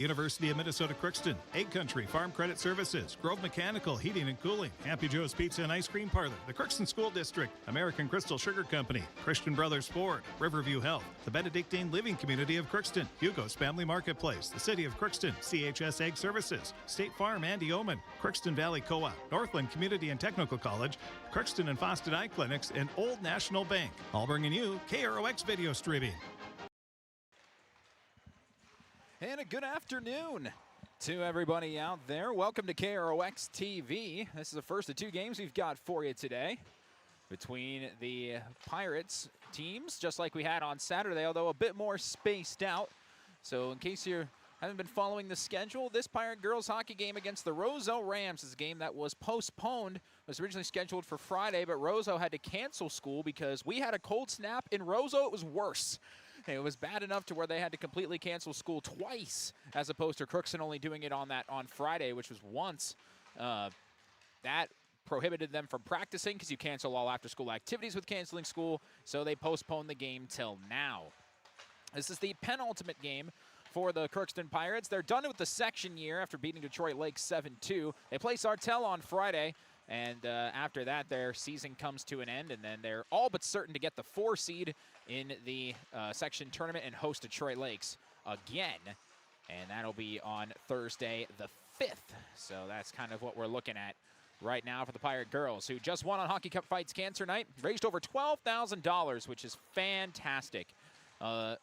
University of Minnesota Crookston, Egg Country Farm Credit Services, Grove Mechanical Heating and Cooling, Happy Joe's Pizza and Ice Cream Parlor, the Crookston School District, American Crystal Sugar Company, Christian Brothers Ford, Riverview Health, the Benedictine Living Community of Crookston, Hugo's Family Marketplace, the City of Crookston, CHS Egg Services, State Farm Andy Omen, Crookston Valley Co-op, Northland Community and Technical College, Crookston and Foston Eye Clinics, and Old National Bank. All bringing you KROX video streaming. And a good afternoon to everybody out there. Welcome to KROX TV. This is the first of two games we've got for you today between the Pirates teams, just like we had on Saturday, although a bit more spaced out. So in case you haven't been following the schedule, this Pirate girls hockey game against the Roseau Rams is a game that was postponed. It was originally scheduled for Friday, but Roseau had to cancel school because we had a cold snap. In Roseau, it was worse. It was bad enough to where they had to completely cancel school twice, as opposed to Crookston only doing it on Friday, which was once. That prohibited them from practicing because you cancel all after-school activities with canceling school, so they postponed the game till now. This is the penultimate game for the Crookston Pirates. They're done with the section year after beating Detroit Lake 7-2. They play Sartell on Friday. And after that, their season comes to an end, and then they're all but certain to get the 4 seed in the section tournament and host Detroit Lakes again. And that'll be on Thursday the 5th. So that's kind of what we're looking at right now for the Pirate girls, who just won on Hockey Cup Fights Cancer Night, raised over $12,000, which is fantastic.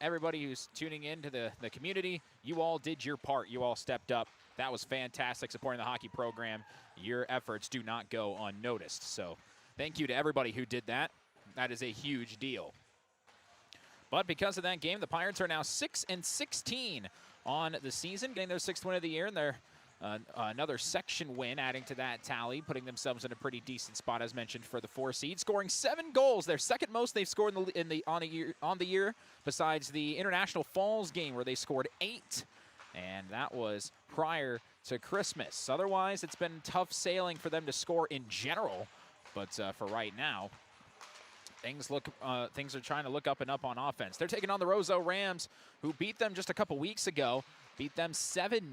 Everybody who's tuning into the community, you all did your part. You all stepped up. That was fantastic, supporting the hockey program. Your efforts do not go unnoticed. So thank you to everybody who did that. That is a huge deal. But because of that game, the Pirates are now 6-16 on the season, getting their 6th win of the year, and they're another section win adding to that tally, putting themselves in a pretty decent spot, as mentioned, for the 4 seed, scoring 7 goals, their second most they've scored on the year, besides the International Falls game where they scored 8. And that was prior to Christmas. Otherwise, it's been tough sailing for them to score in general. But for right now, things are trying to look up and up on offense. They're taking on the Roseau Rams, who beat them just a couple weeks ago, beat them 7-0.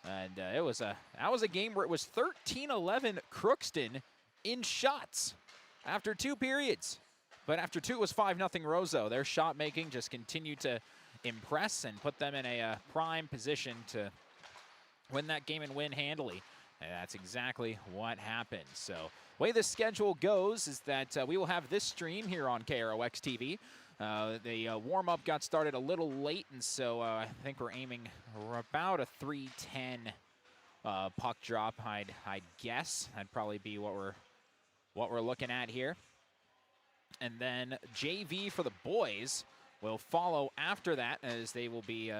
And that was a game where it was 13-11 Crookston in shots after 2 periods. But after 2, it was 5-0 Roseau. Their shot making just continued to impress and put them in a prime position to win that game and win handily. And that's exactly what happened. So the way the schedule goes is that we will have this stream here on KROX TV. The warm-up got started a little late, and so I think we're aiming about a 3:10 puck drop. I'd guess that'd probably be what we're looking at here. And then JV for the boys will follow after that, as they will be,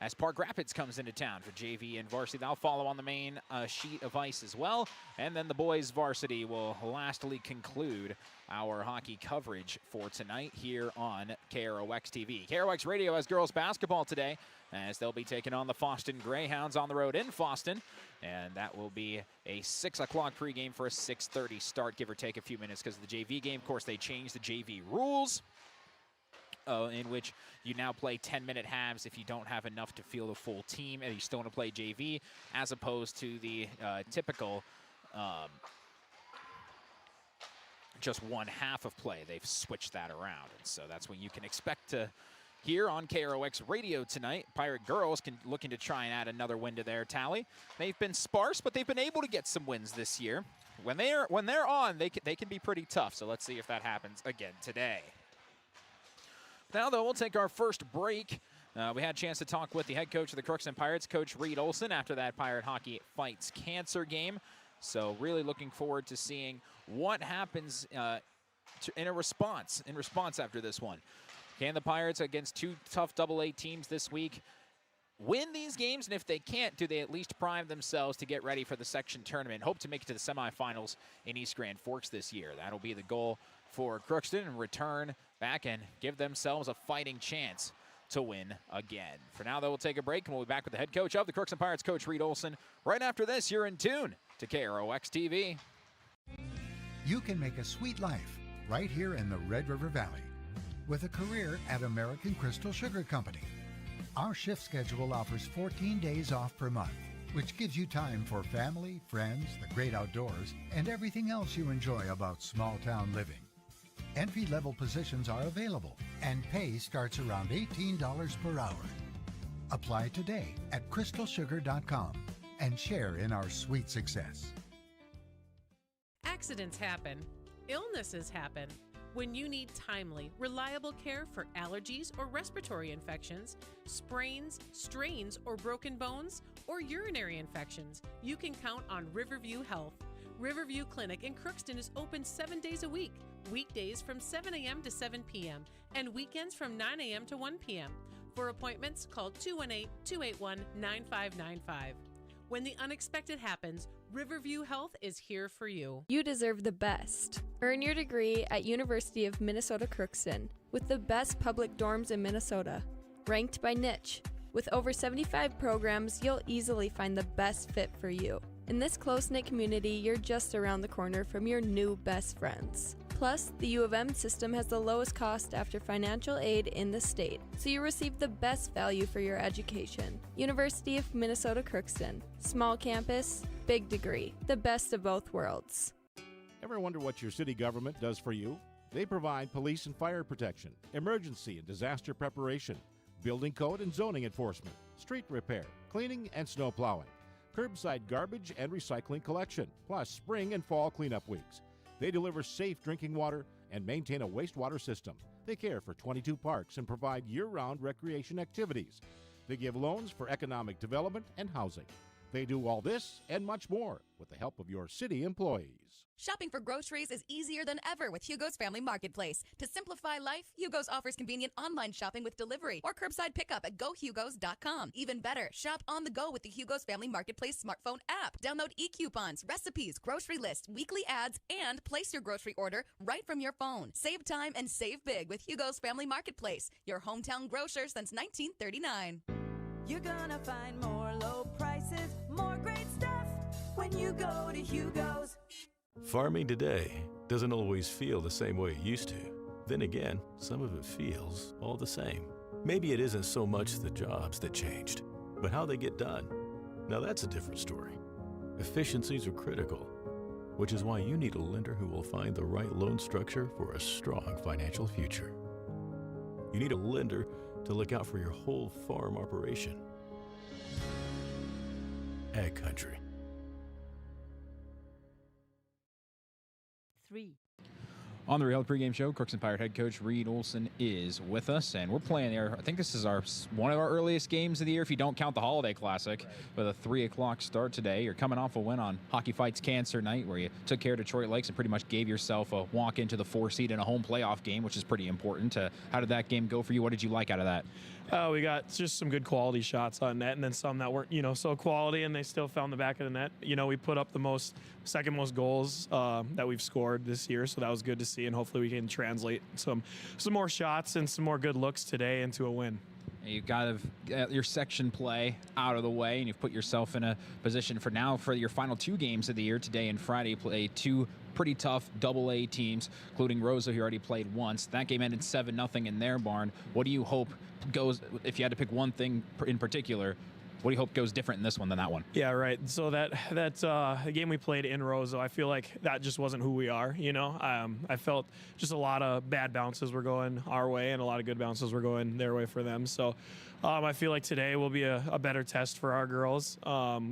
as Park Rapids comes into town for JV and varsity. They'll follow on the main sheet of ice as well. And then the boys varsity will lastly conclude our hockey coverage for tonight here on KROX TV. KROX Radio has girls basketball today, as they'll be taking on the Foston Greyhounds on the road in Foston. And that will be a 6 o'clock pregame for a 6:30 start, give or take a few minutes, because of the JV game. Of course, they changed the JV rules, in which you now play 10-minute halves if you don't have enough to field a full team and you still want to play JV, as opposed to the typical just 1/2 of play. They've switched that around, and so that's what you can expect to hear on KROX Radio tonight. Pirate girls looking to try and add another win to their tally. They've been sparse, but they've been able to get some wins this year. When they're on, they can be pretty tough. So let's see if that happens again today. Now, though, we'll take our first break. We had a chance to talk with the head coach of the Crookston Pirates, Coach Reed Olson, after that Pirate Hockey Fights Cancer game. So really looking forward to seeing what happens in response after this one. Can the Pirates, against 2 tough AA teams this week, win these games? And if they can't, do they at least prime themselves to get ready for the section tournament? Hope to make it to the semifinals in East Grand Forks this year. That'll be the goal for Crookston, and return back and give themselves a fighting chance to win again. For now, though, we'll take a break, and we'll be back with the head coach of the Crookston Pirates, Coach Reed Olson. Right after this, you're in tune to KROX TV. You can make a sweet life right here in the Red River Valley with a career at American Crystal Sugar Company. Our shift schedule offers 14 days off per month, which gives you time for family, friends, the great outdoors, and everything else you enjoy about small-town living. Entry-level positions are available, and pay starts around $18 per hour. Apply today at crystalsugar.com and share in our sweet success. Accidents happen. Illnesses happen. When you need timely, reliable care for allergies or respiratory infections, sprains, strains, or broken bones, or urinary infections, you can count on Riverview Health. Riverview Clinic in Crookston is open 7 days a week, weekdays from 7 a.m. to 7 p.m., and weekends from 9 a.m. to 1 p.m. For appointments, call 218-281-9595. When the unexpected happens, Riverview Health is here for you. You deserve the best. Earn your degree at University of Minnesota Crookston with the best public dorms in Minnesota, ranked by niche. With over 75 programs, you'll easily find the best fit for you. In this close-knit community, you're just around the corner from your new best friends. Plus, the U of M system has the lowest cost after financial aid in the state, so you receive the best value for your education. University of Minnesota Crookston. Small campus, big degree. The best of both worlds. Ever wonder what your city government does for you? They provide police and fire protection, emergency and disaster preparation, building code and zoning enforcement, street repair, cleaning and snow plowing, curbside garbage and recycling collection, plus spring and fall cleanup weeks. They deliver safe drinking water and maintain a wastewater system. They care for 22 parks and provide year-round recreation activities. They give loans for economic development and housing. They do all this and much more with the help of your city employees. Shopping for groceries is easier than ever with Hugo's Family Marketplace. To simplify life, Hugo's offers convenient online shopping with delivery or curbside pickup at gohugos.com. Even better, shop on the go with the Hugo's Family Marketplace smartphone app. Download e-coupons, recipes, grocery lists, weekly ads, and place your grocery order right from your phone. Save time and save big with Hugo's Family Marketplace, your hometown grocer since 1939. You're gonna find more low prices, more great stuff when you go to Hugo's. Farming today doesn't always feel the same way it used to. Then again, some of it feels all the same. Maybe it isn't so much the jobs that changed, but how they get done. Now that's a different story. Efficiencies are critical, which is why you need a lender who will find the right loan structure for a strong financial future. You need a lender to look out for your whole farm operation. Ag Country. 3. On the Real pregame show, Crookston Pirate head coach Reed Olson is with us, and we're playing there. I think this is one of our earliest games of the year, if you don't count the Holiday Classic, with a 3 o'clock start today. You're coming off a win on Hockey Fights Cancer Night, where you took care of Detroit Lakes and pretty much gave yourself a walk into the 4 seed in a home playoff game, which is pretty important. How did that game go for you? What did you like out of that? We got just some good quality shots on net, and then some that weren't, so quality, and they still found the back of the net. We put up the second most goals that we've scored this year, so that was good to see, and hopefully we can translate some more shots and some more good looks today into a win. You've got your section play out of the way, and you've put yourself in a position for your final 2 games of the year. Today and Friday, play 2 pretty tough AA teams, including Roseau, who already played once. That game ended 7-0 in their barn. What do you hope goes, if you had to pick one thing in particular, what do you hope goes different in this one than that one? Yeah, right. So that the game we played in Roseau, I feel like that just wasn't who we are. I felt just a lot of bad bounces were going our way, and a lot of good bounces were going their way for them. So I feel like today will be a better test for our girls.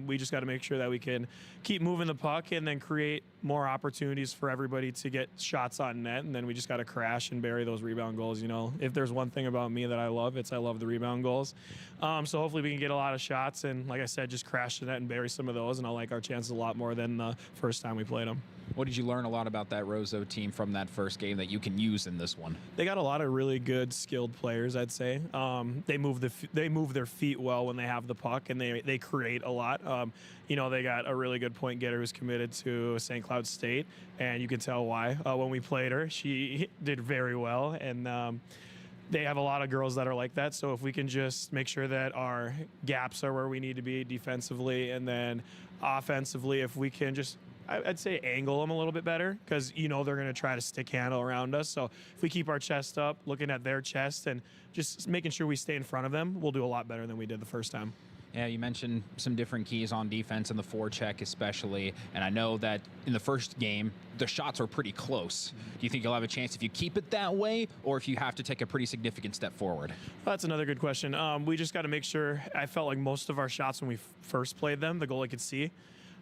We just got to make sure that we can keep moving the puck and then create more opportunities for everybody to get shots on net, and then we just got to crash and bury those rebound goals. If there's one thing about me that I love, I love the rebound goals. So hopefully we can get a lot of shots and, like I said, just crash the net and bury some of those, and I like our chances a lot more than the first time we played them. What did you learn a lot about that Roseau team from that first game that you can use in this one? They got a lot of really good, skilled players, I'd say. They move their feet well when they have the puck, and they create a lot. They got a really good point getter who's committed to St. Cloud State, and you can tell why. When we played her, she did very well, and they have a lot of girls that are like that. So if we can just make sure that our gaps are where we need to be defensively, and then offensively, if we can just I'd say angle them a little bit better because, they're going to try to stick handle around us. So if we keep our chest up, looking at their chest and just making sure we stay in front of them, we'll do a lot better than we did the first time. Yeah, you mentioned some different keys on defense and the forecheck especially, and I know that in the first game, the shots were pretty close. Do you think you'll have a chance if you keep it that way, or if you have to take a pretty significant step forward? That's another good question. We just got to make sure. I felt like most of our shots when we first played them, the goalie could see.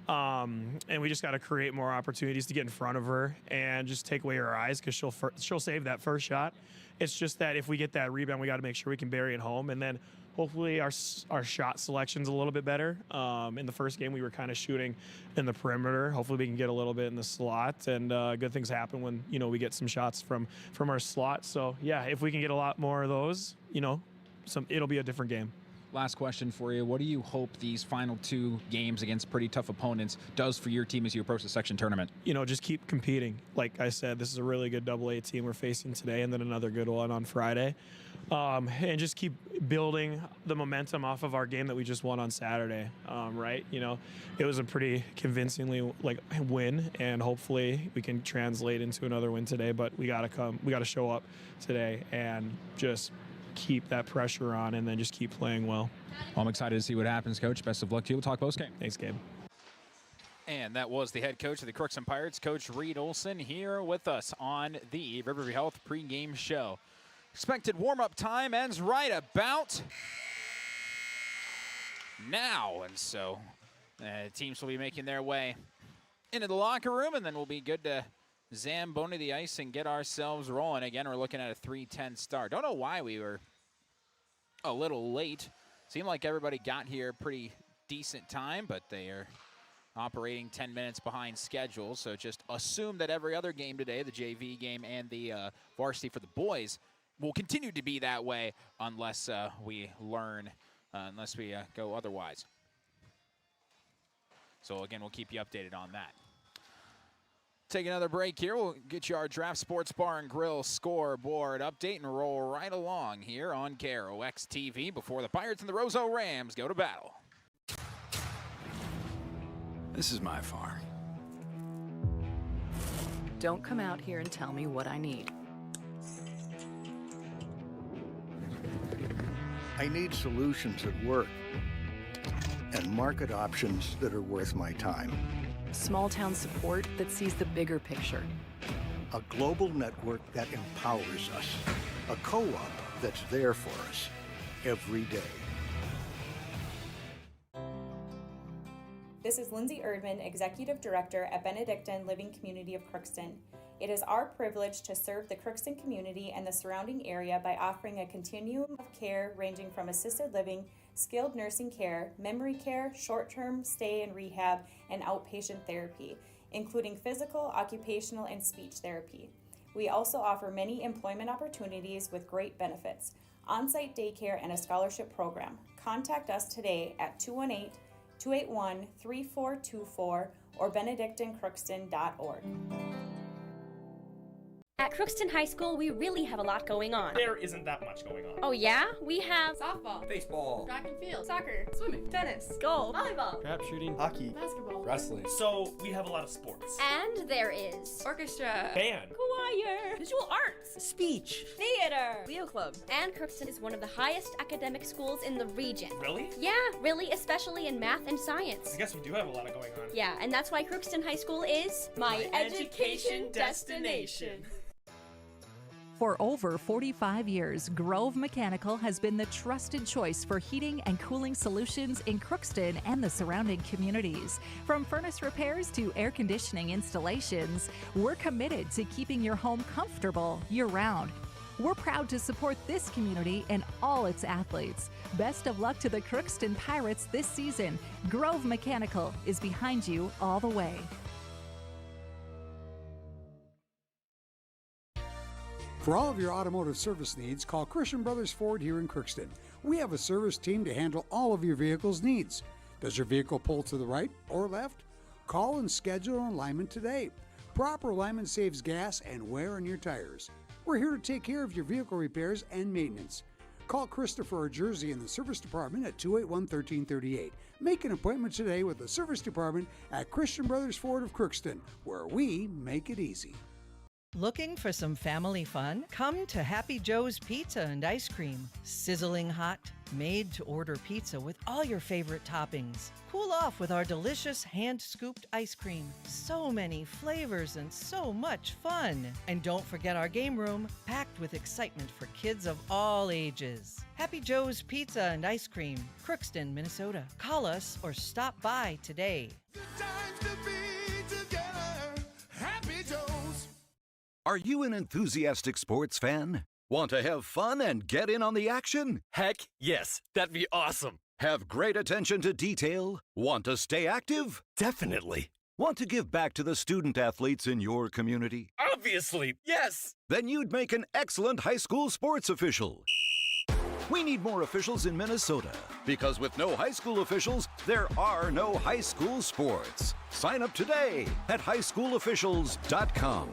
And we just got to create more opportunities to get in front of her and just take away her eyes because she'll save that first shot. It's just that if we get that rebound, we got to make sure we can bury it home, and then hopefully our shot selection's a little bit better. In the first game, we were kind of shooting in the perimeter. Hopefully we can get a little bit in the slot, and good things happen when, we get some shots from our slot. So, yeah, if we can get a lot more of those, it'll be a different game. Last question for you. What do you hope these final 2 games against pretty tough opponents does for your team as you approach the section tournament? Just keep competing. Like I said, this is a really good AA team we're facing today, and then another good one on Friday. And just keep building the momentum off of our game that we just won on Saturday, right? It was a pretty convincingly win, and hopefully we can translate into another win today, but we got to show up today and just keep that pressure on and then just keep playing well. I'm excited to see what happens, Coach. Best of luck to you. We'll talk post-game. Thanks, Gabe. And that was the head coach of the Crookston Pirates, Coach Reed Olson, here with us on the Riverview Health pregame show. Expected warm-up time ends right about now, and so teams will be making their way into the locker room, and then we'll be good to Zamboni the ice and get ourselves rolling. Again, we're looking at a 3:10 start. Don't know why we were a little late. Seemed like everybody got here pretty decent time, but they are operating 10 minutes behind schedule. So just assume that every other game today, the JV game and the varsity for the boys, will continue to be that way unless we go otherwise. So again, we'll keep you updated on that. Take another break here. We'll get you our Draft Sports Bar and Grill scoreboard update and roll right along here on KROX TV before the Pirates and the Roseau Rams go to battle. This is my farm. Don't come out here and tell me what I need. I need solutions that work and market options that are worth my time. Small town support that sees the bigger picture. A global network that empowers us. A co-op that's there for us every day. This is Lindsay Erdman, Executive Director at Benedictine Living Community of Crookston. It is our privilege to serve the Crookston community and the surrounding area by offering a continuum of care ranging from assisted living, skilled nursing care, memory care, short-term stay and rehab, and outpatient therapy, including physical, occupational, and speech therapy. We also offer many employment opportunities with great benefits, on-site daycare, and a scholarship program. Contact us today at 218-281-3424 or benedictinecrookston.org. At Crookston High School, we really have a lot going on. There isn't that much going on. Oh yeah? We have softball, baseball, track and field, soccer, swimming, tennis, golf, volleyball, trap shooting, hockey, basketball, wrestling. So we have a lot of sports. And there is orchestra, band, choir, visual arts, speech, theater, Leo Club. And Crookston is one of the highest academic schools in the region. Really? Yeah, really, especially in math and science. I guess we do have a lot going on. Yeah, and that's why Crookston High School is my education destination. For over 45 years, Grove Mechanical has been the trusted choice for heating and cooling solutions in Crookston and the surrounding communities. From furnace repairs to air conditioning installations, we're committed to keeping your home comfortable year-round. We're proud to support this community and all its athletes. Best of luck to the Crookston Pirates this season. Grove Mechanical is behind you all the way. For all of your automotive service needs, call Christian Brothers Ford here in Crookston. We have a service team to handle all of your vehicle's needs. Does your vehicle pull to the right or left? Call and schedule an alignment today. Proper alignment saves gas and wear on your tires. We're here to take care of your vehicle repairs and maintenance. Call Christopher or Jersey in the service department at 281-1338. Make an appointment today with the service department at Christian Brothers Ford of Crookston, where we make it easy. Looking for some family fun? Come to Happy Joe's Pizza and Ice Cream. Sizzling hot, made-to-order pizza with all your favorite toppings. Cool off with our delicious hand-scooped ice cream. So many flavors and so much fun. And don't forget our game room, packed with excitement for kids of all ages. Happy Joe's Pizza and Ice Cream, Crookston, Minnesota. Call us or stop by today. Are you an enthusiastic sports fan? Want to have fun and get in on the action? Heck, yes. That'd be awesome. Have great attention to detail? Want to stay active? Definitely. Want to give back to the student athletes in your community? Obviously, yes. Then you'd make an excellent high school sports official. We need more officials in Minnesota, because with no high school officials, there are no high school sports. Sign up today at highschoolofficials.com.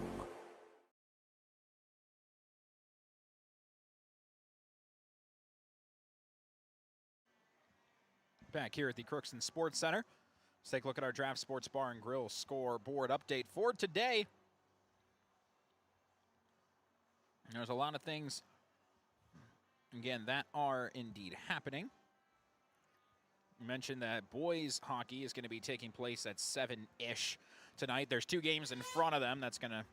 Back here at the Crookston Sports Center. Let's take a look at our Draft Sports Bar and Grill scoreboard update for today. There's a lot of things, again, that are indeed happening. You mentioned that boys hockey is going to be taking place at 7-ish tonight. There's 2 games in front of them. That's going to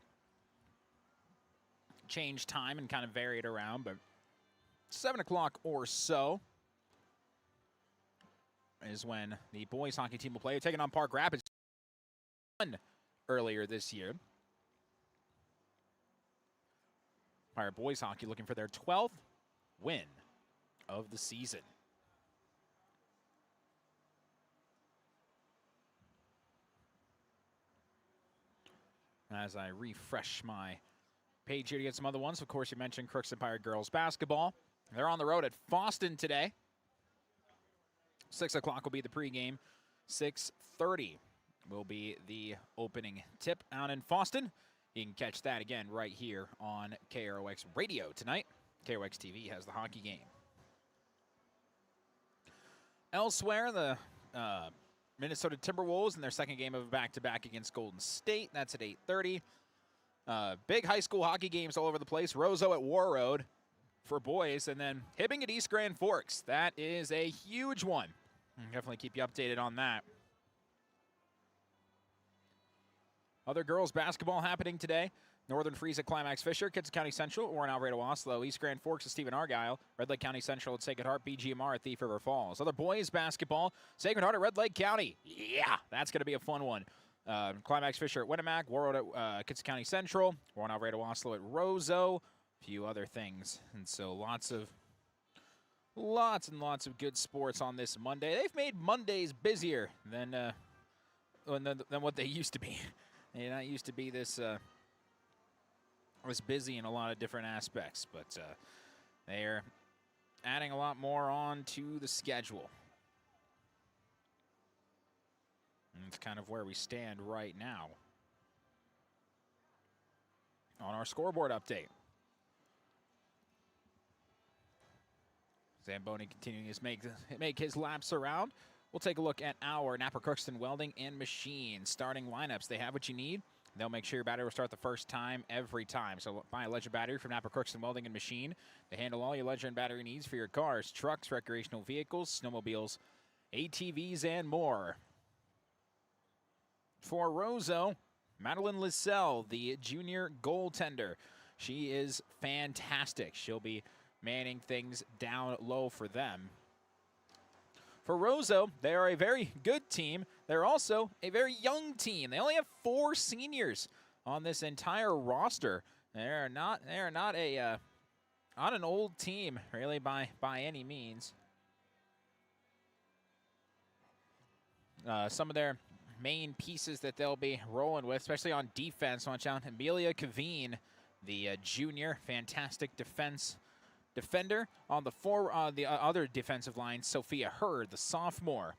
change time and kind of vary it around, but 7 o'clock or so is when the boys hockey team will play. They're taking on Park Rapids earlier this year. Pirate boys hockey looking for their 12th win of the season. As I refresh my page here to get some other ones, of course, you mentioned Crookston Pirate girls basketball. They're on the road at Foston today. 6 o'clock will be the pregame. 6:30 will be the opening tip out in Foston. You can catch that again right here on KROX Radio tonight. KROX TV has the hockey game. Elsewhere, the Minnesota Timberwolves in their second game of a back-to-back against Golden State. That's at 8:30. Big high school hockey games all over the place. Roseau at War Road for boys, and then Hibbing at East Grand Forks. That is a huge one. I'll definitely keep you updated on that. Other girls basketball happening today. Northern Freeze at Climax Fisher, Kitson County Central, Warren Alvarado Oslo, East Grand Forks at Stephen Argyle, Red Lake County Central at Sacred Heart, BGMR at Thief River Falls. Other boys basketball, Sacred Heart at Red Lake County. Yeah, that's going to be a fun one. Climax Fisher at Winnemac, Warroad at Kitson County Central, Warren Alvarado Oslo at Roseau, a few other things. And so lots and lots of good sports on this Monday. They've made Mondays busier than what they used to be. They're not used to be this busy in a lot of different aspects, but they're adding a lot more on to the schedule. And it's kind of where we stand right now on our scoreboard update. Zamboni continuing to make his laps around. We'll take a look at our Napper Crookston Welding and Machine starting lineups. They have what you need. They'll make sure your battery will start the first time every time. So buy a Legend battery from Napper Crookston Welding and Machine. They handle all your Legend battery needs for your cars, trucks, recreational vehicles, snowmobiles, ATVs, and more. For Roseau, Madeline Lissell, the junior goaltender. She is fantastic. She'll be manning things down low for them. For Roseau, they are a very good team. They're also a very young team. They only have 4 seniors on this entire roster. They're not an old team really by any means. Some of their main pieces that they'll be rolling with, especially on defense, watch out, Amelia Kaveen, the junior, fantastic defender. On the other defensive line, Sophia Hurd, the sophomore.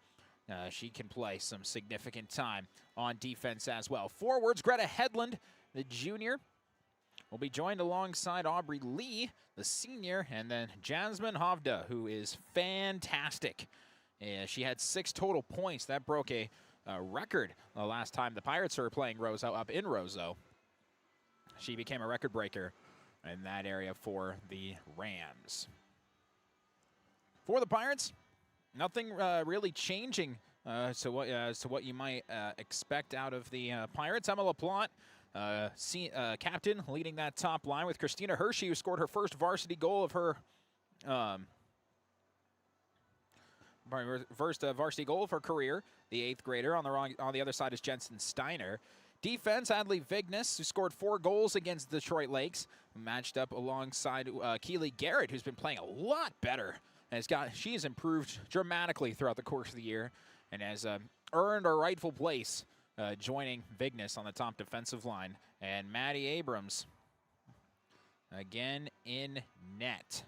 She can play some significant time on defense as well. Forwards, Greta Hedlund, the junior. will be joined alongside Aubrey Lee, the senior, and then Jasmine Hovda, who is fantastic. She had 6 total points. That broke a record the last time the Pirates were playing Roseau up in Roseau. She became a record breaker in that area for the Rams. For the Pirates, nothing really changing to what you might expect out of the Pirates. Emma LaPlante, captain, leading that top line with Christina Hershey, who scored her first varsity goal of her career. The 8th grader on the other side is Jensen Steiner. Defense, Adley Vignes, who scored 4 goals against Detroit Lakes, matched up alongside Keely Garrett, who's been playing a lot better. She has improved dramatically throughout the course of the year and has earned a rightful place, joining Vignes on the top defensive line. And Maddie Abrams, again in net.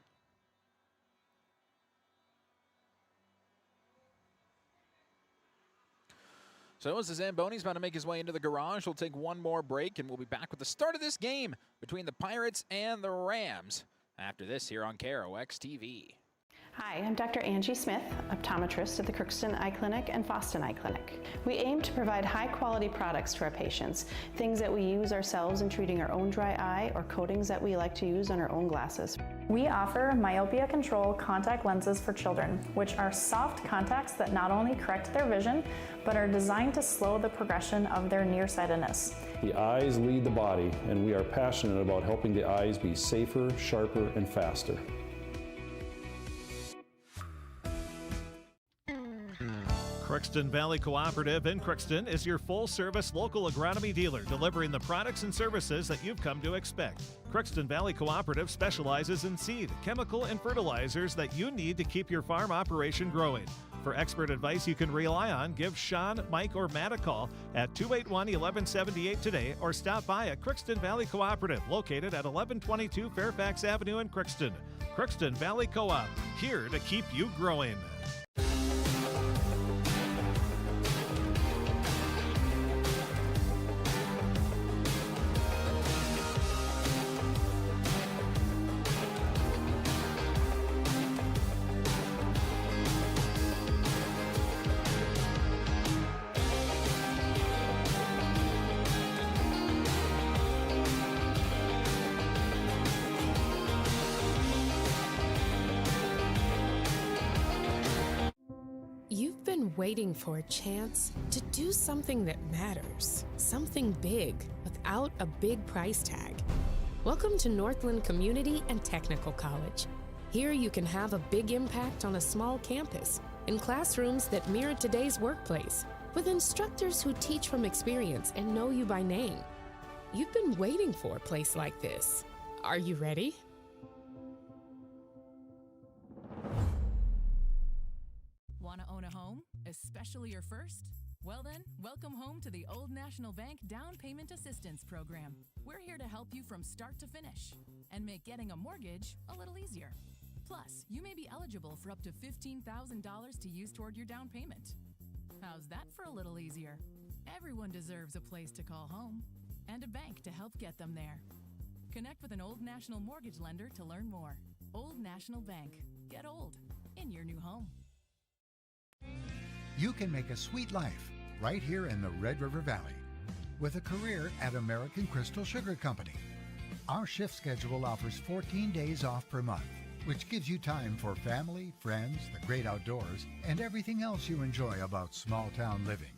So as the Zamboni's about to make his way into the garage, we'll take one more break, and we'll be back with the start of this game between the Pirates and the Rams after this here on KROX TV. Hi, I'm Dr. Angie Smith, optometrist at the Crookston Eye Clinic and Foston Eye Clinic. We aim to provide high-quality products to our patients, things that we use ourselves in treating our own dry eye or coatings that we like to use on our own glasses. We offer myopia control contact lenses for children, which are soft contacts that not only correct their vision, but are designed to slow the progression of their nearsightedness. The eyes lead the body, and we are passionate about helping the eyes be safer, sharper, and faster. Crookston Valley Cooperative in Crookston is your full-service local agronomy dealer, delivering the products and services that you've come to expect. Crookston Valley Cooperative specializes in seed, chemical, and fertilizers that you need to keep your farm operation growing. For expert advice you can rely on, give Sean, Mike, or Matt a call at 281-1178 today, or stop by at Crookston Valley Cooperative, located at 1122 Fairfax Avenue in Crookston. Crookston Valley Co-op, here to keep you growing. Waiting for a chance to do something that matters, something big without a big price tag. Welcome to Northland Community and Technical College. Here you can have a big impact on a small campus, in classrooms that mirror today's workplace, with instructors who teach from experience and know you by name. You've been waiting for a place like this. Are you ready? Want to own a home, especially your first? Well then, welcome home to the Old National Bank Down Payment Assistance Program. We're here to help you from start to finish and make getting a mortgage a little easier. Plus, you may be eligible for up to $15,000 to use toward your down payment. How's that for a little easier? Everyone deserves a place to call home and a bank to help get them there. Connect with an Old National mortgage lender to learn more. Old National Bank. Get old in your new home. You can make a sweet life right here in the Red River Valley with a career at American Crystal Sugar Company. Our shift schedule offers 14 days off per month, which gives you time for family, friends, the great outdoors, and everything else you enjoy about small-town living.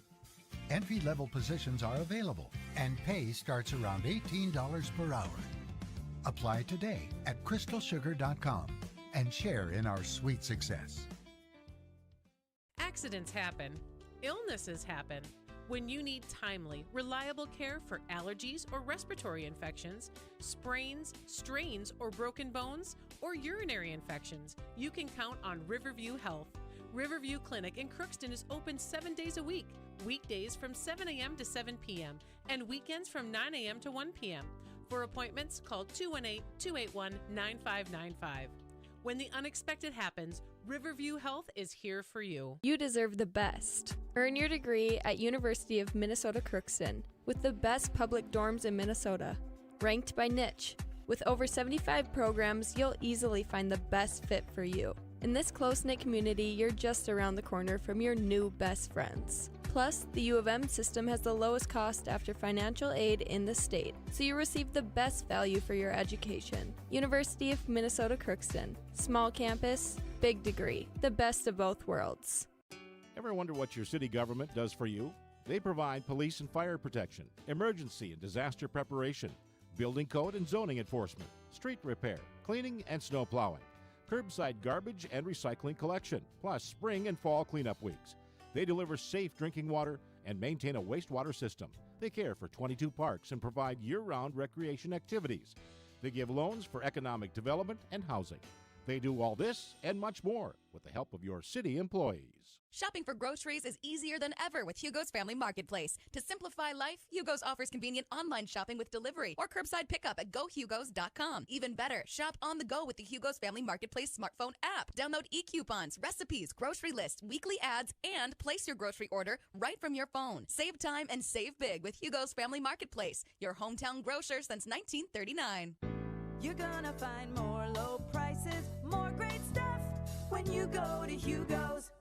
Entry-level positions are available, and pay starts around $18 per hour. Apply today at crystalsugar.com and share in our sweet success. Accidents happen. Illnesses happen. When you need timely, reliable care for allergies or respiratory infections, sprains, strains, or broken bones, or urinary infections, you can count on Riverview Health. Riverview Clinic in Crookston is open 7 days a week, weekdays from 7 a.m. to 7 p.m., and weekends from 9 a.m. to 1 p.m. For appointments, call 218-281-9595. When the unexpected happens, Riverview Health is here for you. You deserve the best. Earn your degree at University of Minnesota Crookston with the best public dorms in Minnesota. ranked by niche. With over 75 programs, you'll easily find the best fit for you. In this close-knit community, you're just around the corner from your new best friends. Plus, the U of M system has the lowest cost after financial aid in the state, so you receive the best value for your education. University of Minnesota Crookston. Small campus, big degree. The best of both worlds. Ever wonder what your city government does for you? They provide police and fire protection, emergency and disaster preparation, building code and zoning enforcement, street repair, cleaning and snow plowing, curbside garbage and recycling collection, plus spring and fall cleanup weeks. They deliver safe drinking water and maintain a wastewater system. They care for 22 parks and provide year-round recreation activities. They give loans for economic development and housing. They do all this and much more with the help of your city employees. Shopping for groceries is easier than ever with Hugo's Family Marketplace. To simplify life, Hugo's offers convenient online shopping with delivery or curbside pickup at gohugos.com. Even better, shop on the go with the Hugo's Family Marketplace smartphone app. Download e-coupons, recipes, grocery lists, weekly ads, and place your grocery order right from your phone. Save time and save big with Hugo's Family Marketplace, your hometown grocer since 1939. You're gonna find more low prices, more great stuff when you go to Hugo's.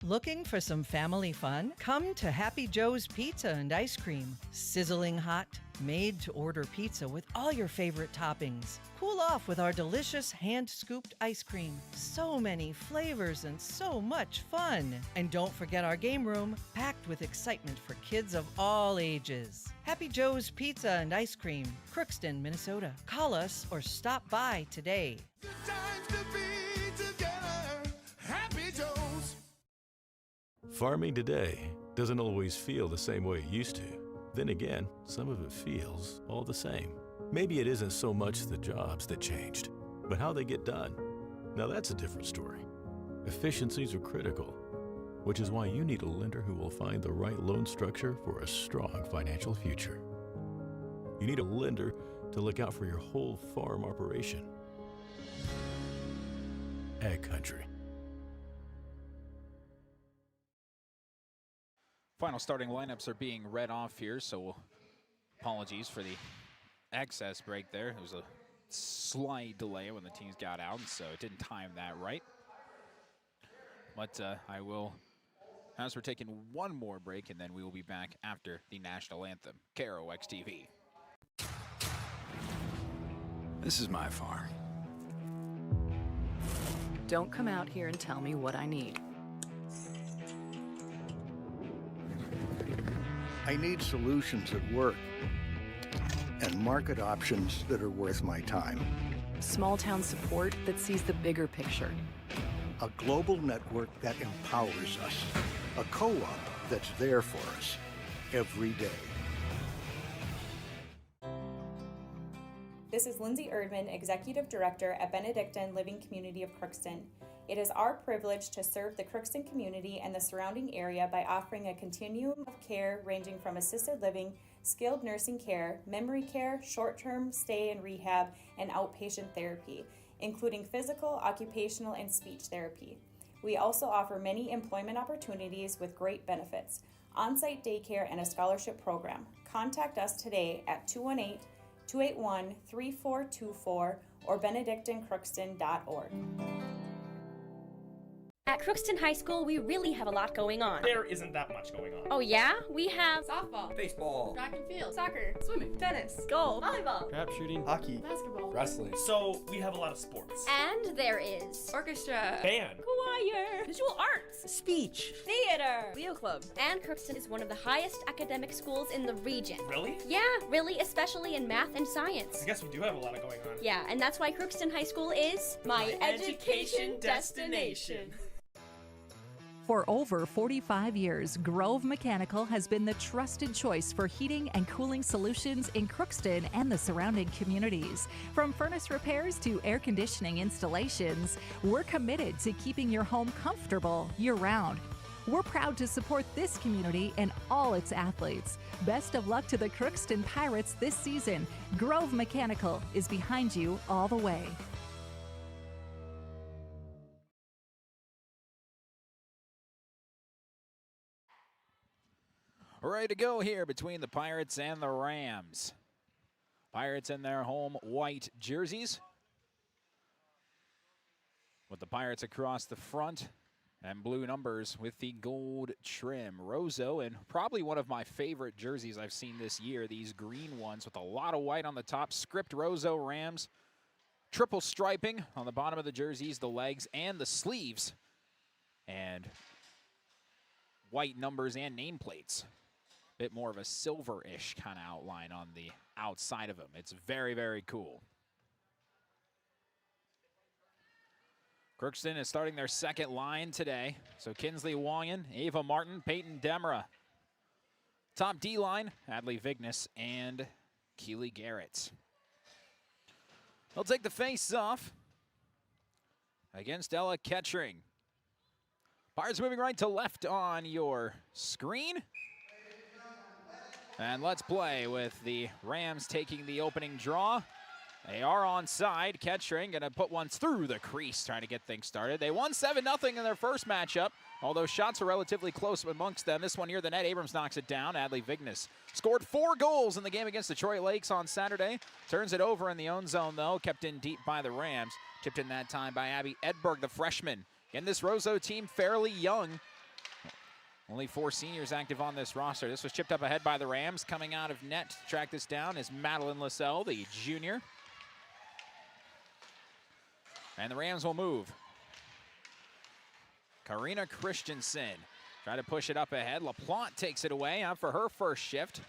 Looking for some family fun? Come to Happy Joe's Pizza and Ice Cream. Sizzling hot, made-to-order pizza with all your favorite toppings. Cool off with our delicious hand-scooped ice cream. So many flavors and so much fun. And don't forget our game room, packed with excitement for kids of all ages. Happy Joe's Pizza and Ice Cream, Crookston, Minnesota. Call us or stop by today. Farming today doesn't always feel the same way it used to. Then again, some of it feels all the same. Maybe it isn't so much the jobs that changed, but how they get done. Now that's a different story. Efficiencies are critical, which is why you need a lender who will find the right loan structure for a strong financial future. You need a lender to look out for your whole farm operation. Ag Country. Final starting lineups are being read off here, so apologies for the excess break there. There was a slight delay when the teams got out, so it didn't time that right. But I will, as we're taking one more break, and then we will be back after the national anthem. KROX TV. This is my farm. Don't come out here and tell me what I need. I need solutions that work and market options that are worth my time. Small town support that sees the bigger picture. A global network that empowers us. A co-op that's there for us every day. This is Lindsay Erdman, Executive Director at Benedictine Living Community of Crookston. It is our privilege to serve the Crookston community and the surrounding area by offering a continuum of care ranging from assisted living, skilled nursing care, memory care, short-term stay and rehab, and outpatient therapy, including physical, occupational, and speech therapy. We also offer many employment opportunities with great benefits, on-site daycare, and a scholarship program. Contact us today at 218-281-3424 or benedictinecrookston.org. At Crookston High School, we really have a lot going on. There isn't that much going on. Oh yeah? We have softball, baseball, track and field, soccer, swimming, tennis, golf, volleyball, trap shooting, hockey, basketball, wrestling. So we have a lot of sports. And there is orchestra, band, choir, visual arts, speech, theater, Leo Club. And Crookston is one of the highest academic schools in the region. Really? Yeah, really, especially in math and science. I guess we do have a lot of going on. Yeah, and that's why Crookston High School is my education destination. For over 45 years, Grove Mechanical has been the trusted choice for heating and cooling solutions in Crookston and the surrounding communities. From furnace repairs to air conditioning installations, we're committed to keeping your home comfortable year-round. We're proud to support this community and all its athletes. Best of luck to the Crookston Pirates this season. Grove Mechanical is behind you all the way. Ready to go here between the Pirates and the Rams. Pirates in their home white jerseys, with the Pirates across the front and blue numbers with the gold trim. Roseau, and probably one of my favorite jerseys I've seen this year, these green ones with a lot of white on the top. Script Roseau Rams. Triple striping on the bottom of the jerseys, the legs, and the sleeves. And white numbers and nameplates. Bit more of a silver-ish kind of outline on the outside of them. It's very, very cool. Crookston is starting their second line today. So Kinsley Wongan, Ava Martin, Peyton Demera. Top D line, Adley Vignes and Keely Garrett. They'll take the face off against Ella Ketchering. Pirates moving right to left on your screen. And let's play with the Rams taking the opening draw. They are onside. Ketchering going to put one through the crease, trying to get things started. They won 7-0 in their first matchup, although shots are relatively close amongst them. This one near the net, Abrams knocks it down. Adley Vignes scored 4 goals in the game against Detroit Lakes on Saturday. Turns it over in the own zone, though. Kept in deep by the Rams. Chipped in that time by Abby Edberg, the freshman. Again, this Roseau team fairly young. Only 4 seniors active on this roster. This was chipped up ahead by the Rams. Coming out of net to track this down is Madeline Lassell, the junior. And the Rams will move. Karina Christensen try to push it up ahead. LaPlante takes it away out for her first shift.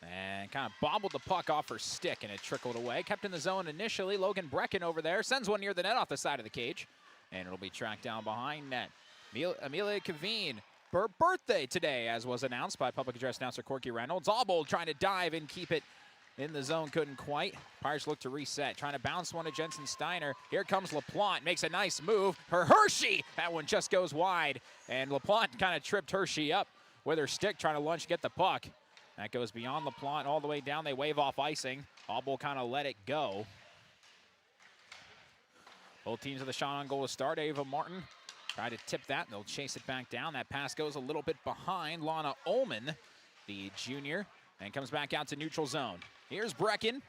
And kind of bobbled the puck off her stick, and it trickled away. Kept in the zone initially. Logan Brecken over there sends one near the net off the side of the cage. And it'll be tracked down behind net. Amelia Kaveen, her birthday today, as was announced by public address announcer Corky Reynolds. Allbold trying to dive and keep it in the zone, couldn't quite. Pirates look to reset, trying to bounce one to Jensen Steiner. Here comes LaPlante, makes a nice move. Hershey, that one just goes wide. And LaPlante kind of tripped Hershey up with her stick, trying to lunge get the puck. That goes beyond LaPlante all the way down. They wave off icing. Allbold kind of let it go. Both teams with a shot on goal to start. Ava Martin try to tip that, and they'll chase it back down. That pass goes a little bit behind Lana Ullman, the junior, and comes back out to neutral zone. Here's Brecken.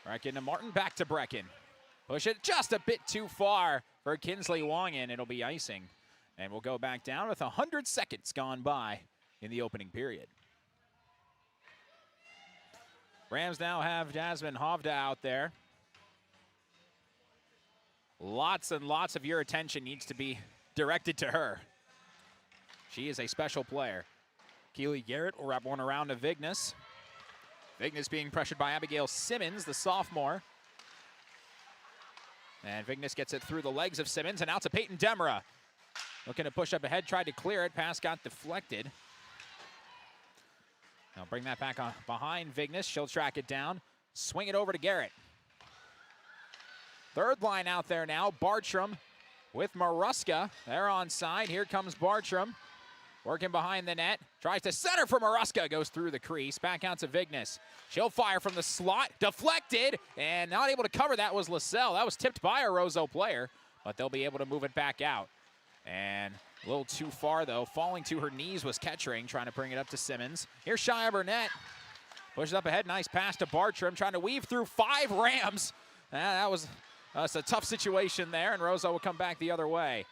Brecken to Martin, back to Brecken. Push it just a bit too far for Kinsley Wongan. It'll be icing. And we'll go back down with 100 seconds gone by in the opening period. Rams now have Jasmine Hovda out there. Lots and lots of your attention needs to be directed to her. She is a special player. Keely Garrett will wrap one around to Vignes. Vignes being pressured by Abigail Simmons, the sophomore. And Vignes gets it through the legs of Simmons, and out to Peyton Demera. Looking to push up ahead, tried to clear it. Pass got deflected. Now bring that back on behind Vignes. She'll track it down. Swing it over to Garrett. Third line out there now. Bartram with Maruska. They're onside. Here comes Bartram. Working behind the net. Tries to center for Maruska. Goes through the crease. Back out to Vignes. She'll fire from the slot. Deflected. And not able to cover that was Lassell. That was tipped by a Roseau player. But they'll be able to move it back out. And a little too far, though. Falling to her knees was Ketchering. Trying to bring it up to Simmons. Here's Shia Burnett. Pushes up ahead. Nice pass to Bartram. Trying to weave through 5 Rams. That was a tough situation there. And Roseau will come back the other way.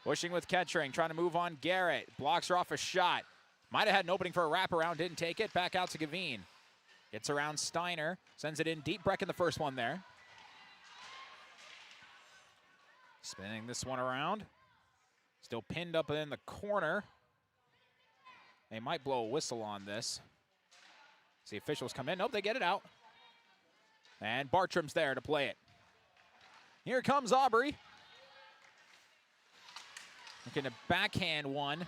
Pushing with Ketchering, trying to move on Garrett. Blocks her off a shot. Might have had an opening for a wraparound, didn't take it. Back out to Gavine. Gets around Steiner, sends it in deep. Brecken the first one there. Spinning this one around. Still pinned up in the corner. They might blow a whistle on this. See officials come in. Nope, they get it out. And Bartram's there to play it. Here comes Aubrey. Looking to backhand one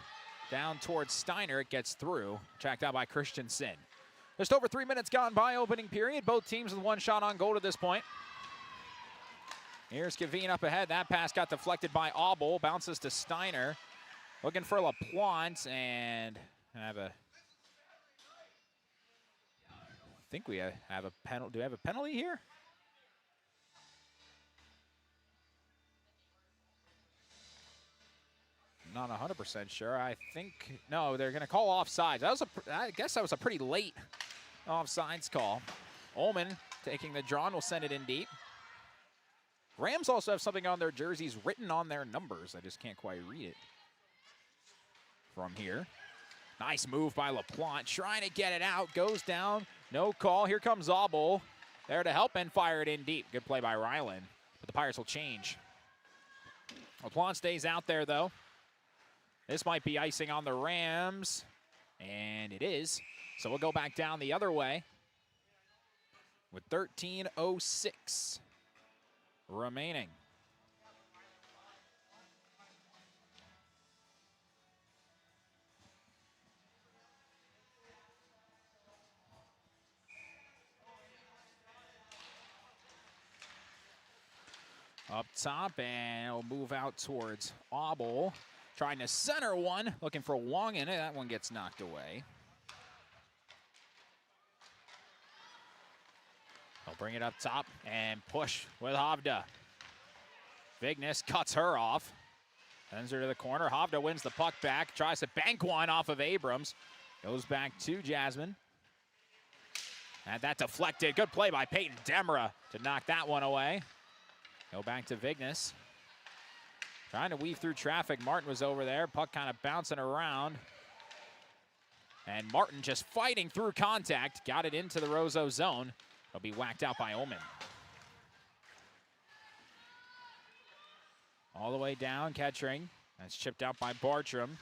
down towards Steiner. It gets through. Tracked out by Christensen. Just over 3 minutes gone by opening period. Both teams with 1 shot on goal to this point. Here's Gavine up ahead. That pass got deflected by Auble. Bounces to Steiner. Looking for LaPlante and have a... I think we have a penalty. Do we have a penalty here? Not 100% sure. I think, no, they're going to call offsides. I guess that was a pretty late offsides call. Ullman taking the draw and will send it in deep. Rams also have something on their jerseys written on their numbers. I just can't quite read it from here. Nice move by LaPlante, trying to get it out. Goes down, no call. Here comes Auble, there to help and fire it in deep. Good play by Ryland, but the Pirates will change. LaPlante stays out there, though. This might be icing on the Rams, and it is. So we'll go back down the other way with 13:06 remaining. Up top, and we'll move out towards Auble. Trying to center one, looking for Wong in it. That one gets knocked away. They'll bring it up top and push with Havda. Vignes cuts her off. Sends her to the corner. Havda wins the puck back. Tries to bank one off of Abrams. Goes back to Jasmine. And that deflected. Good play by Peyton Demra to knock that one away. Go back to Vignes. Trying to weave through traffic. Martin was over there. Puck kind of bouncing around. And Martin just fighting through contact. Got it into the Roseau zone. It'll be whacked out by Ullman. All the way down, Kettering. That's chipped out by Bartram.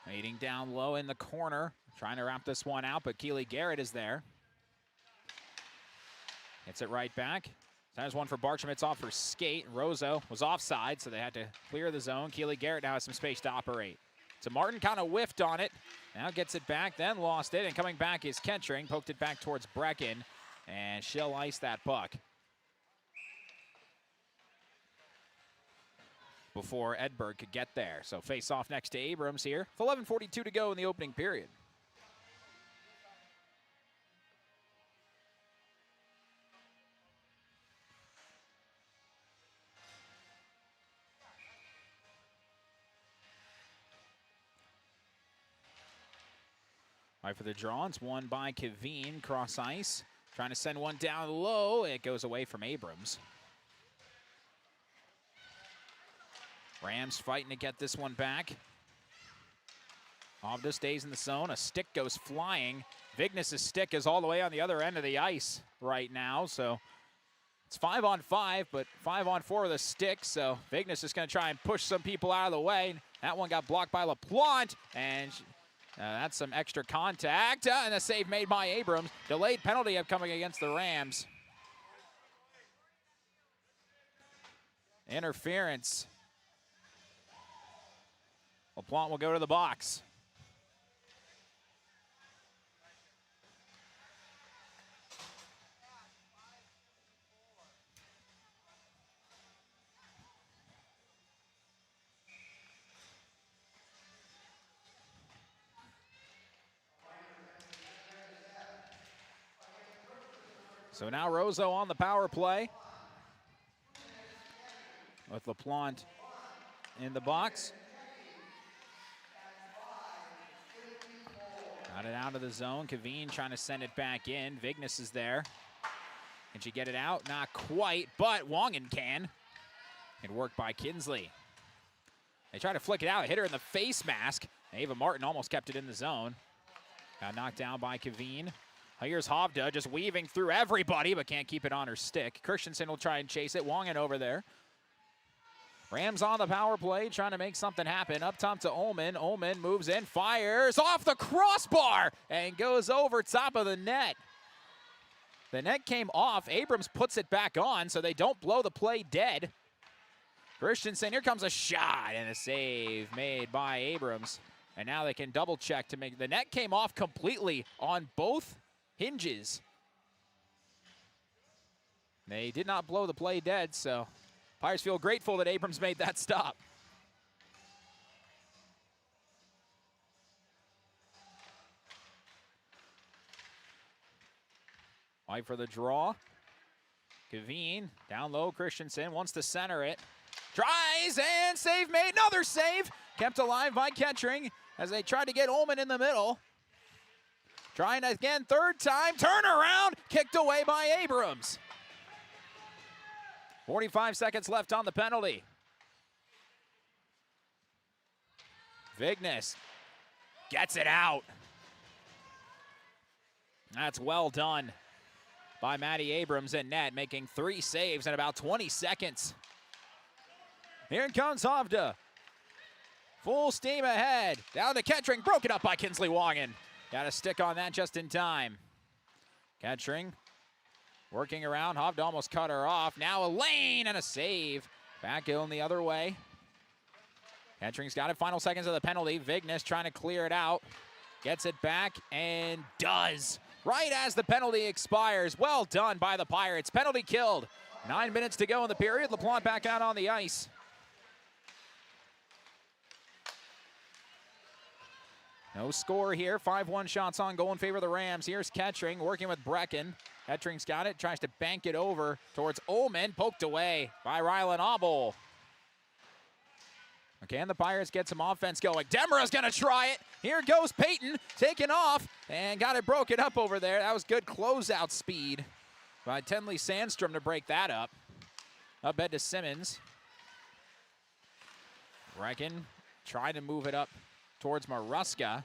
Waiting down low in the corner. Trying to wrap this one out, but Keely Garrett is there. Gets it right back. There's one for Bartram. It's off for skate. Roseau was offside, so they had to clear the zone. Keely Garrett now has some space to operate. So Martin kind of whiffed on it. Now gets it back, then lost it. And coming back is Kettering. Poked it back towards Brecken. And she'll ice that puck before Edberg could get there. So face off next to Abrams here. With 11:42 to go in the opening period. Right for the draw, it's won by Kaveen, cross ice. Trying to send one down low, it goes away from Abrams. Rams fighting to get this one back. Havda stays in the zone, a stick goes flying. Vignes' stick is all the way on the other end of the ice right now, so it's 5-on-5, but 5-on-4 with a stick, so Vignes is gonna try and push some people out of the way. That one got blocked by LaPlante, and that's some extra contact, and a save made by Abrams. Delayed penalty upcoming against the Rams. Interference. LaPlante will go to the box. So now Roseau on the power play with LaPlante in the box. Got it out of the zone. Kaveen trying to send it back in. Vignes is there. Can she get it out? Not quite, but Wongan can. Good work by Kinsley. They try to flick it out. Hit her in the face mask. Ava Martin almost kept it in the zone. Got knocked down by Kaveen. Here's Havda just weaving through everybody, but can't keep it on her stick. Christensen will try and chase it. Wongan over there. Rams on the power play, trying to make something happen. Up top to Ullman. Ullman moves in, fires off the crossbar, and goes over top of the net. The net came off. Abrams puts it back on, so they don't blow the play dead. Christensen, here comes a shot, and a save made by Abrams. And now they can double check to make, the net came off completely on both hinges. They did not blow the play dead, so Pirates feel grateful that Abrams made that stop. Fight for the draw. Kaveen down low. Christensen wants to center it. Tries and save made. Another save. Kept alive by Kettering as they tried to get Ullman in the middle. Trying again, third time. Turnaround. Kicked away by Abrams. 45 seconds left on the penalty. Vignes gets it out. That's well done by Maddie Abrams in net, making 3 saves in about 20 seconds. Here comes Hovda. Full steam ahead. Down to Kettering, broken up by Kinsley Wangen. Got a stick on that just in time. Kettering working around. Hovda almost cut her off. Now a lane and a save. Back in the other way. Kettering's got it. Final seconds of the penalty. Vignes trying to clear it out. Gets it back and does. Right as the penalty expires. Well done by the Pirates. Penalty killed. 9 minutes to go in the period. LaPlante back out on the ice. No score here. 5-1 shots on goal in favor of the Rams. Here's Kettering working with Brecken. Kettering's got it. Tries to bank it over towards Ullman. Poked away by Rylan Obel. Okay, and the Pirates get some offense going. Demera's going to try it. Here goes Peyton, taking off, and got it broken up over there. That was good closeout speed by Tenley Sandstrom to break that up. Up head to Simmons. Brecken trying to move it up towards Maruska.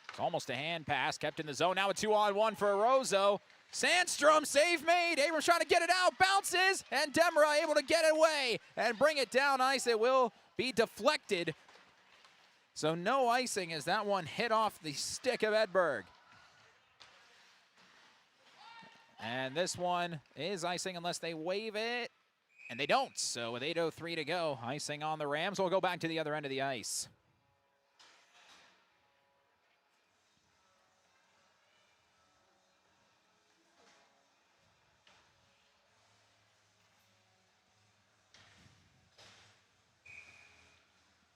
It's almost a hand pass, kept in the zone. Now a 2-on-1 for Roseau. Sandstrom, save made. Abrams trying to get it out, bounces, and Demera able to get it away and bring it down ice. It will be deflected. So no icing as that one hit off the stick of Edberg. And this one is icing unless they wave it, and they don't. So with 8:03 to go, icing on the Rams. We'll go back to the other end of the ice.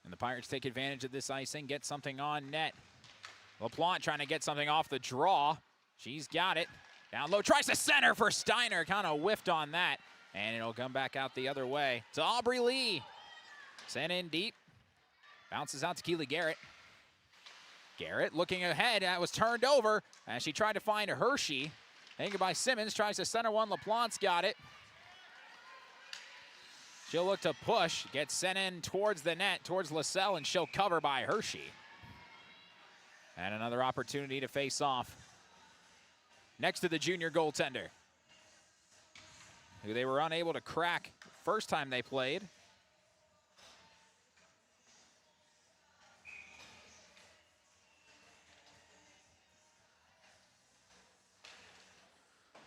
The Pirates take advantage of this icing, get something on net. LaPlante trying to get something off the draw. She's got it. Down low, tries to center for Steiner. Kind of whiffed on that, and it'll come back out the other way to Aubrey Lee. Sent in deep. Bounces out to Keely Garrett. Garrett looking ahead. That was turned over as she tried to find Hershey. Taken by Simmons. Tries to center one. LaPlante's got it. She'll look to push, gets sent in towards the net, towards LaSalle, and she'll cover by Hershey. And another opportunity to face off next to the junior goaltender, who they were unable to crack first time they played.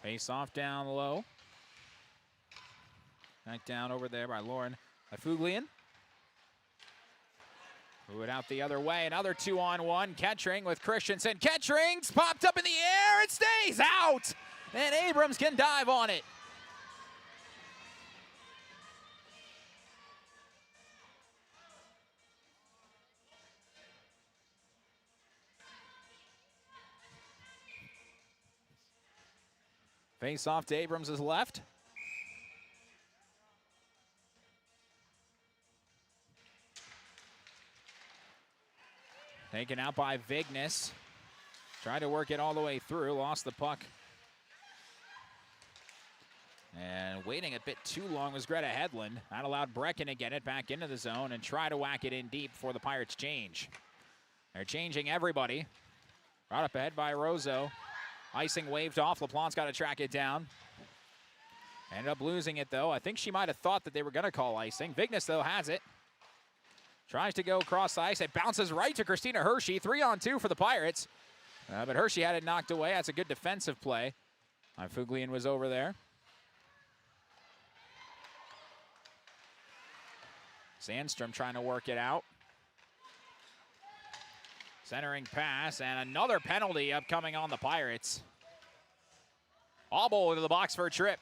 Face off down low. Knocked down over there by Lauren Fuglian. Move it out the other way. Another 2-on-1. Kettering with Christensen. Kettering's popped up in the air. It stays out. And Abrams can dive on it. Face off to Abrams' left. Taken out by Vignes. Tried to work it all the way through. Lost the puck. And waiting a bit too long was Greta Hedlund. That allowed Brecken to get it back into the zone and try to whack it in deep before the Pirates change. They're changing everybody. Brought up ahead by Roseau. Icing waved off. LaPlante's got to track it down. Ended up losing it, though. I think she might have thought that they were going to call icing. Vignes, though, has it. Tries to go across ice. It bounces right to Christina Hershey. 3-on-2 for the Pirates. But Hershey had it knocked away. That's a good defensive play. Fuglian was over there. Sandstrom trying to work it out. Centering pass, and another penalty upcoming on the Pirates. Obel into the box for a trip.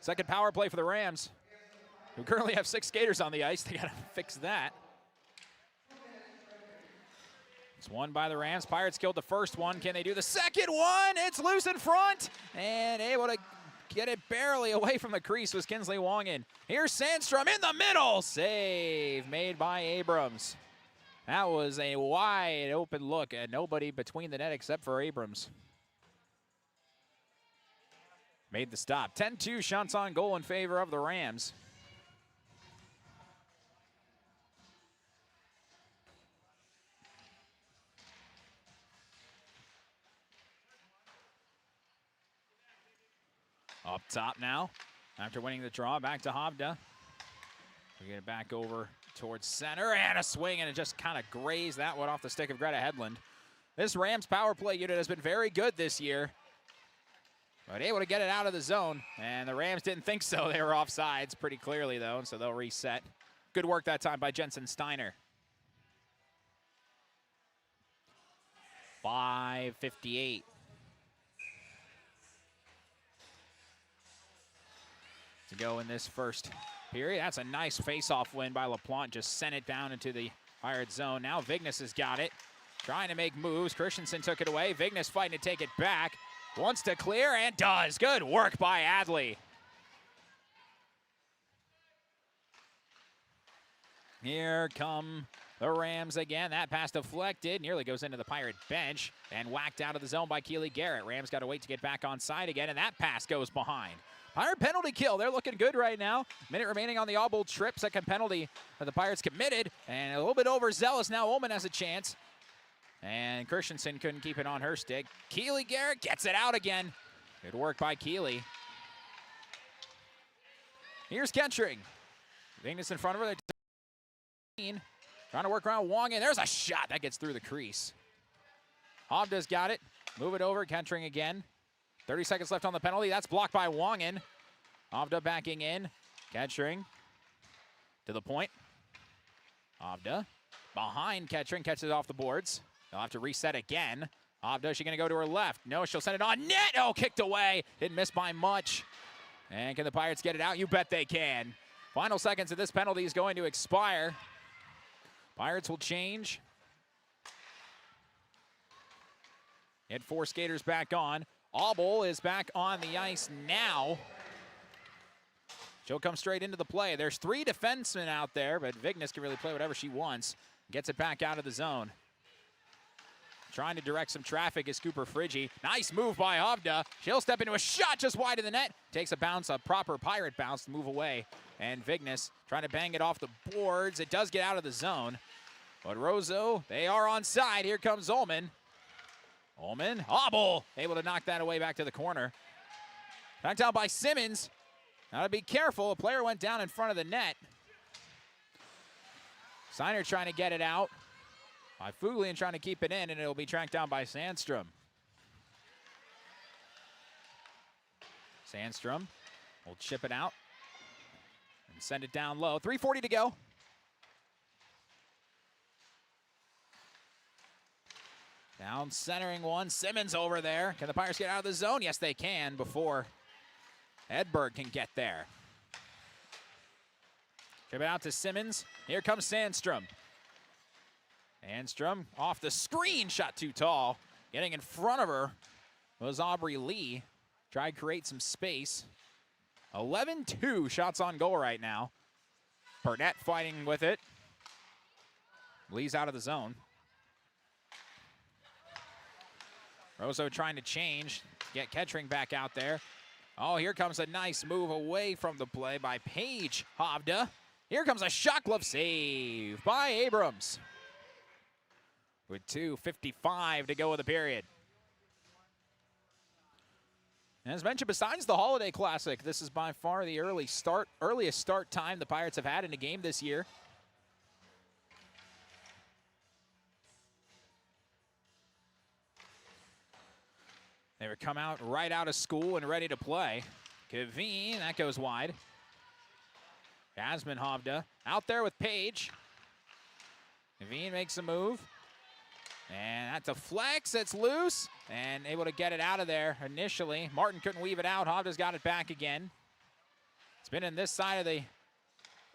Second power play for the Rams, who currently have 6 skaters on the ice. They got to fix that. It's won by the Rams. Pirates killed the first one. Can they do the second one? It's loose in front and able to get it barely away from the crease was Kinsley Wongan. Here's Sandstrom in the middle. Save made by Abrams. That was a wide open look and nobody between the net except for Abrams. Made the stop. 10-2 shots on goal in favor of the Rams. Up top now, after winning the draw, back to Hovda. We get it back over towards center, and a swing, and it just kind of grazed that one off the stick of Greta Hedlund. This Rams power play unit has been very good this year, but able to get it out of the zone, and the Rams didn't think so. They were offsides pretty clearly, though, and so they'll reset. Good work that time by Jensen Steiner. 5:58. To go in this first period. That's a nice face-off win by LaPlante. Just sent it down into the Pirate zone. Now Vignes has got it. Trying to make moves. Christensen took it away. Vignes fighting to take it back. Wants to clear and does. Good work by Adley. Here come the Rams again. That pass deflected. Nearly goes into the Pirate bench and whacked out of the zone by Keely Garrett. Rams got to wait to get back on side again, and that pass goes behind. Pirate penalty kill. They're looking good right now. Minute remaining on the Auble trip. Second penalty that the Pirates committed. And a little bit overzealous now. Ullman has a chance. And Christensen couldn't keep it on her stick. Keely Garrett gets it out again. Good work by Keely. Here's Kettering. Vignes in front of her. Trying to work around Wong, and there's a shot that gets through the crease. Hovda's got it. Move it over. Kettering again. 30 seconds left on the penalty. That's blocked by Wongan. Hovda backing in. Kettering to the point. Hovda behind Kettering. Catches it off the boards. They'll have to reset again. Hovda, is she going to go to her left? No, she'll send it on net. Oh, kicked away. Didn't miss by much. And can the Pirates get it out? You bet they can. Final seconds of this penalty is going to expire. Pirates will change. Get 4 skaters back on. Auble is back on the ice now. She'll come straight into the play. There's 3 defensemen out there, but Vignes can really play whatever she wants. Gets it back out of the zone. Trying to direct some traffic is Cooper Friggi. Nice move by Hovda. She'll step into a shot just wide of the net. Takes a bounce, a proper Pirate bounce to move away. And Vignes trying to bang it off the boards. It does get out of the zone. But Roseau, they are on side. Here comes Ullman. Ullman, Auble, able to knock that away back to the corner. Knocked out by Simmons. Now to be careful. A player went down in front of the net. Steiner trying to get it out. By Fuglian trying to keep it in, and it'll be tracked down by Sandstrom. Sandstrom will chip it out and send it down low. 3:40 to go. Down centering one. Simmons over there. Can the Pirates get out of the zone? Yes, they can before Edberg can get there. Chip it out to Simmons. Here comes Sandstrom. Sandstrom off the screen. Shot too tall. Getting in front of her was Aubrey Lee. Tried to create some space. 11-2 shots on goal right now. Burnett fighting with it. Lee's out of the zone. Roseau trying to change, get Kettering back out there. Oh, here comes a nice move away from the play by Paige Hovda. Here comes a shot glove save by Abrams. With 2:55 to go in the period. And as mentioned, besides the Holiday Classic, this is by far the earliest start time the Pirates have had in a game this year. They would come out right out of school and ready to play. Kaveen, that goes wide. Jasmine Hovda out there with Paige. Kaveen makes a move. And that deflects, it's loose. And able to get it out of there initially. Martin couldn't weave it out. Hovda's got it back again. been in this side of the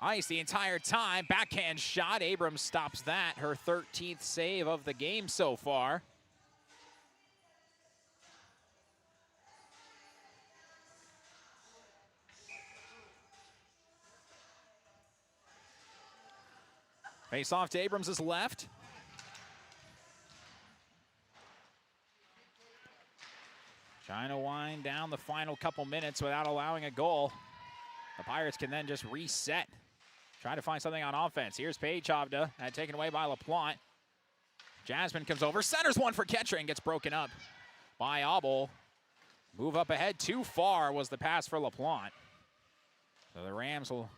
ice the entire time. Backhand shot. Abrams stops that. Her 13th save of the game so far. Face off to Abrams' left. Trying to wind down the final couple minutes without allowing a goal. The Pirates can then just reset. Try to find something on offense. Here's Paige Chavda, taken away by LaPlante. Jasmine comes over, centers one for Kettering, gets broken up by Obel. Move up ahead, too far was the pass for LaPlante. So the Rams will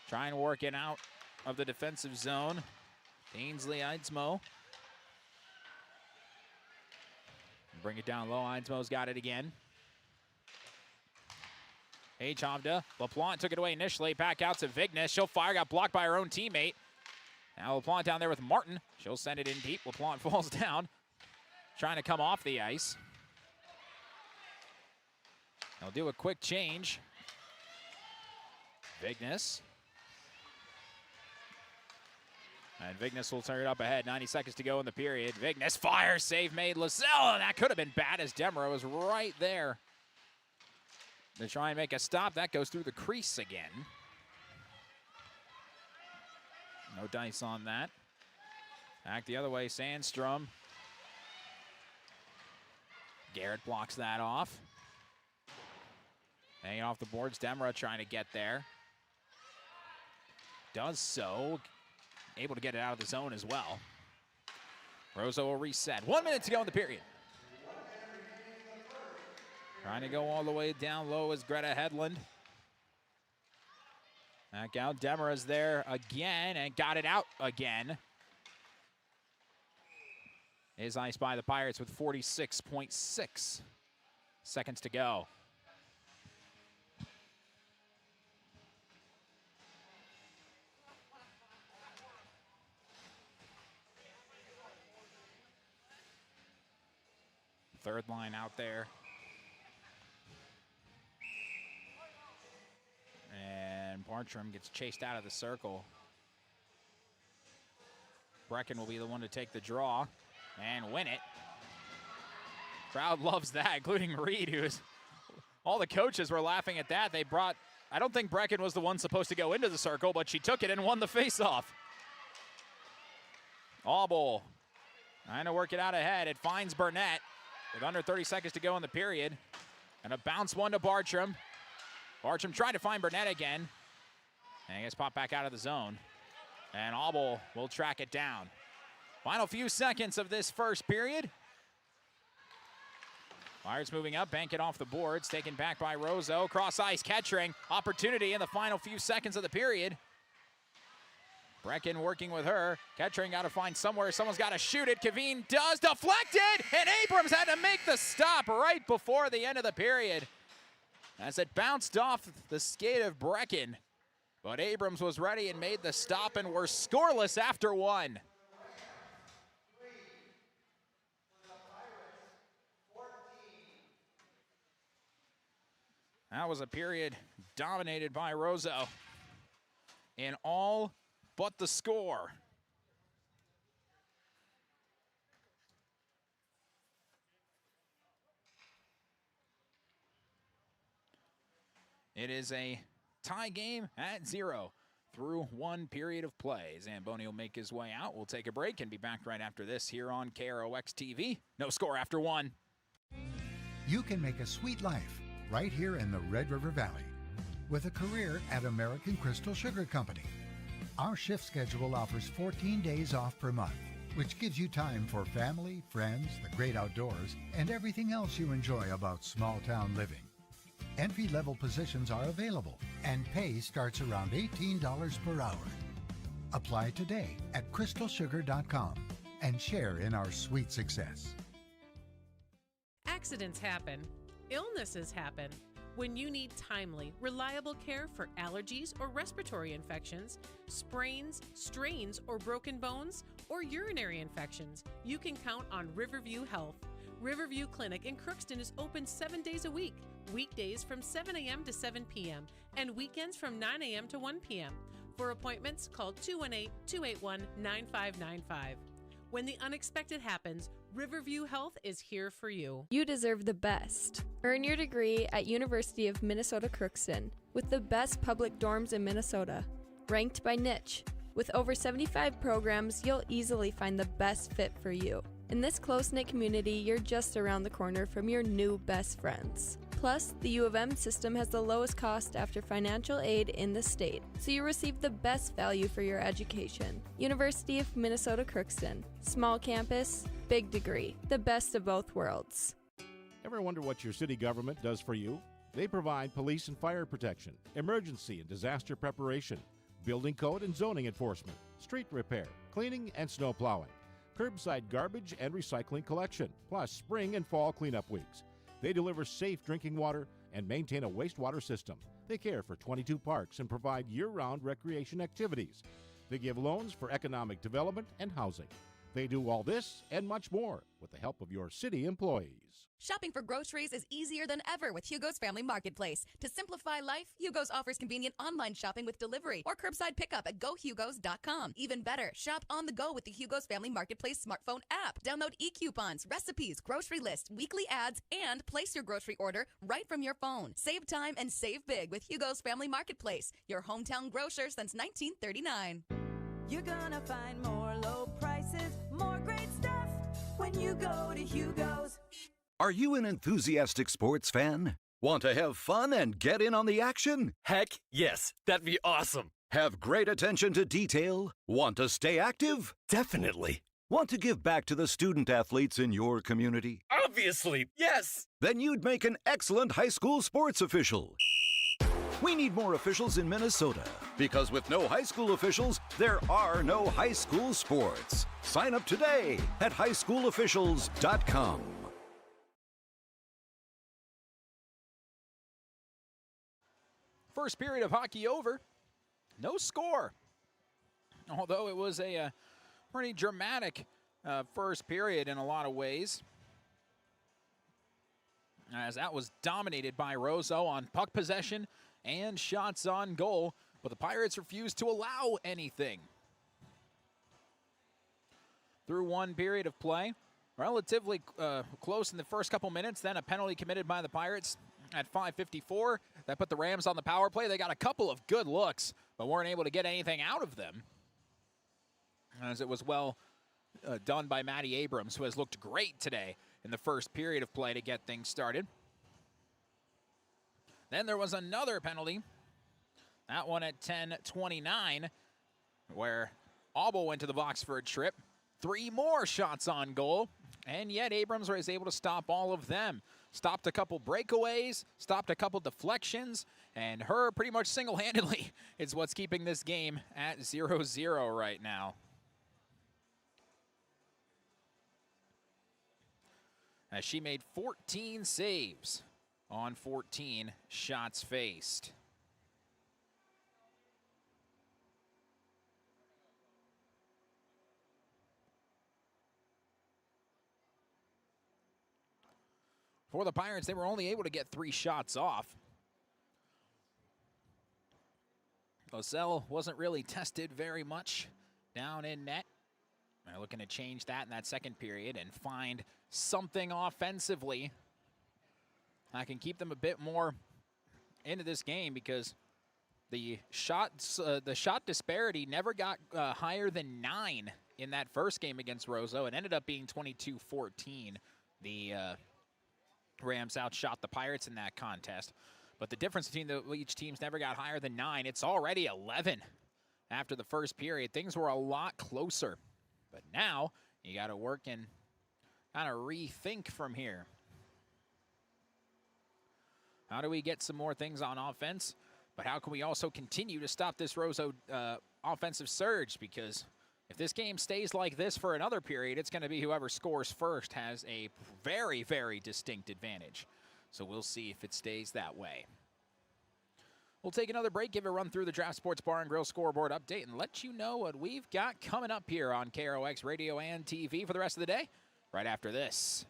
try and work it out of the defensive zone. Ainsley Eidsmo. Bring it down low. Eidsmo's got it again. Hey, Chavda. LaPlante took it away initially. Back out to Vignes. She'll fire. Got blocked by her own teammate. Now LaPlante down there with Martin. She'll send it in deep. LaPlante falls down. Trying to come off the ice. They'll do a quick change. Vignes. And Vignes will turn it up ahead. 90 seconds to go in the period. Vignes fires. Save made. Lozelle. That could have been bad as Demro was right there to try and make a stop. That goes through the crease again. No dice on that. Back the other way. Sandstrom. Garrett blocks that off. Hanging off the boards. Demro trying to get there. Does so. Able to get it out of the zone as well. Roseau will reset. 1 minute to go in the period. Trying to go all the way down low is Greta Hedlund. Back out. Demara's there again and got it out again. Is iced by the Pirates with 46.6 seconds to go. Third line out there. And Bartram gets chased out of the circle. Brecken will be the one to take the draw and win it. Crowd loves that, including Reed, all the coaches were laughing at that. I don't think Brecken was the one supposed to go into the circle, but she took it and won the faceoff. Obel trying to work it out ahead. It finds Burnett. With under 30 seconds to go in the period. And a bounce one to Bartram. Bartram trying to find Burnett again. And he gets popped back out of the zone. And Obel will track it down. Final few seconds of this first period. Pirates moving up, bank it off the boards. Taken back by Roseau. Cross ice, Kettering. Opportunity in the final few seconds of the period. Brecken working with her. Kettering got to find somewhere. Someone's got to shoot it. Kaveen does. Deflected! And Abrams had to make the stop right before the end of the period as it bounced off the skate of Brecken. But Abrams was ready and made the stop, and we're scoreless after one. That was a period dominated by Roseau in all but the score. It is a tie game at 0 through one period of play. Zamboni will make his way out. We'll take a break and be back right after this here on KROX TV. No score after one. You can make a sweet life right here in the Red River Valley with a career at American Crystal Sugar Company. Our shift schedule offers 14 days off per month, which gives you time for family, friends, the great outdoors, and everything else you enjoy about small-town living. Entry-level positions are available, and pay starts around $18 per hour. Apply today at crystalsugar.com and share in our sweet success. Accidents happen. Illnesses happen. When you need timely, reliable care for allergies or respiratory infections, sprains, strains, or broken bones, or urinary infections, you can count on Riverview Health. Riverview Clinic in Crookston is open 7 days a week, weekdays from 7 a.m. to 7 p.m., and weekends from 9 a.m. to 1 p.m. For appointments, call 218-281-9595. When the unexpected happens, Riverview Health is here for you. You deserve the best. Earn your degree at University of Minnesota Crookston with the best public dorms in Minnesota, ranked by niche. With over 75 programs, you'll easily find the best fit for you. In this close-knit community, you're just around the corner from your new best friends. Plus, the U of M system has the lowest cost after financial aid in the state, so you receive the best value for your education. University of Minnesota Crookston. Small campus, big degree. The best of both worlds. Ever wonder what your city government does for you? They provide police and fire protection, emergency and disaster preparation, building code and zoning enforcement, street repair, cleaning and snow plowing, curbside garbage and recycling collection, plus spring and fall cleanup weeks. They deliver safe drinking water and maintain a wastewater system. They care for 22 parks and provide year-round recreation activities. They give loans for economic development and housing. They do all this and much more with the help of your city employees. Shopping for groceries is easier than ever with Hugo's Family Marketplace. To simplify life, Hugo's offers convenient online shopping with delivery or curbside pickup at gohugos.com. Even better, shop on the go with the Hugo's Family Marketplace smartphone app. Download e-coupons, recipes, grocery lists, weekly ads, and place your grocery order right from your phone. Save time and save big with Hugo's Family Marketplace, your hometown grocer since 1939. You're gonna find more low prices, more great stuff when you go to Hugo's. Are you an enthusiastic sports fan? Want to have fun and get in on the action? Heck, yes. That'd be awesome. Have great attention to detail? Want to stay active? Definitely. Want to give back to the student athletes in your community? Obviously, yes. Then you'd make an excellent high school sports official. We need more officials in Minnesota, because with no high school officials, there are no high school sports. Sign up today at highschoolofficials.com. First period of hockey over. No score. Although it was a pretty dramatic first period in a lot of ways, as that was dominated by Roseau on puck possession and shots on goal, but the Pirates refused to allow anything. Through one period of play, relatively close in the first couple minutes, then a penalty committed by the Pirates at 5:54. That put the Rams on the power play. They got a couple of good looks, but weren't able to get anything out of them, as it was well done by Matty Abrams, who has looked great today in the first period of play to get things started. Then there was another penalty, that one at 10:29, where Auble went to the box for a trip. 3 more shots on goal, and yet Abrams was able to stop all of them. Stopped a couple breakaways, stopped a couple deflections, and her pretty much single-handedly is what's keeping this game at 0-0 right now. As she made 14 saves on 14 shots faced. For the Pirates, they were only able to get 3 shots off. Roseau wasn't really tested very much down in net. They're looking to change that in that second period and find something offensively that can keep them a bit more into this game, because the shot disparity never got higher than 9 in that first game against Roseau. It ended up being 22-14. The Rams outshot the Pirates in that contest, but the difference between each teams never got higher than 9. It's already 11 after the first period. Things were a lot closer, but now you got to work and kind of rethink from here. How do we get some more things on offense, but how can we also continue to stop this Roseau offensive surge? Because if this game stays like this for another period, it's going to be whoever scores first has a very, very distinct advantage. So we'll see if it stays that way. We'll take another break, give a run through the Draft Sports Bar and Grill scoreboard update, and let you know what we've got coming up here on KROX Radio and TV for the rest of the day, right after this.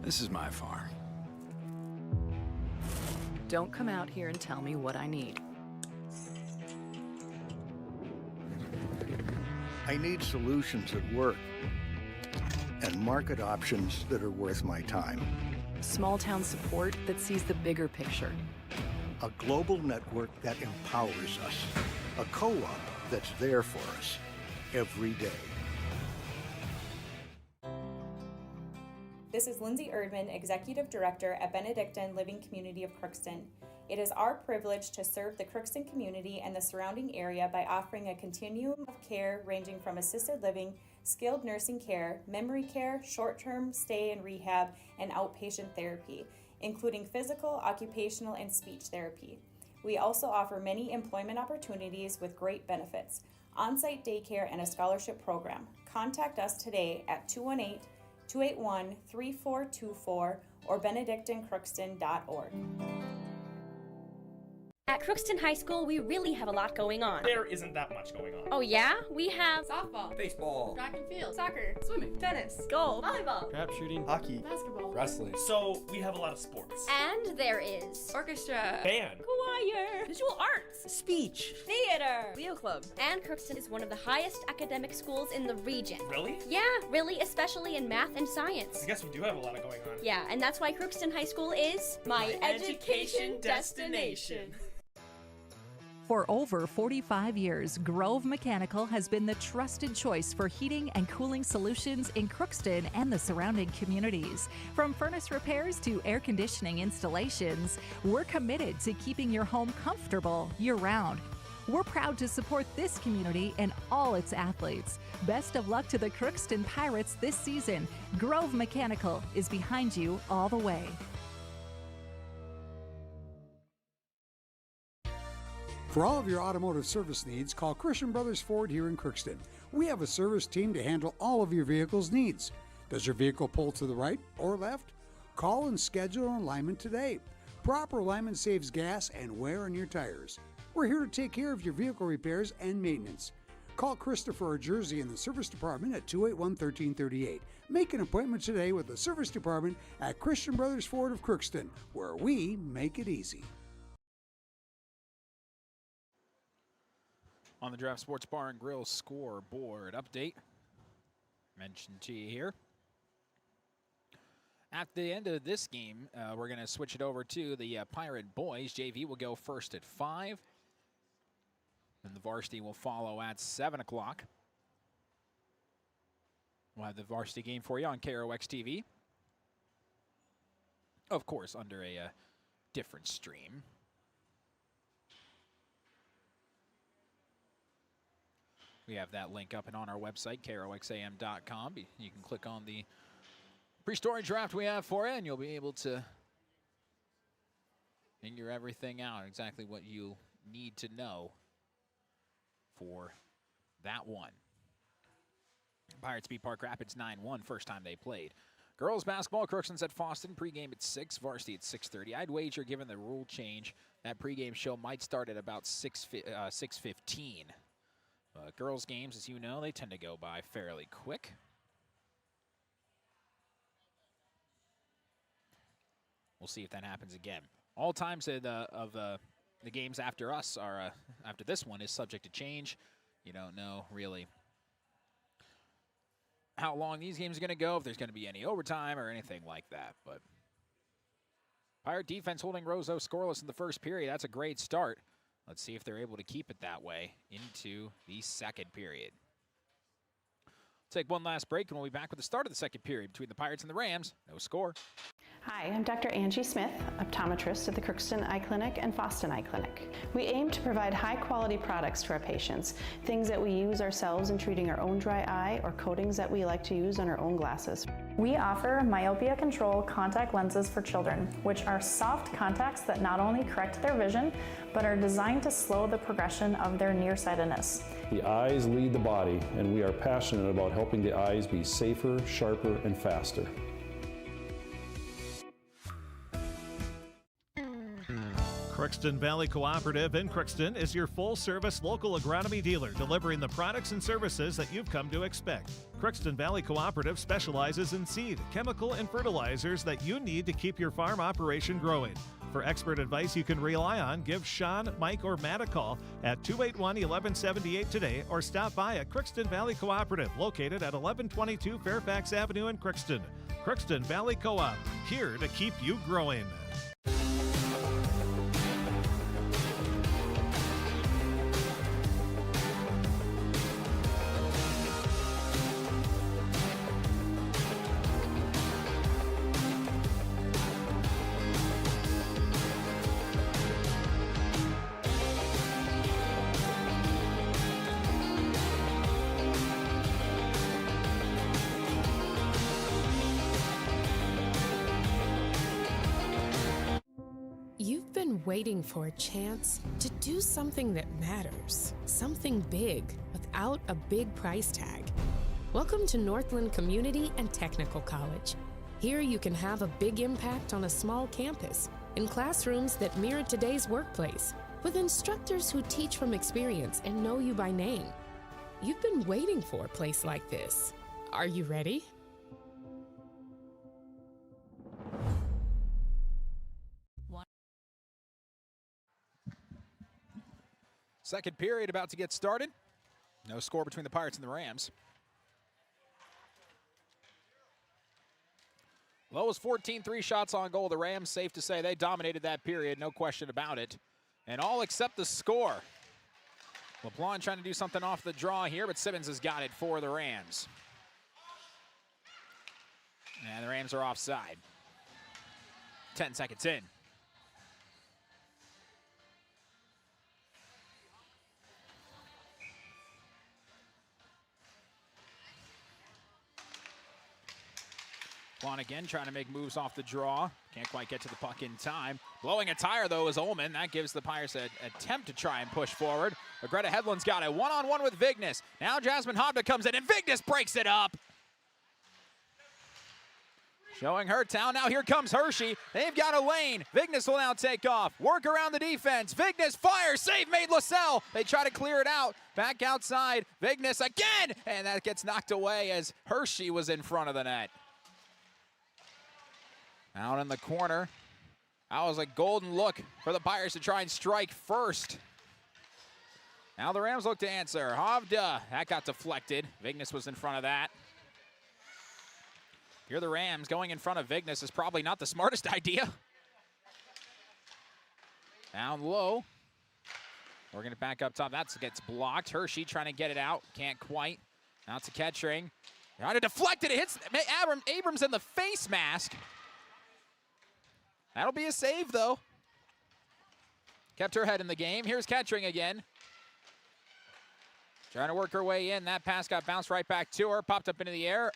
This is my farm. Don't come out here and tell me what I need. I need solutions that work and market options that are worth my time. Small town support that sees the bigger picture. A global network that empowers us. A co-op that's there for us every day. This is Lindsay Erdman, Executive Director at Benedictine Living Community of Crookston. It is our privilege to serve the Crookston community and the surrounding area by offering a continuum of care ranging from assisted living, skilled nursing care, memory care, short-term stay and rehab, and outpatient therapy, including physical, occupational, and speech therapy. We also offer many employment opportunities with great benefits, on-site daycare, and a scholarship program. Contact us today at 218-281-3424 or benedictinecrookston.org. At Crookston High School, we really have a lot going on. There isn't that much going on. Oh yeah? We have softball, Baseball, track and field, soccer, swimming, tennis, golf, volleyball, crap shooting, hockey, basketball, wrestling. So we have a lot of sports. and there is orchestra, Band, choir, visual arts, Speech. theater, Leo Club. and Crookston is one of the highest academic schools in the region. Really? Yeah, really, especially in math and science. I guess we do have a lot going on. Yeah, and that's why Crookston High School is My education destination. For over 45 years, Grove Mechanical has been the trusted choice for heating and cooling solutions in Crookston and the surrounding communities. From furnace repairs to air conditioning installations, we're committed to keeping your home comfortable year-round. We're proud to support this community and all its athletes. Best of luck to the Crookston Pirates this season. Grove Mechanical is behind you all the way. For all of your automotive service needs, call Christian Brothers Ford here in Crookston. We have a service team to handle all of your vehicle's needs. Does your vehicle pull to the right or left? Call and schedule an alignment today. Proper alignment saves gas and wear on your tires. We're here to take care of your vehicle repairs and maintenance. Call Christopher or Jersey in the service department at 281-1338. Make an appointment today with the service department at Christian Brothers Ford of Crookston, where we make it easy. On the Draft Sports Bar and Grill scoreboard update, mentioned to you here. At the end of this game, we're going to switch it over to the Pirate Boys. JV will go first at 5. And the varsity will follow at 7 o'clock. We'll have the varsity game for you on KROX TV. Of course, under a different stream. We have that link up and on our website, KROXAM.com. You can click on the pre-story draft we have for you, and you'll be able to figure everything out, exactly what you need to know for that one. Pirates beat Park Rapids 9-1, first time they played. Girls basketball, Crookston's at Foston, pregame at 6, varsity at 6:30. I'd wager, given the rule change, that pregame show might start at about 6:15. Girls' games, as you know, they tend to go by fairly quick. We'll see if that happens again. All times of the games after us are after this one is subject to change. You don't know really how long these games are going to go, if there's going to be any overtime or anything like that. But Pirate defense holding Roseau scoreless in the first period. That's a great start. Let's see if they're able to keep it that way into the second period. Take one last break, and we'll be back with the start of the second period between the Pirates and the Rams. No score. Hi, I'm Dr. Angie Smith, optometrist at the Crookston Eye Clinic and Foston Eye Clinic. We aim to provide high-quality products to our patients, things that we use ourselves in treating our own dry eye or coatings that we like to use on our own glasses. We offer myopia control contact lenses for children, which are soft contacts that not only correct their vision, but are designed to slow the progression of their nearsightedness. The eyes lead the body, and we are passionate about helping the eyes be safer, sharper, and faster. Crookston Valley Cooperative in Crookston is your full-service local agronomy dealer, delivering the products and services that you've come to expect. Crookston Valley Cooperative specializes in seed, chemical, and fertilizers that you need to keep your farm operation growing. For expert advice you can rely on, give Sean, Mike, or Matt a call at 281-1178 today or stop by at Crookston Valley Cooperative, located at 1122 Fairfax Avenue in Crookston. Crookston Valley Co-op, here to keep you growing. You've been waiting for a chance to do something that matters, something big, without a big price tag. Welcome to Northland Community and Technical College. Here you can have a big impact on a small campus, in classrooms that mirror today's workplace, with instructors who teach from experience and know you by name. You've been waiting for a place like this. Are you ready? Second period about to get started. No score between the Pirates and the Rams. Low was 14, 3 shots on goal. The Rams, safe to say, they dominated that period, no question about it. And all except the score. LaPlagne trying to do something off the draw here, but Simmons has got it for the Rams. And the Rams are offside. 10 seconds in. LaPlagne again trying to make moves off the draw. Can't quite get to the puck in time. Blowing a tire, though, is Ullman. That gives the Pirates an attempt to try and push forward. But Greta Hedlund's got it. One-on-one with Vignes. Now Jasmine Hobda comes in, and Vignes breaks it up. Showing her talent. Now here comes Hershey. They've got a lane. Vignes will now take off. Work around the defense. Vignes fires. Save made LaSalle. They try to clear it out. Back outside. Vignes again. And that gets knocked away as Hershey was in front of the net. Out in the corner. That was a golden look for the Pirates to try and strike first. Now the Rams look to answer. Hovda, that got deflected. Vignes was in front of that. Here the Rams going in front of Vignes is probably not the smartest idea. Down low. Working it back up top. That gets blocked. Hershey trying to get it out. Can't quite. Out to Kettering. Trying to deflect it. It hits Abrams in the face mask. That'll be a save, though. Kept her head in the game. Here's Kettering again. Trying to work her way in. That pass got bounced right back to her. Popped up into the air.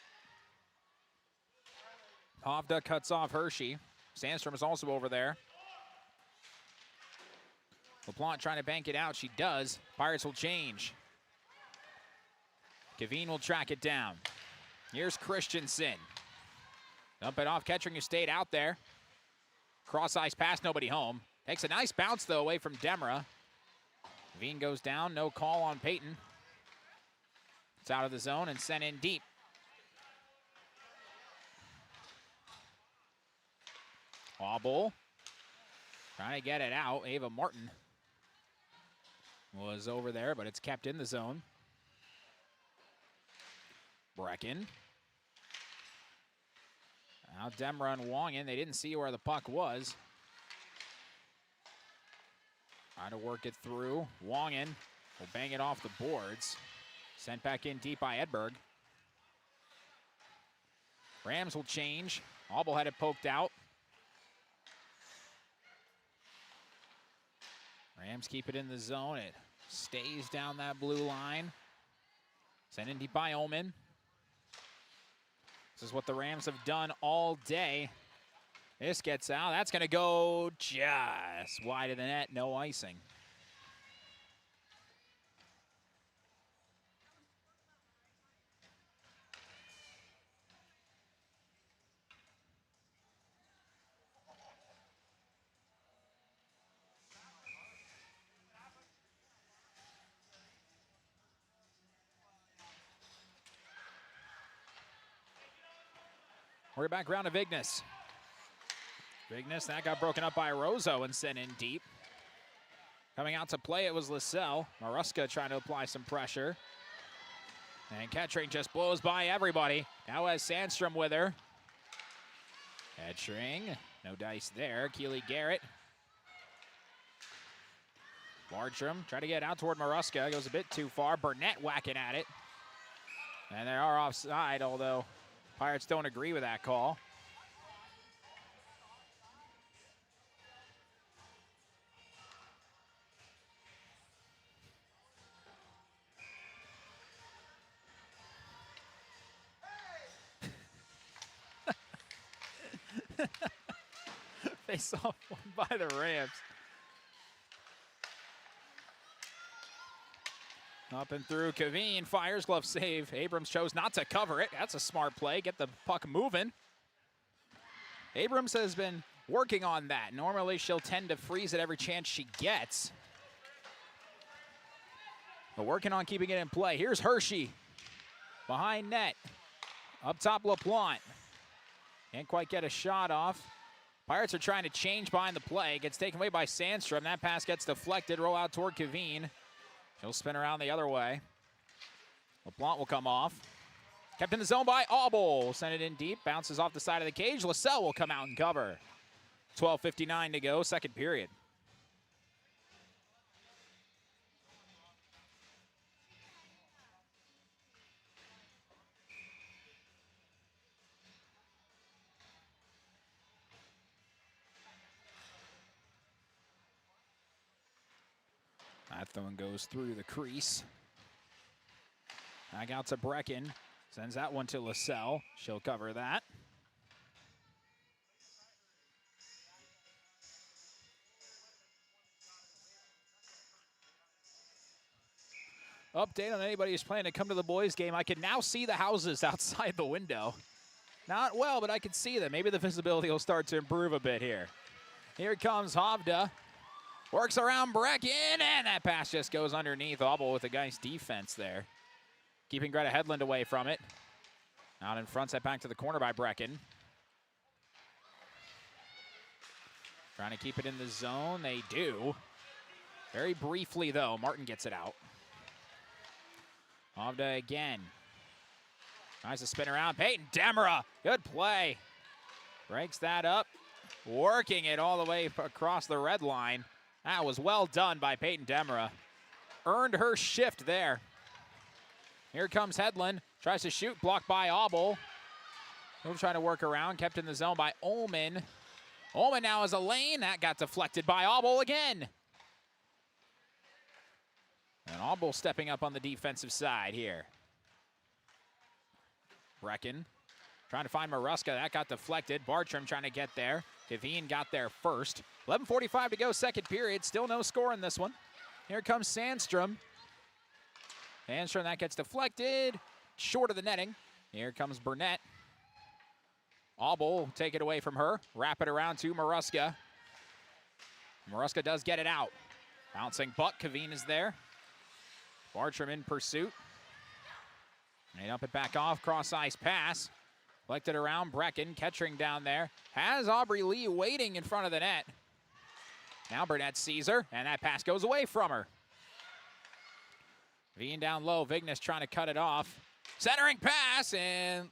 Hovda cuts off Hershey. Sandstrom is also over there. LaPlagne trying to bank it out. She does. Pirates will change. Kaveen will track it down. Here's Christensen. Dump it off. Kettering, who stayed out there. Cross-ice pass, nobody home. Takes a nice bounce, though, away from Demra. Kaveen goes down. No call on Peyton. It's out of the zone and sent in deep. Auble trying to get it out. Ava Martin was over there, but it's kept in the zone. Brecken. Now Demra and Wongan, they didn't see where the puck was. Trying to work it through. Wongan will bang it off the boards. Sent back in deep by Edberg. Rams will change. Auble had it poked out. Rams keep it in the zone. It stays down that blue line. Sent in deep by Ullman. This is what the Rams have done all day. This gets out. That's going to go just wide of the net. No icing. We're back around to Vignes. Vignes, that got broken up by Roseau and sent in deep. Coming out to play, it was Lascelles. Maruska trying to apply some pressure. And Kettering just blows by everybody. Now has Sandstrom with her. Kettering, no dice there. Keely Garrett. Bartram trying to get out toward Maruska. Goes a bit too far. Burnett whacking at it. And they are offside, although Pirates don't agree with that call. Face off one by the Rams. Up and through, Kaveen fires, glove save. Abrams chose not to cover it. That's a smart play, get the puck moving. Abrams has been working on that. Normally she'll tend to freeze at every chance she gets. But working on keeping it in play. Here's Hershey behind net. Up top, LaPlante. Can't quite get a shot off. Pirates are trying to change behind the play. Gets taken away by Sandstrom. That pass gets deflected. Roll out toward Kaveen. She'll spin around the other way. LaPlante will come off. Kept in the zone by Auble. Send it in deep. Bounces off the side of the cage. Lascelles will come out and cover. 12:59 to go, second period. That one goes through the crease. Back out to Brecken. Sends that one to Lascelles. She'll cover that. Update on anybody who's planning to come to the boys game. I can now see the houses outside the window. Not well, but I can see them. Maybe the visibility will start to improve a bit here. Here comes Hovda. Works around Brecken, and that pass just goes underneath. Auble with a nice defense there. Keeping Greta Hedlund away from it. Out in front, set back to the corner by Brecken. Trying to keep it in the zone. They do. Very briefly, though. Martin gets it out. Hovda again. Tries to spin around. Peyton Demera. Good play. Breaks that up. Working it all the way across the red line. That was well done by Peyton Demera. Earned her shift there. Here comes Hedlund. Tries to shoot, blocked by Auble. He'll try to work around, kept in the zone by Ullman. Ullman now has a lane. That got deflected by Auble again. And Auble stepping up on the defensive side here. Brecken trying to find Maruska. That got deflected. Bartram trying to get there. Kaveen got there first. 11:45 to go, second period. Still no score in this one. Here comes Sandstrom. Sandstrom, that gets deflected. Short of the netting. Here comes Burnett. Auble, take it away from her. Wrap it around to Maruska. Maruska does get it out. Bouncing puck. Kaveen is there. Bartram in pursuit. They dump it back off. Cross ice pass. Collected around Brecken. Kettering down there. Has Aubrey Lee waiting in front of the net. Now Burnett sees her, and that pass goes away from her. Veen down low. Vignes trying to cut it off. Centering pass, and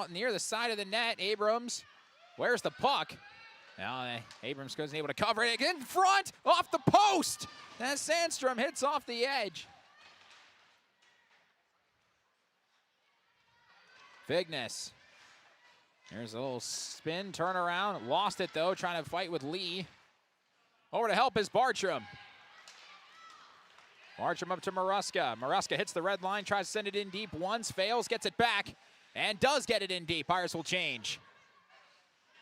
near the side of the net, Abrams. Where's the puck? Now Abrams wasn't able to cover it. In front, off the post. And Sandstrom hits off the edge. Vignes. There's a little spin, turnaround. Lost it, though, trying to fight with Lee. Over to help is Bartram. Bartram up to Maruska. Maruska hits the red line, tries to send it in deep once, fails, gets it back, and does get it in deep. Pirates will change.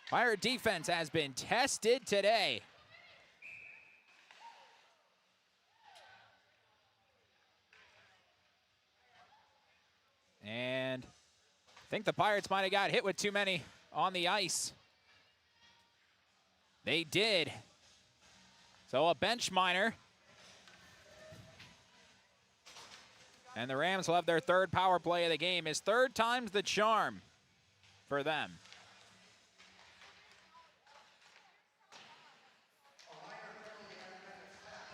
Pirate defense has been tested today. And I think the Pirates might have got hit with too many on the ice. They did. So a bench minor. And the Rams will have their third power play of the game. His third time's the charm for them.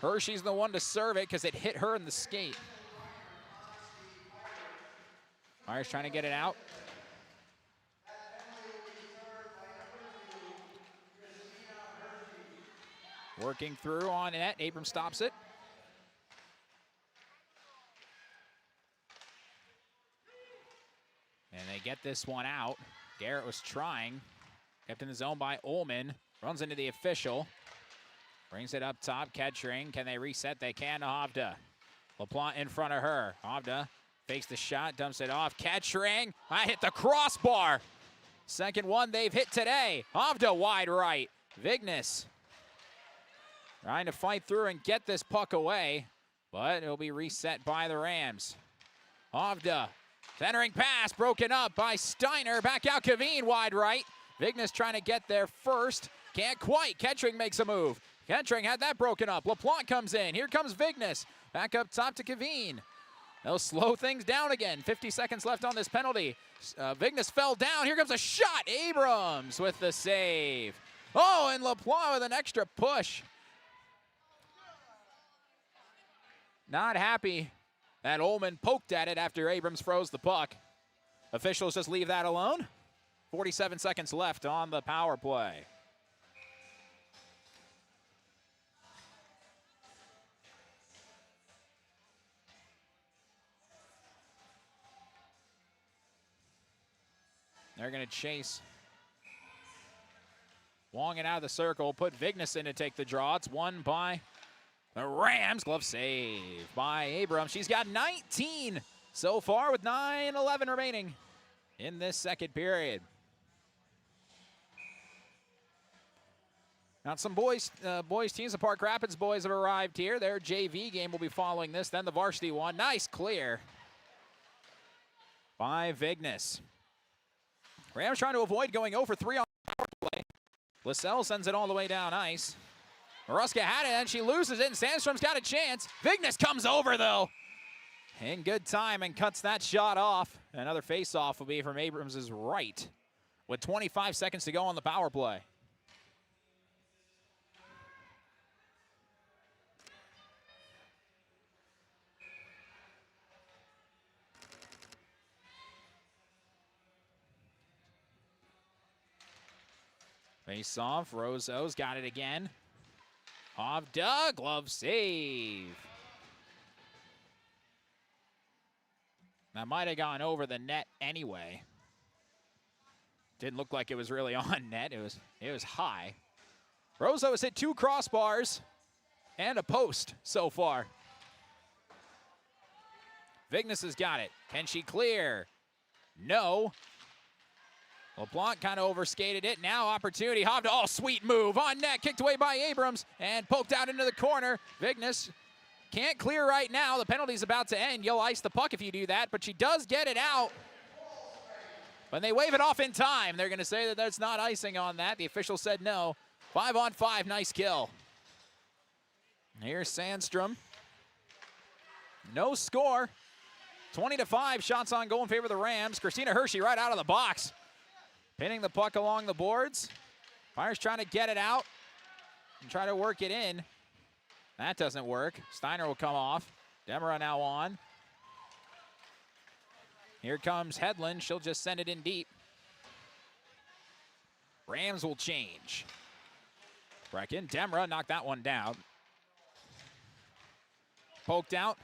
Hershey's the one to serve it because it hit her in the skate. Myers trying to get it out. Working through on net. Abrams stops it. And they get this one out. Garrett was trying. Kept in the zone by Ullman. Runs into the official. Brings it up top. Kettering. Can they reset? They can to Hovda. LaPlante in front of her. Hovda fakes the shot. Dumps it off. Kettering. I hit the crossbar. Second one they've hit today. Hovda wide right. Vignes trying to fight through and get this puck away. But it'll be reset by the Rams. Hovda. Centering pass broken up by Steiner. Back out Kaveen wide right. Vignes trying to get there first. Can't quite. Kettering makes a move. Kettering had that broken up. LaPlante comes in. Here comes Vignes. Back up top to Kaveen. They'll slow things down again. 50 seconds left on this penalty. Vignes fell down. Here comes a shot. Abrams with the save. Oh, and LaPlante with an extra push. Not happy that Ullman poked at it after Abrams froze the puck. Officials just leave that alone. 47 seconds left on the power play. They're going to chase Wong it out of the circle. Put Vignes in to take the draw. It's won by the Rams. Glove save by Abrams. She's got 19 so far with 9:11 remaining in this second period. Now some boys teams, the Park Rapids boys have arrived here. Their JV game will be following this, then the varsity one. Nice clear by Vignes. Rams trying to avoid going 0 for 3 on the power play. LaSalle sends it all the way down ice. Maruska had it, and she loses it, and Sandstrom's got a chance. Vignes comes over, though, in good time and cuts that shot off. Another face-off will be from Abrams' right with 25 seconds to go on the power play. Face off, Roseau's got it again. Hovda, glove save. That might have gone over the net anyway. Didn't look like it was really on net. It was high. Roseau has hit 2 crossbars and a post so far. Vignes has got it. Can she clear? No. LaPlante kind of overskated it. Now opportunity. Hovda, oh, sweet move. On net, kicked away by Abrams and poked out into the corner. Vignes can't clear right now. The penalty's about to end. You'll ice the puck if you do that, but she does get it out. When they wave it off in time, they're going to say that there's not icing on that. The official said no. 5-on-5, nice kill. Here's Sandstrom. No score. 20-5, shots on goal in favor of the Rams. Christina Hershey right out of the box. Pinning the puck along the boards. Fire's trying to get it out and try to work it in. That doesn't work. Steiner will come off. Demera now on. Here comes Hedlund. She'll just send it in deep. Rams will change. Brecken, Demera knocked that one down. Poked out.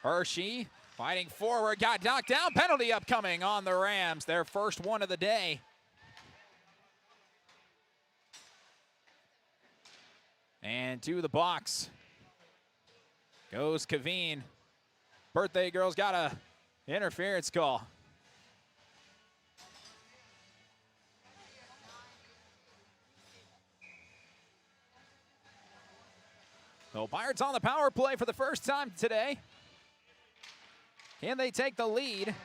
Hershey fighting forward. Got knocked down. Penalty upcoming on the Rams. Their first one of the day. And to the box goes Kaveen. Birthday girl's got a interference call. So Pirates on the power play for the first time today. Can they take the lead?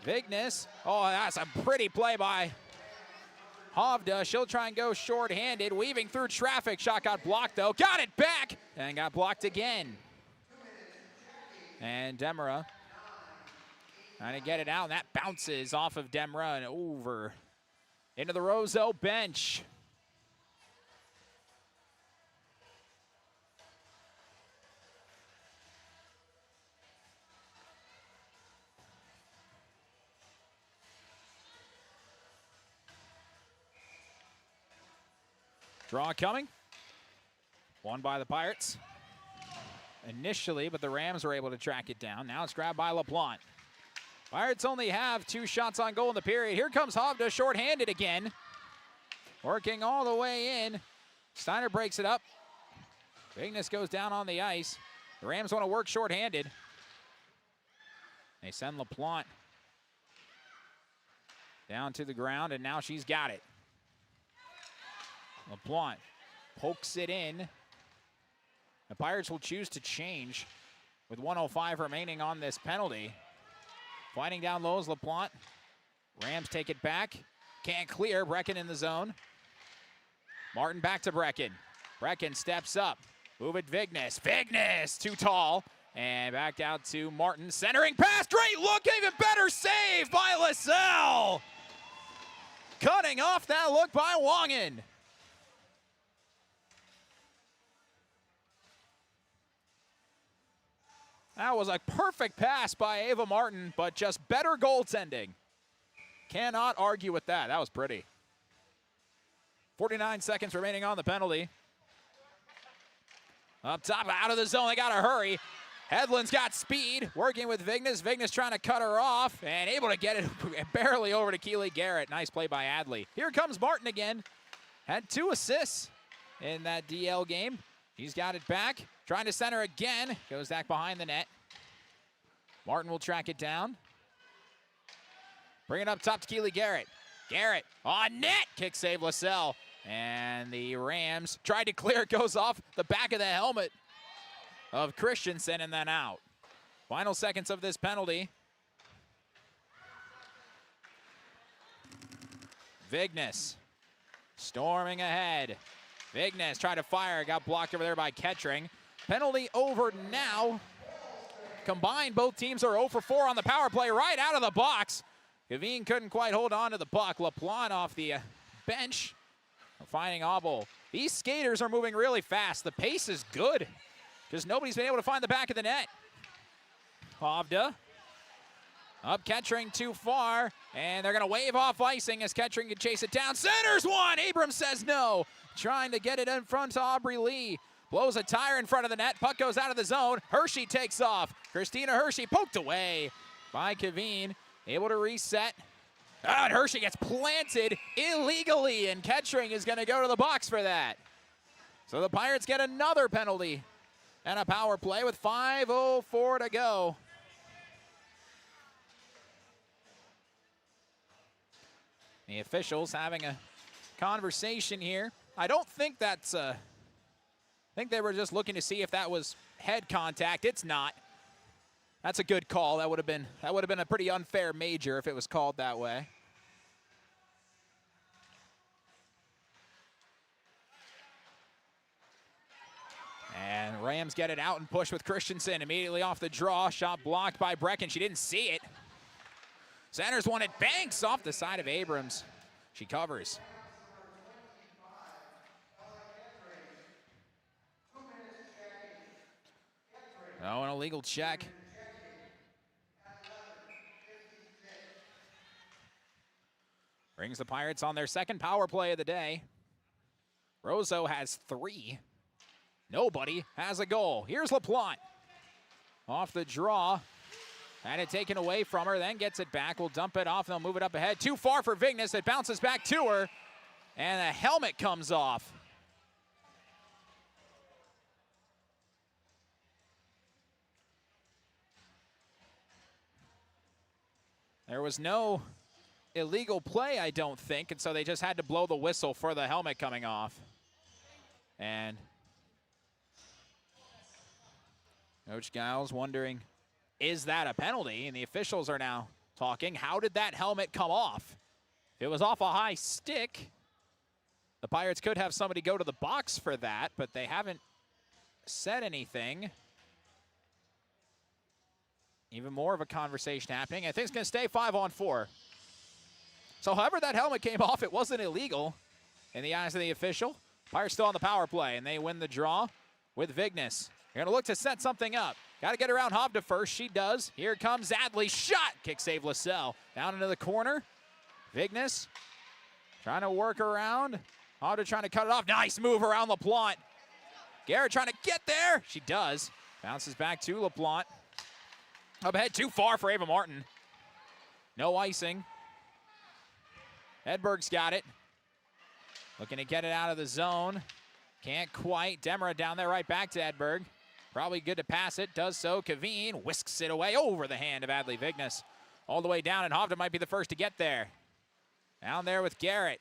Vignes. Oh, that's a pretty play by Hovda. She'll try and go short-handed, weaving through traffic. Shot got blocked, though. Got it back, and got blocked again. And Demera trying to get it out, and that bounces off of Demera and over into the Roseau bench. Draw coming. Won by the Pirates initially, but the Rams were able to track it down. Now it's grabbed by LaPlante. Pirates only have 2 shots on goal in the period. Here comes Hovda, shorthanded again. Working all the way in. Steiner breaks it up. Vignes goes down on the ice. The Rams want to work shorthanded. They send LaPlante down to the ground, and now she's got it. LaPlante pokes it in. The Pirates will choose to change with 1:05 remaining on this penalty. Fighting down low is LaPlante. Rams take it back. Can't clear. Brecken in the zone. Martin back to Brecken. Brecken steps up. Move it Vignes. Vignes too tall. And back out to Martin. Centering pass. Great look. Even better save by LaSalle. Cutting off that look by Wangen. That was a perfect pass by Ava Martin, but just better goaltending. Cannot argue with that. That was pretty. 49 seconds remaining on the penalty. Up top, out of the zone. They got to hurry. Hedlund's got speed, working with Vignes. Vignes trying to cut her off and able to get it barely over to Keely Garrett. Nice play by Adley. Here comes Martin again. Had 2 assists in that DL game. He's got it back. Trying to center again. Goes back behind the net. Martin will track it down. Bring it up top to Keely Garrett. Garrett on net. Kick save LaSalle. And the Rams tried to clear. It goes off the back of the helmet of Christensen and then out. Final seconds of this penalty. Vignes storming ahead. Vignes tried to fire. Got blocked over there by Kettering. Penalty over now. Combined, both teams are 0 for 4 on the power play right out of the box. Gavin couldn't quite hold on to the puck. LaPlante off the bench. Finding Auble. These skaters are moving really fast. The pace is good. Just nobody's been able to find the back of the net. Hovda. Up Kettering too far. And they're going to wave off icing as Kettering can chase it down. Centers one. Abrams says no. Trying to get it in front to Aubrey Lee. Blows a tire in front of the net. Puck goes out of the zone. Hershey takes off. Christina Hershey poked away by Kaveen. Able to reset. And Hershey gets planted illegally, and Kettering is going to go to the box for that. So the Pirates get another penalty and a power play with 5:04 to go. The officials having a conversation here. I don't think that's I think they were just looking to see if that was head contact. It's not. That's a good call. That would have been a pretty unfair major if it was called that way. And Rams get it out and push with Christensen immediately off the draw. Shot blocked by Brecken. She didn't see it. Centers one. It banks off the side of Abrams. She covers. Oh, an illegal check. Brings the Pirates on their second power play of the day. Roseau has 3. Nobody has a goal. Here's LaPlante. Off the draw. Had it taken away from her, then gets it back. We'll dump it off, and they'll move it up ahead. Too far for Vignes. It bounces back to her, and the helmet comes off. There was no illegal play, I don't think, and so they just had to blow the whistle for the helmet coming off. And Coach Giles wondering, is that a penalty? And the officials are now talking. How did that helmet come off? If it was off a high stick, the Pirates could have somebody go to the box for that, but they haven't said anything. Even more of a conversation happening. I think it's going to stay 5-on-4. So however that helmet came off, it wasn't illegal in the eyes of the official. Pirates still on the power play, and they win the draw with Vignes. They're going to look to set something up. Got to get around Hovda first. She does. Here comes Adley. Shot. Kick save LaSalle. Down into the corner. Vignes Trying to work around. Hovda trying to cut it off. Nice move around LaPlante. Garrett trying to get there. She does. Bounces back to LaPlante. Up ahead, too far for Ava Martin. No icing. Hedberg's got it. Looking to get it out of the zone. Can't quite. Demera down there, right back to Hedberg. Probably good to pass it. Does so. Kaveen whisks it away over the hand of Adley Vignes. All the way down, and Hovda might be the first to get there. Down there with Garrett.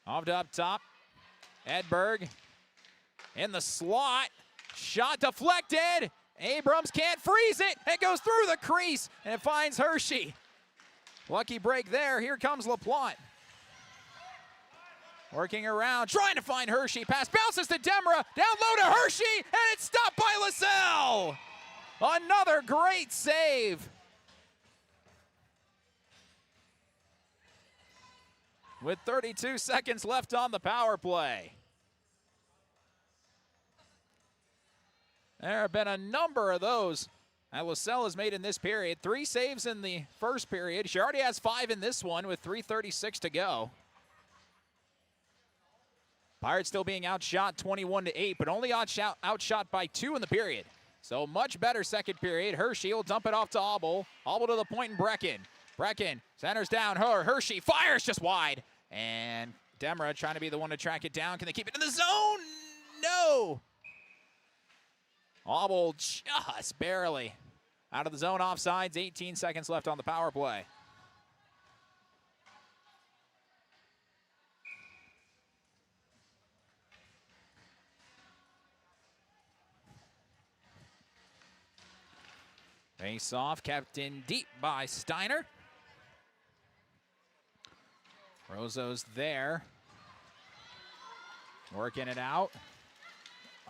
Hovda up top. Hedberg in the slot. Shot deflected. Abrams can't freeze it. It goes through the crease, and it finds Hershey. Lucky break there. Here comes LaPlante. Working around, trying to find Hershey. Pass bounces to Demera. Down low to Hershey, and it's stopped by LaSalle. Another great save. With 32 seconds left on the power play. There have been a number of those that LaSalle has made in this period. 3 saves in the first period. She already has 5 in this one with 3:36 to go. Pirates still being outshot 21-8, but only outshot by 2 in the period. So much better second period. Hershey will dump it off to Auble. Auble to the point and Brecken. Brecken centers down her. Hershey fires just wide. And Demera trying to be the one to track it down. Can they keep it in the zone? No. Auble just barely out of the zone, offsides. 18 seconds left on the power play. Face off, kept in deep by Steiner. Roseau's there. Working it out.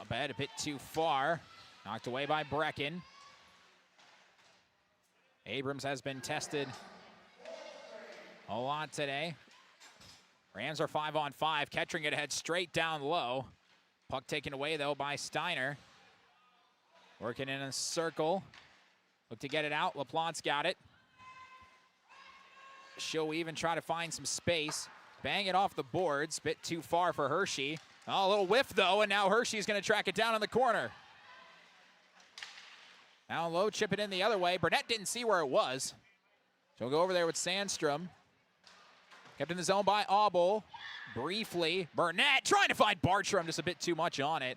Up ahead a bit too far. Knocked away by Brecken. Abrams has been tested a lot today. Rams are 5-on-5. Kettering it ahead straight down low. Puck taken away, though, by Steiner. Working in a circle. Look to get it out. LaPlante's got it. She'll even try to find some space. Bang it off the boards. Bit too far for Hershey. Oh, a little whiff, though, and now Hershey's going to track it down in the corner. Down low, chip it in the other way. Burnett didn't see where it was. She'll go over there with Sandstrom. Kept in the zone by Auble. Briefly, Burnett trying to find Bartram, just a bit too much on it.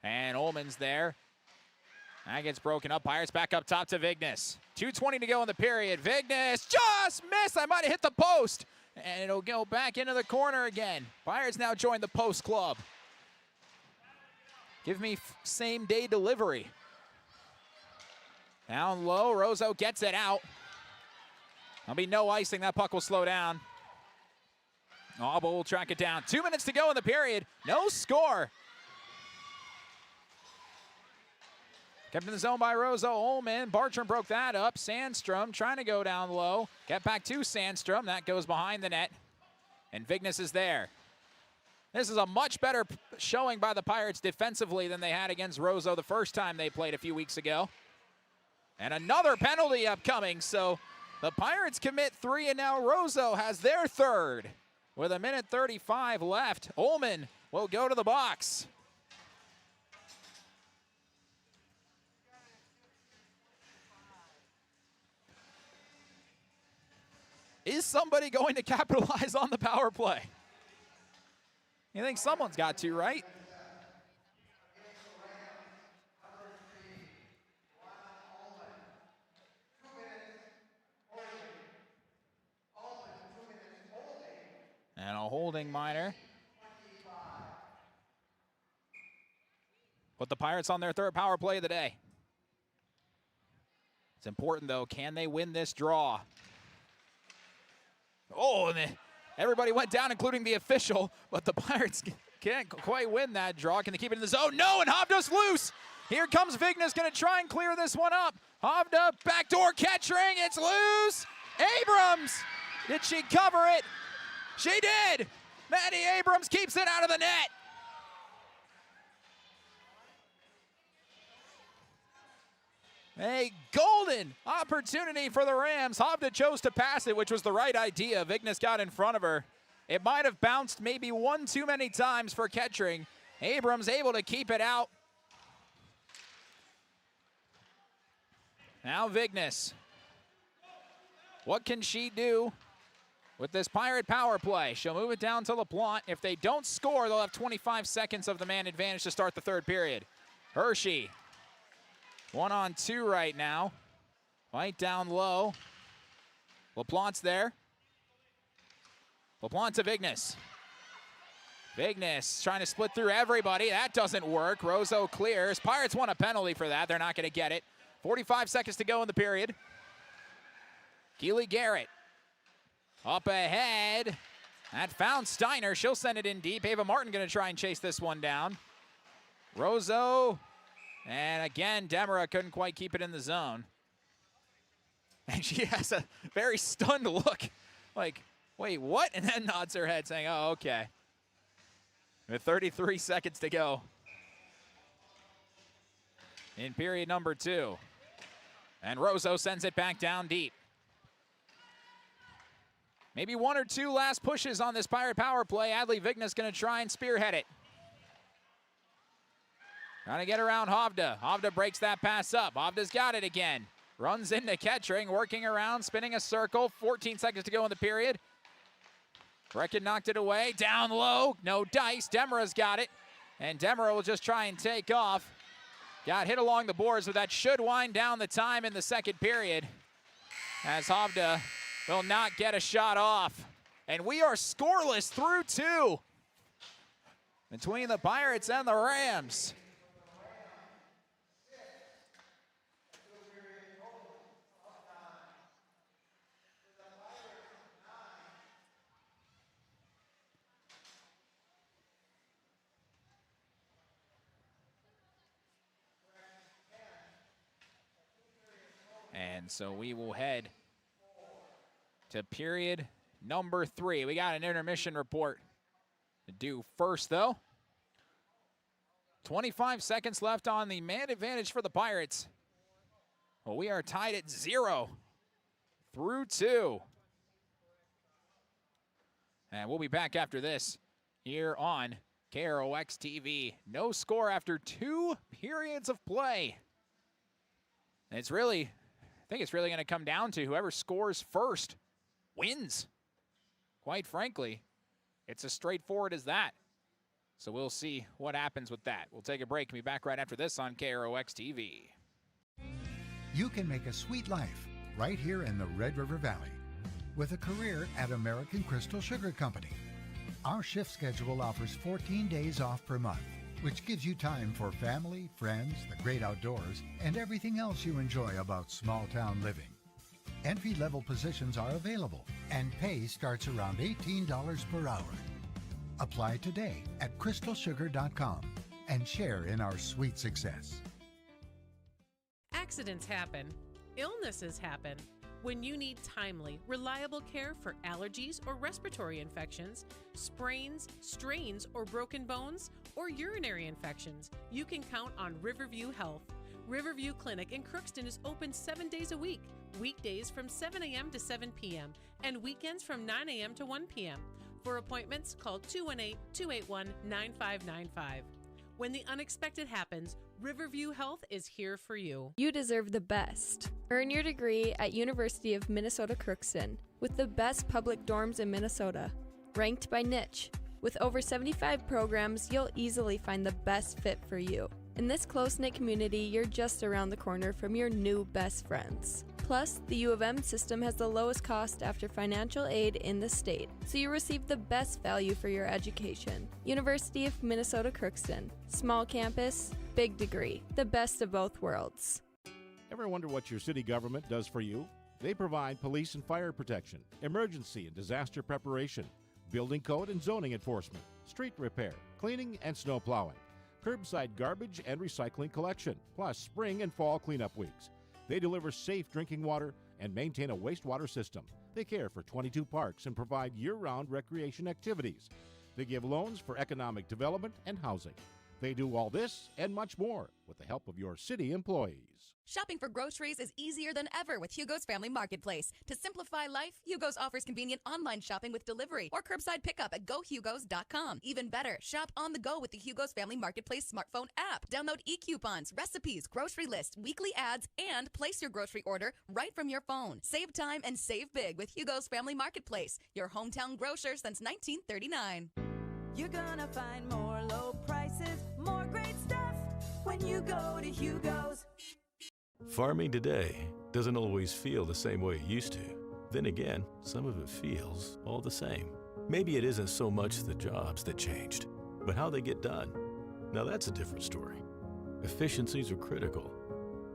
And Ullman's there. That gets broken up. Pirates back up top to Vignes. 2:20 to go in the period. Vignes just missed. I might have hit the post. And it'll go back into the corner again. Pirates now join the post club. Give me same-day delivery. Down low, Roseau gets it out. There'll be no icing. That puck will slow down. Auble will track it down. 2 minutes to go in the period. No score. Kept in the zone by Roseau. Ullman. Bartram broke that up. Sandstrom trying to go down low. Get back to Sandstrom. That goes behind the net. And Vignes is there. This is a much better showing by the Pirates defensively than they had against Roseau the first time they played a few weeks ago. And another penalty upcoming. So the Pirates commit 3, and now Roseau has their third. With 1:35 left, Ullman will go to the box. Is somebody going to capitalize on the power play? You think someone's got to, right? And a holding minor. Put the Pirates on their third power play of the day. It's important, though. Can they win this draw? Oh, and everybody went down, including the official, but the Pirates can't quite win that draw. Can they keep it in the zone? No, and Hovda's loose. Here comes Vignes, going to try and clear this one up. Hovda, backdoor Kettering, it's loose. Abrams, did she cover it? She did. Maddie Abrams keeps it out of the net. A golden opportunity for the Rams. Hovda chose to pass it, which was the right idea. Vignes got in front of her. It might have bounced maybe one too many times for Kettering. Abrams able to keep it out. Now Vignes. What can she do with this Pirate power play? She'll move it down to LaPlante. If they don't score, they'll have 25 seconds of the man advantage to start the third period. Hershey. 1-on-2 right now. White down low. LaPlante's there. LaPlante to Vignes. Vignes trying to split through everybody. That doesn't work. Roseau clears. Pirates want a penalty for that. They're not going to get it. 45 seconds to go in the period. Keely Garrett up ahead. That found Steiner. She'll send it in deep. Ava Martin going to try and chase this one down. Roseau. And again, Demera couldn't quite keep it in the zone. And she has a very stunned look. Like, wait, what? And then nods her head saying, oh, okay. With 33 seconds to go in period number 2. And Roseau sends it back down deep. Maybe 1 or 2 last pushes on this Pirate power play. Adley Vignes going to try and spearhead it. Trying to get around Hovda. Hovda breaks that pass up. Hovda's got it again. Runs into Kettering, working around, spinning a circle. 14 seconds to go in the period. Brecken knocked it away. Down low. No dice. Demera's got it. And Demera will just try and take off. Got hit along the boards, but that should wind down the time in the second period. As Hovda will not get a shot off. And we are scoreless through 2 between the Pirates and the Rams. And so we will head to period number 3. We got an intermission report to do first, though. 25 seconds left on the man advantage for the Pirates. Well, we are tied at 0 through 2. And we'll be back after this here on KROX TV. No score after 2 periods of play. And it's really, I think it's really going to come down to whoever scores first wins. Quite frankly, it's as straightforward as that. So we'll see what happens with that. We'll take a break and be back right after this on KROX TV. You can make a sweet life right here in the Red River Valley with a career at American Crystal Sugar Company. Our shift schedule offers 14 days off per month, which gives you time for family, friends, the great outdoors, and everything else you enjoy about small-town living. Entry-level positions are available, and pay starts around $18 per hour. Apply today at crystalsugar.com and share in our sweet success. Accidents happen. Illnesses happen. When you need timely, reliable care for allergies or respiratory infections, sprains, strains, or broken bones, or urinary infections, you can count on Riverview Health. Riverview Clinic in Crookston is open 7 days a week, weekdays from 7 a.m. to 7 p.m., and weekends from 9 a.m. to 1 p.m. For appointments, call 218-281-9595. When the unexpected happens, Riverview Health is here for you. You deserve the best. Earn your degree at University of Minnesota Crookston with the best public dorms in Minnesota, ranked by niche. With over 75 programs, you'll easily find the best fit for you. In this close-knit community, you're just around the corner from your new best friends. Plus, the U of M system has the lowest cost after financial aid in the state, so you receive the best value for your education. University of Minnesota Crookston. Small campus, big degree. The best of both worlds. Ever wonder what your city government does for you? They provide police and fire protection, emergency and disaster preparation, building code and zoning enforcement, street repair, cleaning and snow plowing, curbside garbage and recycling collection, plus spring and fall cleanup weeks. They deliver safe drinking water and maintain a wastewater system. They care for 22 parks and provide year-round recreation activities. They give loans for economic development and housing. They do all this and much more with the help of your city employees. Shopping for groceries is easier than ever with Hugo's Family Marketplace. To simplify life, Hugo's offers convenient online shopping with delivery or curbside pickup at gohugos.com. Even better, shop on the go with the Hugo's Family Marketplace smartphone app. Download e-coupons, recipes, grocery lists, weekly ads, and place your grocery order right from your phone. Save time and save big with Hugo's Family Marketplace, your hometown grocer since 1939. You're gonna find more low prices, more great stuff when you go to Hugo's. Farming today doesn't always feel the same way it used to. Then again, some of it feels all the same. Maybe it isn't so much the jobs that changed, but how they get done. Now that's a different story. Efficiencies are critical,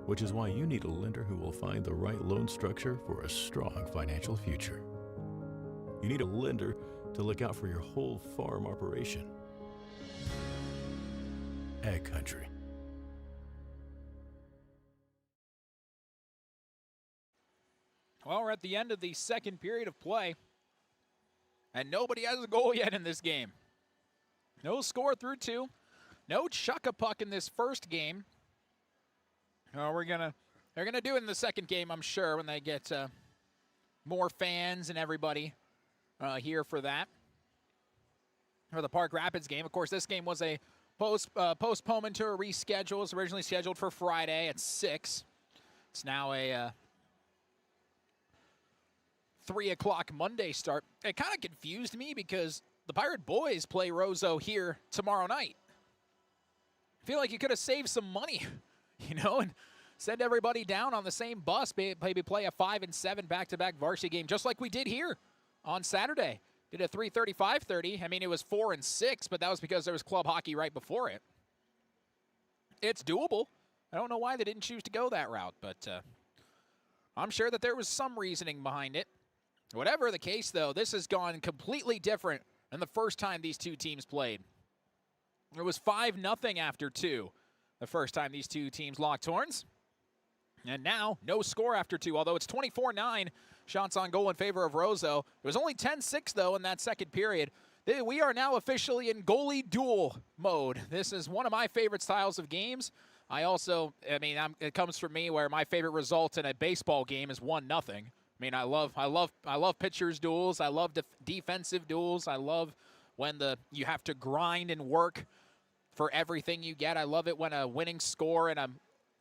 which is why you need a lender who will find the right loan structure for a strong financial future. You need a lender to look out for your whole farm operation. Ag Country. Well, we're at the end of the second period of play, and nobody has a goal yet in this game. No score through two. No chuck-a-puck in this first game. Oh, they're gonna do it in the second game, I'm sure, when they get more fans and everybody here for that. For the Park Rapids game, of course, this game was a postponement to a reschedule. It was originally scheduled for Friday at 6. It's now a 3 o'clock Monday start. It kind of confused me because the Pirate boys play Roseau here tomorrow night. I feel like you could have saved some money, and send everybody down on the same bus, maybe play a 5 and 7 back-to-back varsity game, just like we did here on Saturday. Did a 3:30, 5:30. I mean, it was 4 and 6, but that was because there was club hockey right before it. It's doable. I don't know why they didn't choose to go that route, but I'm sure that there was some reasoning behind it. Whatever the case, though, this has gone completely different than the first time these two teams played. It was 5-0 after 2 the first time these two teams locked horns. And now, no score after 2, although it's 24-9 shots on goal in favor of Roseau. It was only 10-6, though, in that second period. We are now officially in goalie duel mode. This is one of my favorite styles of games. It comes from me where my favorite result in a baseball game is 1-0. I mean, I love pitchers' duels. I love defensive duels. I love when you have to grind and work for everything you get. I love it when a winning score in a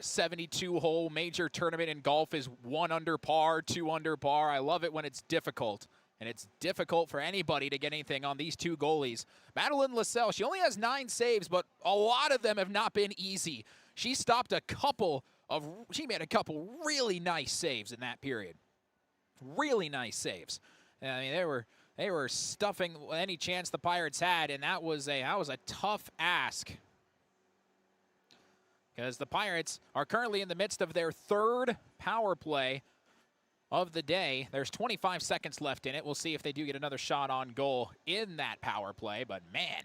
72-hole major tournament in golf is 1 under par, 2 under par. I love it when it's difficult, and it's difficult for anybody to get anything on these two goalies. Madeline Lasselle, she only has 9 saves, but a lot of them have not been easy. She made a couple really nice saves in that period. Really nice saves. I mean, they were stuffing any chance the Pirates had, and that was a tough ask. Because the Pirates are currently in the midst of their 3rd power play of the day. There's 25 seconds left in it. We'll see if they do get another shot on goal in that power play, but man,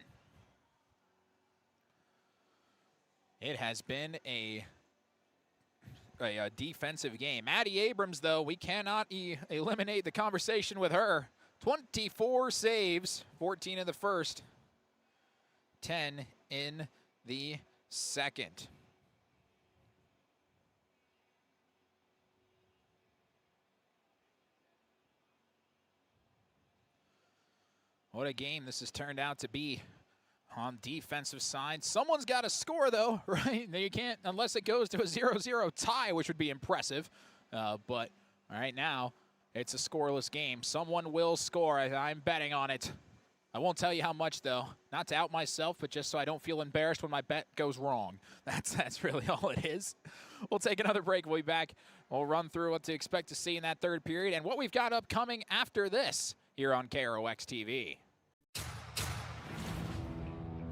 it has been a defensive game. Maddie Abrams, though, we cannot eliminate the conversation with her. 24 saves, 14 in the first, 10 in the second. What a game this has turned out to be on defensive side. Someone's got to score, though, right? You can't, unless it goes to a 0-0 tie, which would be impressive. But right now, it's a scoreless game. Someone will score. I'm betting on it. I won't tell you how much, though. Not to out myself, but just so I don't feel embarrassed when my bet goes wrong. That's really all it is. We'll take another break. We'll be back. We'll run through what to expect to see in that third period and what we've got upcoming after this here on KROX TV.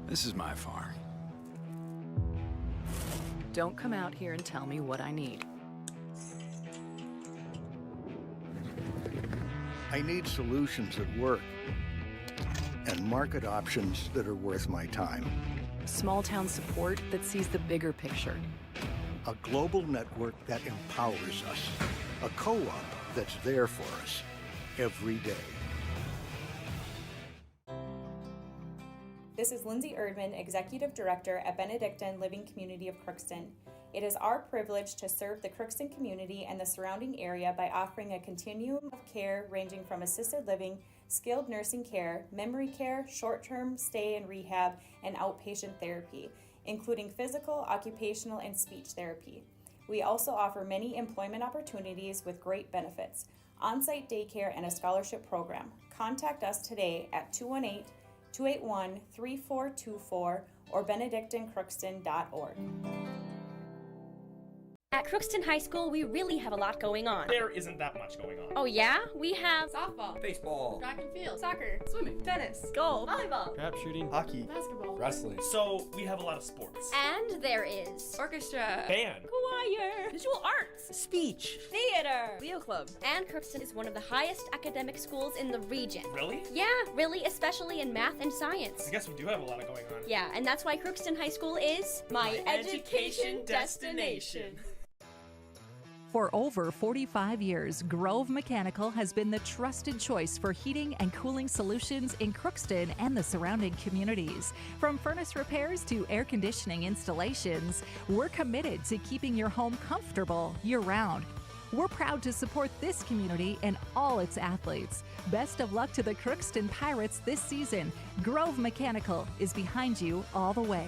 This is my farm. Don't come out here and tell me what I need. I need solutions that work and market options that are worth my time. Small town support that sees the bigger picture. A global network that empowers us. A co-op that's there for us every day. This is Lindsay Erdman, Executive Director at Benedictine Living Community of Crookston. It is our privilege to serve the Crookston community and the surrounding area by offering a continuum of care ranging from assisted living, skilled nursing care, memory care, short-term stay and rehab, and outpatient therapy, including physical, occupational, and speech therapy. We also offer many employment opportunities with great benefits, on-site daycare, and a scholarship program. Contact us today at 218-281-3424 or benedictinecrookston.org. At Crookston High School, we really have a lot going on. There isn't that much going on. Oh yeah? We have softball, baseball, track and field, soccer, swimming, tennis, golf, volleyball, trap shooting, hockey, basketball, wrestling. So we have a lot of sports. and there is orchestra, Band, choir, visual arts, Speech. theater, Leo Club. and Crookston is one of the highest academic schools in the region. Really? Yeah, really, especially in math and science. I guess we do have a lot going on. Yeah, and that's why Crookston High School is My education destination. For over 45 years, Grove Mechanical has been the trusted choice for heating and cooling solutions in Crookston and the surrounding communities. From furnace repairs to air conditioning installations, we're committed to keeping your home comfortable year-round. We're proud to support this community and all its athletes. Best of luck to the Crookston Pirates this season. Grove Mechanical is behind you all the way.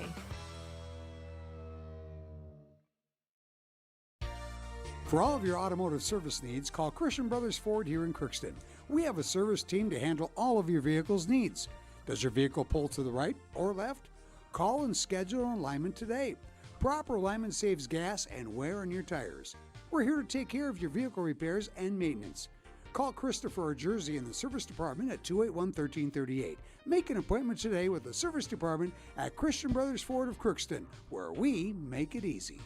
For all of your automotive service needs, call Christian Brothers Ford here in Crookston. We have a service team to handle all of your vehicle's needs. Does your vehicle pull to the right or left? Call and schedule an alignment today. Proper alignment saves gas and wear on your tires. We're here to take care of your vehicle repairs and maintenance. Call Christopher or Jersey in the service department at 281-1338. Make an appointment today with the service department at Christian Brothers Ford of Crookston, where we make it easy.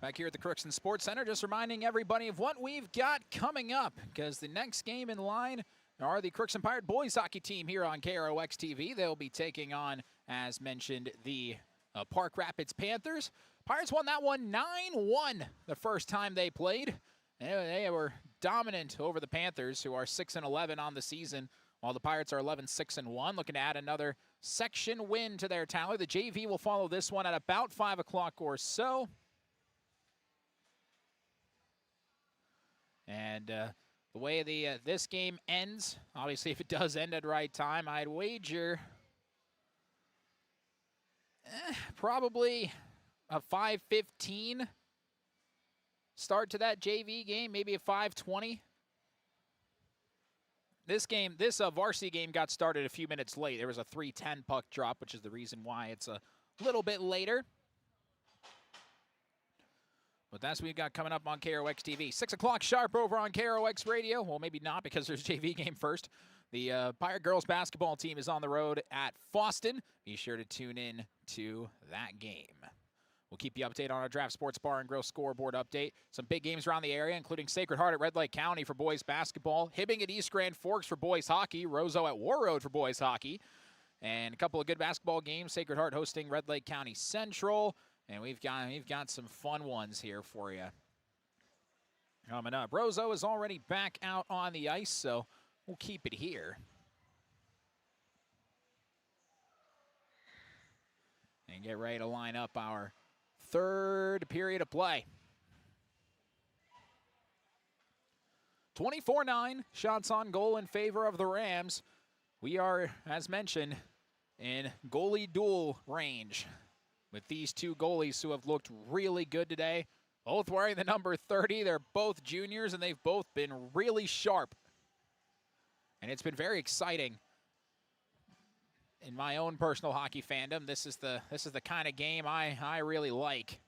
Back here at the Crookston Sports Center, just reminding everybody of what we've got coming up, because the next game in line are the Crookston Pirate boys hockey team here on KROX TV. They'll be taking on, as mentioned, the Park Rapids Panthers. Pirates won that one 9-1 the first time they played. They were dominant over the Panthers, who are 6-11 on the season, while the Pirates are 11-6-1, looking to add another section win to their tally. The JV will follow this one at about 5 o'clock or so. And the way this game ends, obviously if it does end at right time, I'd wager probably a 5:15 start to that JV game, maybe a 5:20. This varsity game got started a few minutes late. There was a 3:10 puck drop, which is the reason why it's a little bit later. But that's what we've got coming up on KROX TV. 6 o'clock sharp over on KROX Radio. Well, maybe not, because there's JV game first. The Pirate girls basketball team is on the road at Foston. Be sure to tune in to that game. We'll keep you updated on our Draft Sports Bar and Grill scoreboard update. Some big games around the area, including Sacred Heart at Red Lake County for boys basketball, Hibbing at East Grand Forks for boys hockey, Roseau at War Road for boys hockey, and a couple of good basketball games. Sacred Heart hosting Red Lake County Central. And we've got some fun ones here for you coming up. Roseau is already back out on the ice, so we'll keep it here. And get ready to line up our third period of play. 24-9, shots on goal in favor of the Rams. We are, as mentioned, in goalie duel range with these two goalies who have looked really good today. Both wearing the number 30. They're both juniors, and they've both been really sharp. And it's been very exciting. In my own personal hockey fandom, this is the kind of game I really like.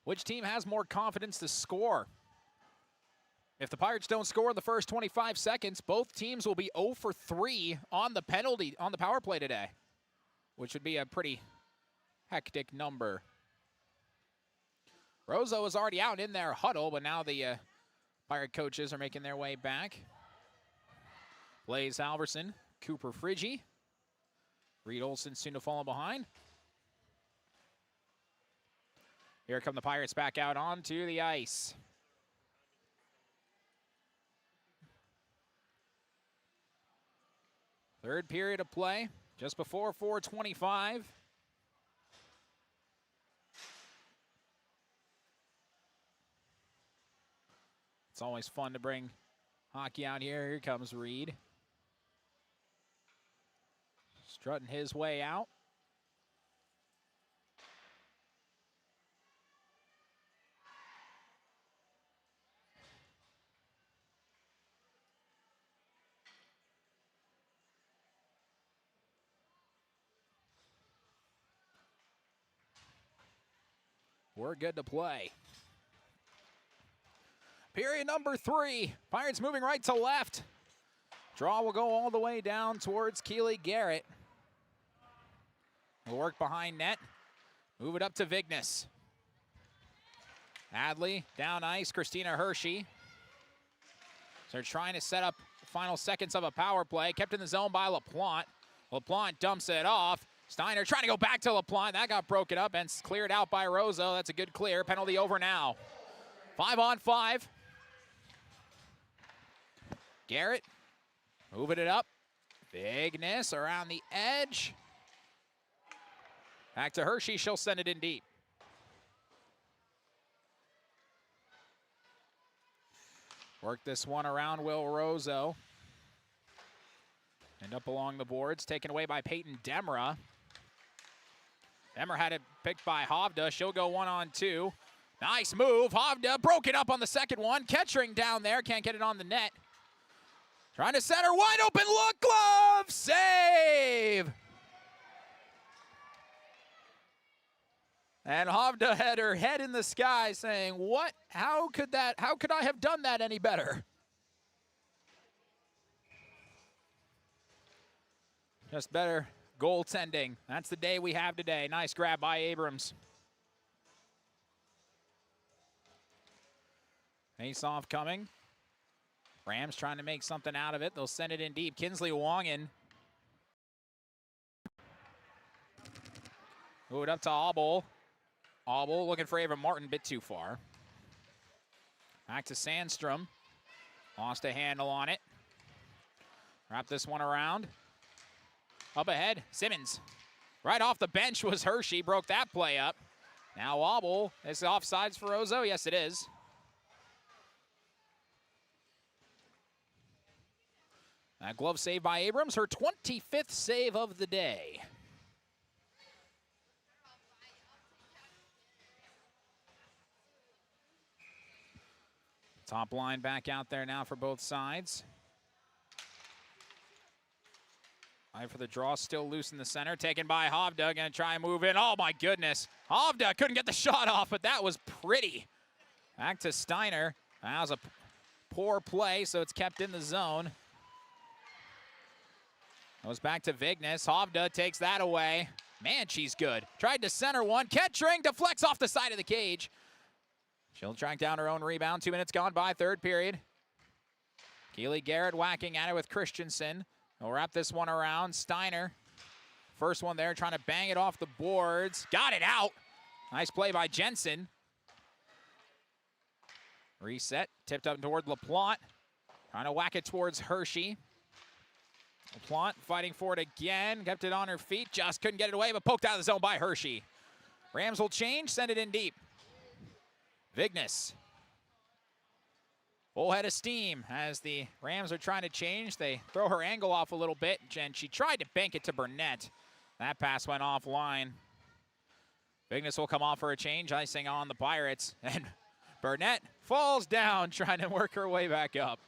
Which team has more confidence to score? If the Pirates don't score in the first 25 seconds, both teams will be 0 for 3 on the power play today, which would be a pretty hectic number. Roseau is already out in their huddle, but now the Pirate coaches are making their way back. Blaze Halverson, Cooper Frigge, Reed Olson soon to follow behind. Here come the Pirates back out onto the ice. Third period of play, just before 4:25. It's always fun to bring hockey out here. Here comes Reed. Strutting his way out. We're good to play. Period number 3. Pirates moving right to left. Draw will go all the way down towards Keely Garrett. Will work behind net. Move it up to Vignes. Adley down ice. Christina Hershey. So they're trying to set up the final seconds of a power play. Kept in the zone by LaPlante. LaPlante dumps it off. Steiner trying to go back to LaPlante. That got broken up and cleared out by Roseau. That's a good clear. Penalty over now. 5-on-5. Garrett moving it up. Vignes around the edge. Back to Hershey. She'll send it in deep. Work this one around Will Roseau. And up along the boards. Taken away by Peyton Demra. Demra had it picked by Hovda. She'll go 1-on-2. Nice move. Hovda broke it up on the second one. Kettering down there. Can't get it on the net. Trying to center. Wide open look. Glove. Save. And Hovda had her head in the sky saying, what? How could I have done that any better? Just better goaltending. That's the day we have today. Nice grab by Abrams. Face-off coming. Rams trying to make something out of it. They'll send it in deep. Kinsley Wongan. Move it up to Auble. Auble looking for Ava Martin, bit too far. Back to Sandstrom. Lost a handle on it. Wrap this one around. Up ahead, Simmons. Right off the bench was Hershey, broke that play up. Now Auble, is it offsides for Roseau? Yes, it is. That glove save by Abrams, her 25th save of the day. Top line back out there now for both sides. Eye for the draw, still loose in the center. Taken by Hovda, gonna try and move in. Oh my goodness. Hovda couldn't get the shot off, but that was pretty. Back to Steiner. That was a poor play, so it's kept in the zone. Goes back to Vignes. Hovda takes that away. Man, she's good. Tried to center one. Kettering deflects off the side of the cage. She'll track down her own rebound. 2 minutes gone by, third period. Keely Garrett whacking at it with Christensen. We'll wrap this one around. Steiner, first one there, trying to bang it off the boards. Got it out. Nice play by Jensen. Reset, tipped up toward LaPlante. Trying to whack it towards Hershey. LaPlante fighting for it again. Kept it on her feet. Just couldn't get it away, but poked out of the zone by Hershey. Rams will change, send it in deep. Vignes. Full head of steam as the Rams are trying to change. They throw her angle off a little bit, and she tried to bank it to Burnett. That pass went offline. Vignes will come off for a change, icing on the Pirates. And Burnett falls down trying to work her way back up.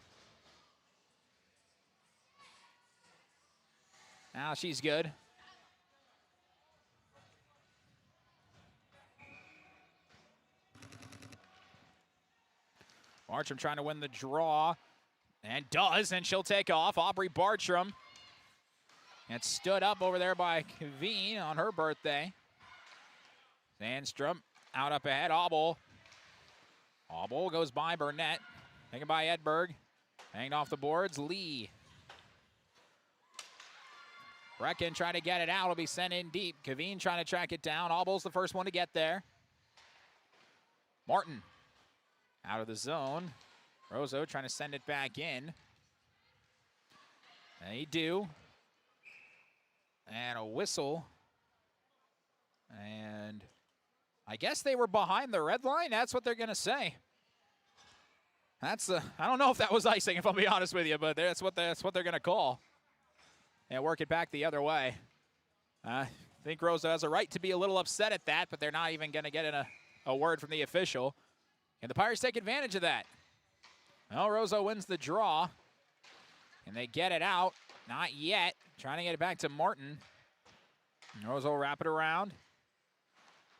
Now she's good. Bartram trying to win the draw, and does, and she'll take off. Aubrey Bartram. And stood up over there by Kaveen on her birthday. Sandstrom out up ahead. Auble. Auble goes by Burnett. Taken by Edberg. Hanged off the boards. Lee. Brecken trying to get it out. It'll be sent in deep. Kaveen trying to track it down. Auble's the first one to get there. Martin. Out of the zone. Roseau trying to send it back in. They do. And a whistle. And I guess they were behind the red line. That's what they're going to say. I don't know if that was icing, if I'll be honest with you, but that's what they're going to call. And work it back the other way. I think Roseau has a right to be a little upset at that, but they're not even going to get in a word from the official. And the Pirates take advantage of that. Well, Roseau wins the draw. And they get it out. Not yet. Trying to get it back to Martin. And Roseau wrap it around.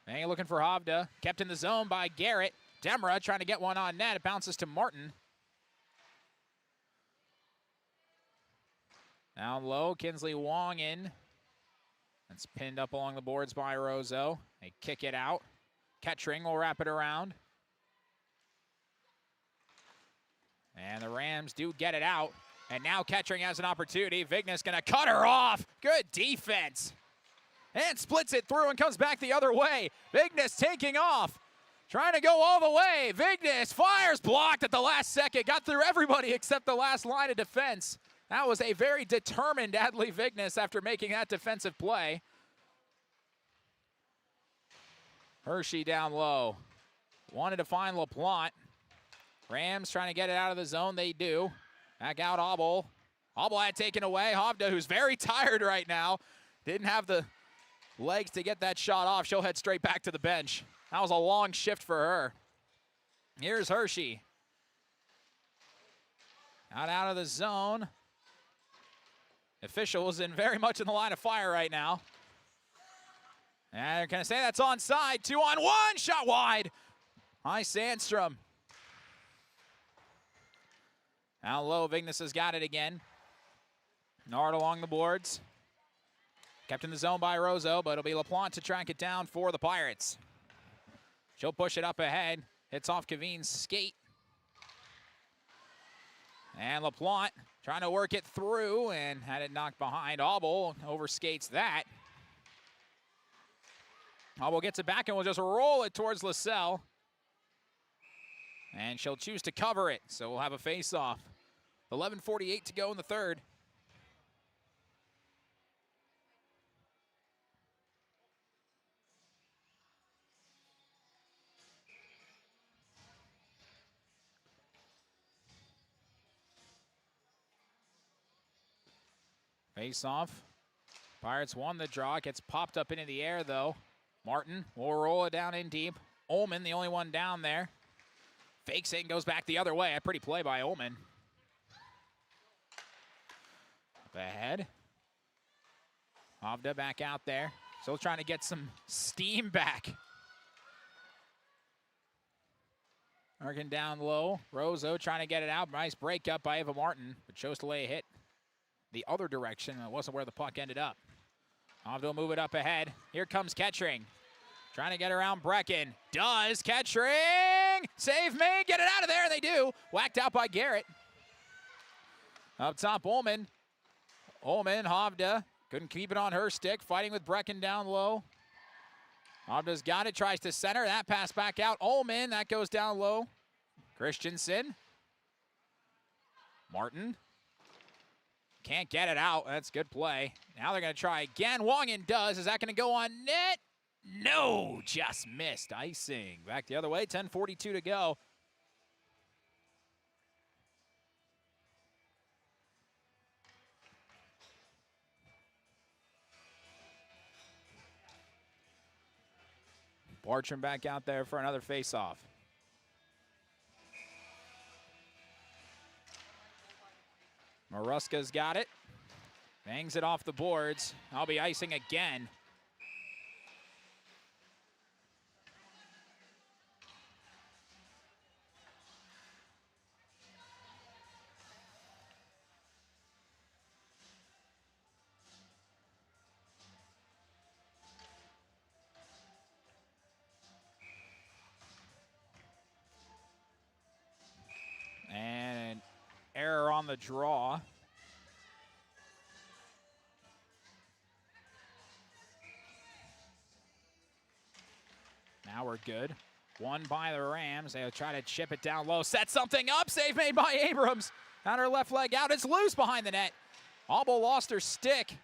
And looking for Havda. Kept in the zone by Garrett. Demra trying to get one on net. It bounces to Martin. Down low, Kinsley Wong in. That's pinned up along the boards by Roseau. They kick it out. Kettering will wrap it around. And the Rams do get it out. And now Kettering has an opportunity. Vignes gonna cut her off. Good defense. And splits it through and comes back the other way. Vignes taking off. Trying to go all the way. Vignes fires, blocked at the last second. Got through everybody except the last line of defense. That was a very determined Adley Vignes after making that defensive play. Hershey down low. Wanted to find LaPlante. Rams trying to get it out of the zone. They do. Back out Obel. Obel had taken away. Havda, who's very tired right now. Didn't have the legs to get that shot off. She'll head straight back to the bench. That was a long shift for her. Here's Hershey. Out of the zone. Officials very much in the line of fire right now. And they're going to say that's onside. 2-on-1. Shot wide. High Sandstrom. Down low, Vignes has got it again. Nard along the boards. Kept in the zone by Roseau, but it'll be LaPlante to track it down for the Pirates. She'll push it up ahead. Hits off Kavine's skate. And LaPlante trying to work it through and had it knocked behind. Obel overskates that. Obel gets it back and will just roll it towards LaSalle. And she'll choose to cover it, so we'll have a face-off. 11:48 to go in the third. Face-off. Pirates won the draw. Gets popped up into the air, though. Martin will roll it down in deep. Ullman, the only one down there. Fakes it and goes back the other way. A pretty play by Ullman. Up ahead. Havda back out there. Still trying to get some steam back. Working down low. Roseau trying to get it out. Nice break up by Ava Martin, but chose to lay a hit the other direction. It wasn't where the puck ended up. Havda will move it up ahead. Here comes Kettering. Trying to get around Brecken. Does. Kettering! Save made. Get it out of there. They do. Whacked out by Garrett. Up top, Ullman. Ullman, Havda. Couldn't keep it on her stick. Fighting with Brecken down low. Havda's got it. Tries to center. That pass back out. Ullman. That goes down low. Christensen. Martin. Can't get it out. That's good play. Now they're going to try again. Wongan does. Is that going to go on net? No, just missed. Icing. Back the other way. 10:42 to go. Bartram back out there for another face-off. Maruska's got it. Bangs it off the boards. I'll be icing again. And an error on the draw. Now we're good. One by the Rams. They'll try to chip it down low. Set something up. Save made by Abrams. On her left leg out. It's loose behind the net. Obel lost her stick.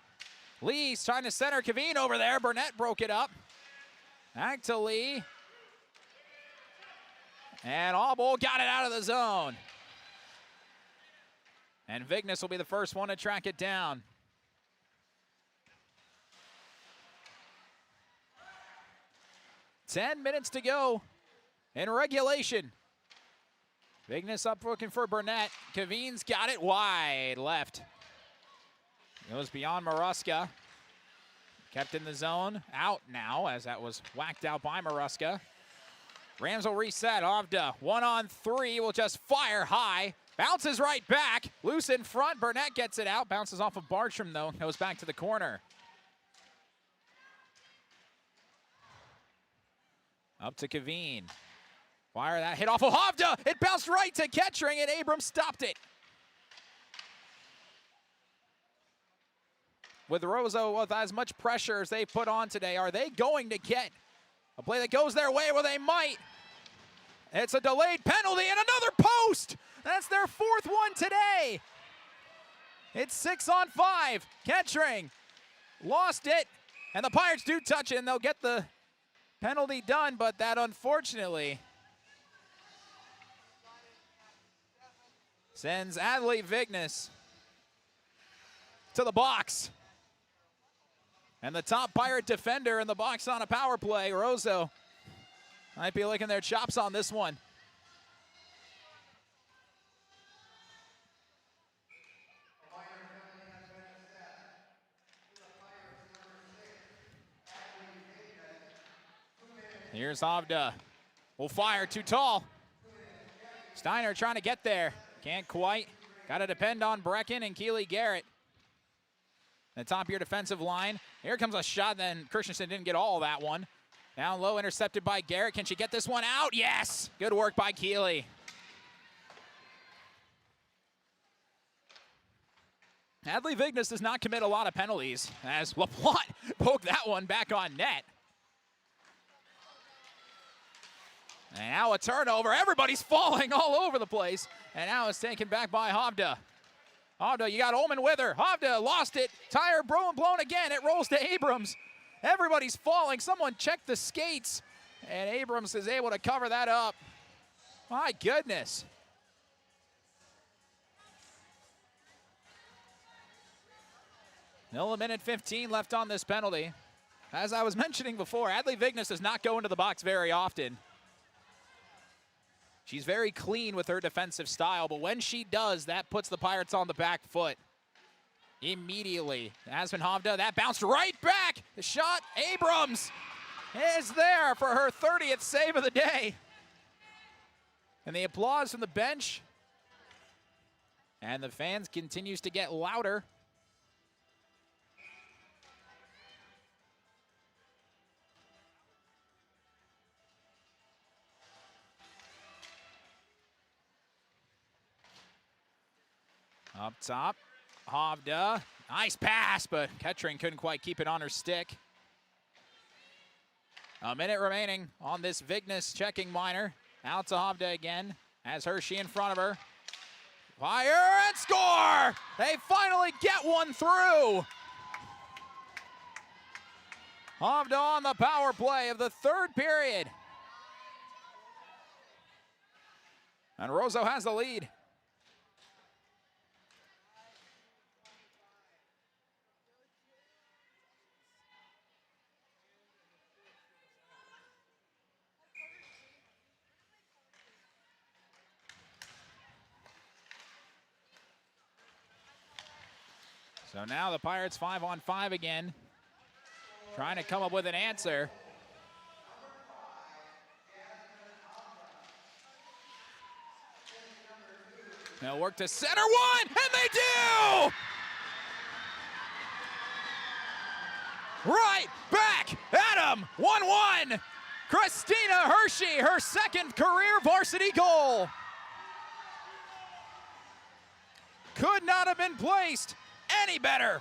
Lee's trying to center Kaveen over there. Burnett broke it up. Back to Lee. And Auble got it out of the zone. And Vignes will be the first one to track it down. Ten minutes to go in regulation. Vignes up looking for Burnett. Kaveen's got it wide left. Goes beyond Maruska. Kept in the zone. Out now as that was whacked out by Maruska. Rams will reset. Ovda 1-on-3 will just fire high. Bounces right back. Loose in front. Burnett gets it out. Bounces off of Bartram though. Goes back to the corner. Up to Kaveen. Fire that hit off of Hovda. It bounced right to Kettering and Abrams stopped it. With Roseau with as much pressure as they put on today, are they going to get a play that goes their way? Well, they might. It's a delayed penalty and another post. That's their fourth one today. It's 6-on-5. Kettering lost it, and the Pirates do touch it, and they'll get the penalty done, but that unfortunately sends Adley Vignes to the box. And the top Pirate defender in the box on a power play, Roseau, might be licking their chops on this one. Here's Hovda. Will fire, too tall. Steiner trying to get there. Can't quite. Got to depend on Brecken and Keely Garrett. The top of your defensive line. Here comes a shot, then Christensen didn't get all that one. Down low, intercepted by Garrett. Can she get this one out? Yes! Good work by Keely. Adley Vignes does not commit a lot of penalties, as LaPlante poked that one back on net. And now a turnover. Everybody's falling all over the place. And now it's taken back by Hovda. Hovda, you got Ullman with her. Hovda lost it. Tire blown again. It rolls to Abrams. Everybody's falling. Someone check the skates. And Abrams is able to cover that up. My goodness. Still a minute 15 left on this penalty. As I was mentioning before, Adley Vignes does not go into the box very often. She's very clean with her defensive style, but when she does, that puts the Pirates on the back foot immediately. Aspen Hovda, that bounced right back. The shot, Abrams is there for her 30th save of the day. And the applause from the bench. And the fans continues to get louder. Up top, Hovda. Nice pass, but Kettering couldn't quite keep it on her stick. A minute remaining on this Vignes checking minor. Out to Hovda again. Has Hershey in front of her. Fire and score! They finally get one through. Hovda on the power play of the third period. And Roseau has the lead. So now the Pirates 5-on-5 again, trying to come up with an answer. They'll work to center one, and they do! Right back at him, 1-1. Christina Hershey, her second career varsity goal. Could not have been placed any better.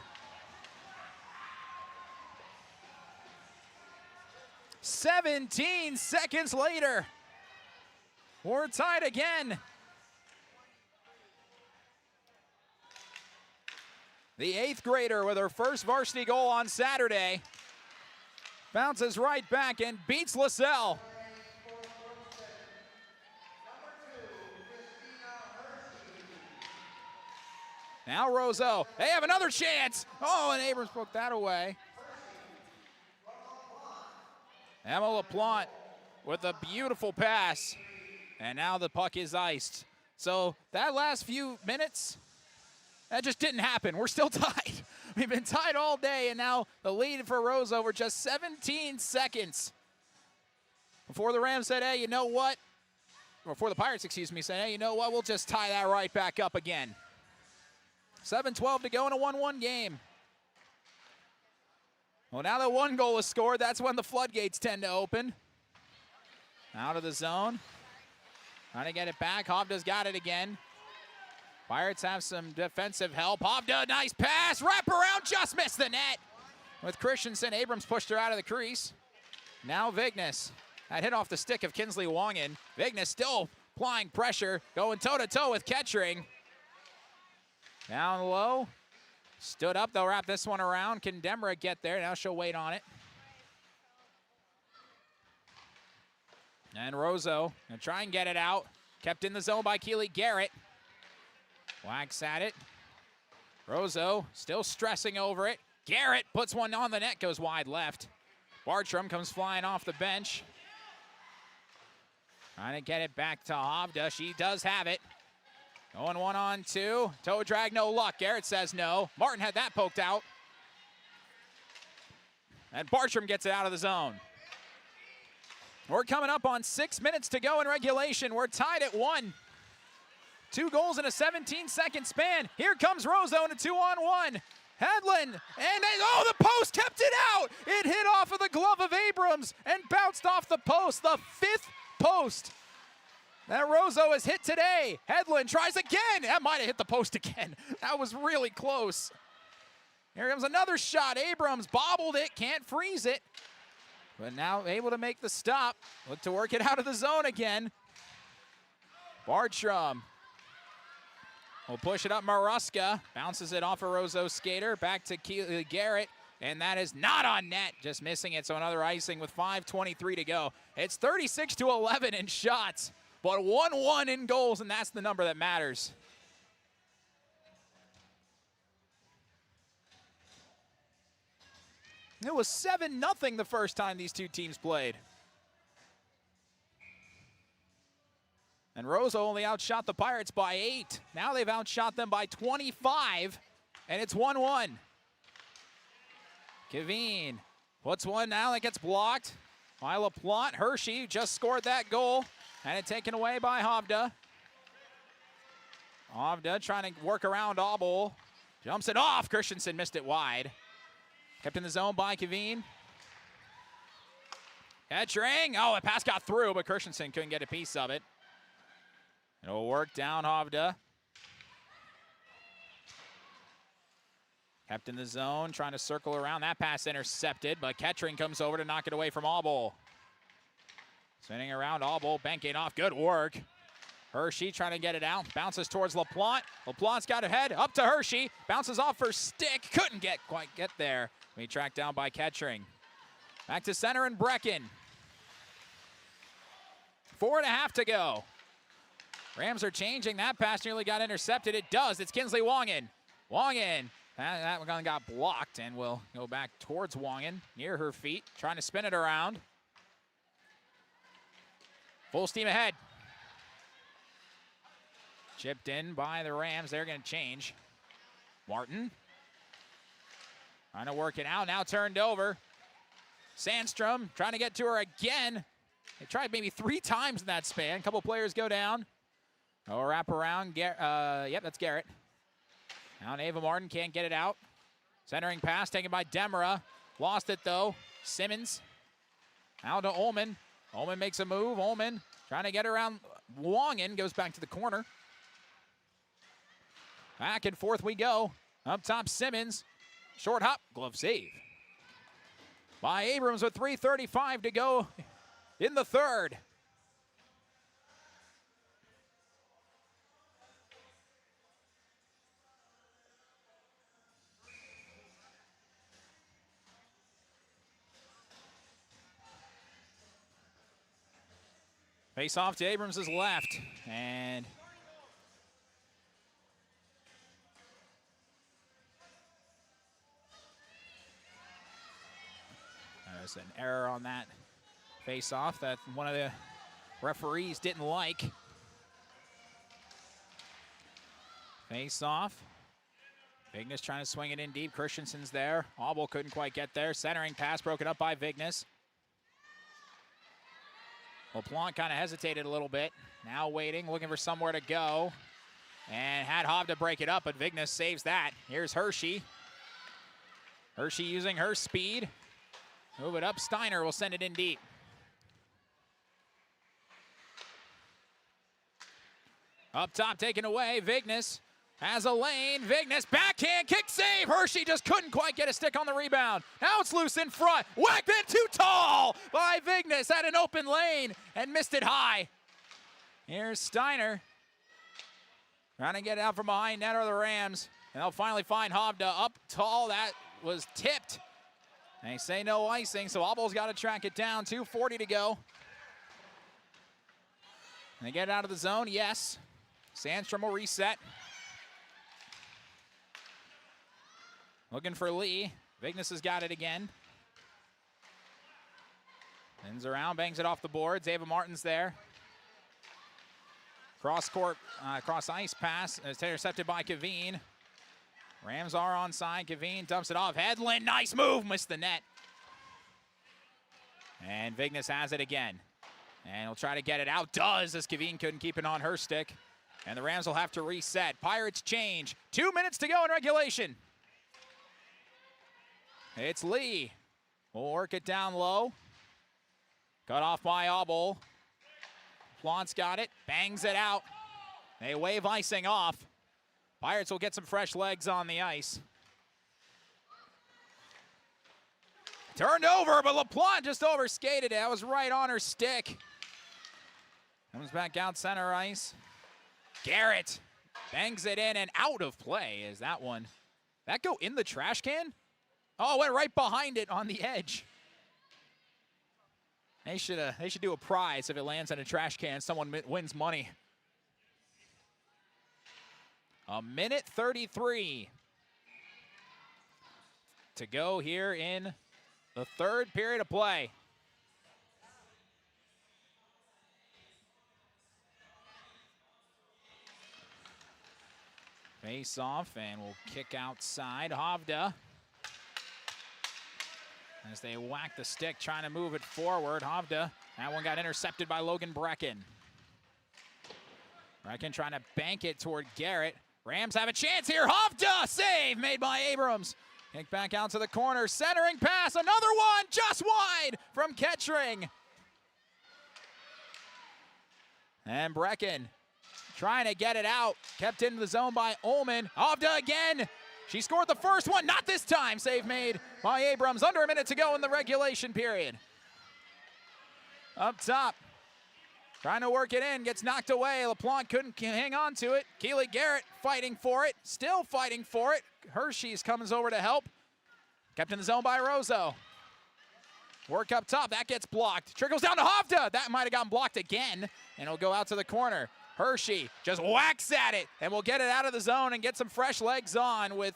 17 seconds later, we're tied again. the 8th grader with her first varsity goal on Saturday. Bounces right back and beats LaSalle. Now Roseau, they have another chance. Oh, and Abrams poked that away. Emma LaPlante with a beautiful pass. And now the puck is iced. So that last few minutes, that just didn't happen. We're still tied. We've been tied all day, and now the lead for Roseau over just 17 seconds. Before the Rams said, hey, you know what? Or before the Pirates, excuse me, said, hey, you know what? We'll just tie that right back up again. 7:12 to go in a 1-1 game. Well, now that one goal is scored, that's when the floodgates tend to open. Out of the zone. Trying to get it back. Hovda's got it again. Pirates have some defensive help. Hovda, nice pass. Wrap around, just missed the net. With Christensen, Abrams pushed her out of the crease. Now Vignes. That hit off the stick of Kinsley Wongan. Vignes still applying pressure, going toe-to-toe with Kettering. Down low. Stood up. They'll wrap this one around. Can Demra get there? Now she'll wait on it. And Roseau gonna try and get it out. Kept in the zone by Keely Garrett. Whacks at it. Roseau still stressing over it. Garrett puts one on the net, goes wide left. Bartram comes flying off the bench. Trying to get it back to Hovda. She does have it. Going 1-on-2. Toe drag, no luck. Garrett says no. Martin had that poked out. And Bartram gets it out of the zone. We're coming up on 6 minutes to go in regulation. We're tied at 1. 2 goals in a 17-second span. Here comes Roseau in a 2-on-1. Hedlund, and the post kept it out. It hit off of the glove of Abrams and bounced off the post, the 5th post that Roseau has hit today. Hedlund tries again. That might have hit the post again. That was really close. Here comes another shot. Abrams bobbled it, can't freeze it. But now able to make the stop. Look to work it out of the zone again. Bartram will push it up. Maruska bounces it off a Roseau skater. Back to Garrett. And that is not on net. Just missing it. So another icing with 5:23 to go. It's 36-11 in shots. But 1-1 in goals. And that's the number that matters. It was 7-0 the first time these two teams played. And Roseau only outshot the Pirates by 8. Now they've outshot them by 25, and it's 1-1. Kaveen puts one now that gets blocked by LaPlante. Hershey just scored that goal, and it's taken away by Hovda. Hovda trying to work around Auble. Jumps it off. Christensen missed it wide. Kept in the zone by Kaveen. Kettering. Oh, the pass got through, but Christensen couldn't get a piece of it. It'll work down Hovda. Kept in the zone, trying to circle around. That pass intercepted, but Kettering comes over to knock it away from Auble. Spinning around Auble, banking off. Good work. Hershey trying to get it out. Bounces towards LaPlante. LaPlante's got it head. Up to Hershey. Bounces off her stick. Couldn't quite get there. We tracked down by Kettering. Back to center and Brecken. 4.5 to go. Rams are changing. That pass nearly got intercepted. It does. It's Kinsley Wongan. Wongan. That one got blocked and will go back towards Wongan. Near her feet. Trying to spin it around. Full steam ahead. Chipped in by the Rams. They're going to change. Martin. Trying to work it out. Now turned over. Sandstrom trying to get to her again. They tried maybe 3 times in that span. A couple players go down. Oh, wrap around. Yep, that's Garrett. Now Ava Martin can't get it out. Centering pass taken by Demera. Lost it though. Simmons. Now to Ullman. Ullman makes a move. Ullman trying to get around Wongan. Goes back to the corner. Back and forth we go. Up top Simmons. Short hop. Glove save by Abrams with 3:35 to go in the third. Face off to Abrams' left. And there's an error on that face off that one of the referees didn't like. Face off. Vignes trying to swing it in deep. Christensen's there. Auble couldn't quite get there. Centering pass broken up by Vignes. LaPlante kind of hesitated a little bit. Now waiting, looking for somewhere to go. And had Hobb to break it up, but Vignes saves that. Here's Hershey. Hershey using her speed. Move it up. Steiner will send it in deep. Up top, taken away. Vignes has a lane. Vignes, backhand, kick save. Hershey just couldn't quite get a stick on the rebound. Now it's loose in front. Whacked it too tall by Vignes. Had an open lane and missed it high. Here's Steiner. Trying to get it out from behind net or the Rams. And they'll finally find Hovda up tall. That was tipped. They say no icing, so Auble's got to track it down. 2:40 to go. They get it out of the zone, yes. Sandstrom will reset. Looking for Lee. Vignes has got it again. Spins around, bangs it off the boards. Ava Martin's there. Cross court, cross ice pass. It's intercepted by Kaveen. Rams are onside. Kaveen dumps it off. Hedlund, nice move, missed the net. And Vignes has it again. And he'll try to get it out. Does, as Kaveen couldn't keep it on her stick. And the Rams will have to reset. Pirates change. 2 minutes to go in regulation. It's Lee. We'll work it down low. Cut off by Auble. Plant's got it. Bangs it out. They wave icing off. Pirates will get some fresh legs on the ice. Turned over, but LaPlante just overskated it. That was right on her stick. Comes back out center ice. Garrett bangs it in and out of play is that one. That go in the trash can? Oh, it went right behind it on the edge. They should do a prize if it lands in a trash can. Someone wins money. 1:33 to go here in the third period of play. Face off, and we'll kick outside. Hovda, as they whack the stick, trying to move it forward. Hovda, that one got intercepted by Logan Brecken. Brecken trying to bank it toward Garrett. Rams have a chance here. Hovda, save made by Abrams. Kick back out to the corner, centering pass, another one, just wide from Ketchring. And Brecken trying to get it out, kept into the zone by Ullman. Hovda again. She scored the first one, not this time. Save made by Abrams. Under a minute to go in the regulation period. Up top, trying to work it in, gets knocked away. LaPlante couldn't hang on to it. Keely Garrett fighting for it, still fighting for it. Hershey's comes over to help. Kept in the zone by Roseau. Work up top, that gets blocked. Trickles down to Hovda. That might have gotten blocked again, and it'll go out to the corner. Hershey just whacks at it, and we'll get it out of the zone and get some fresh legs on with,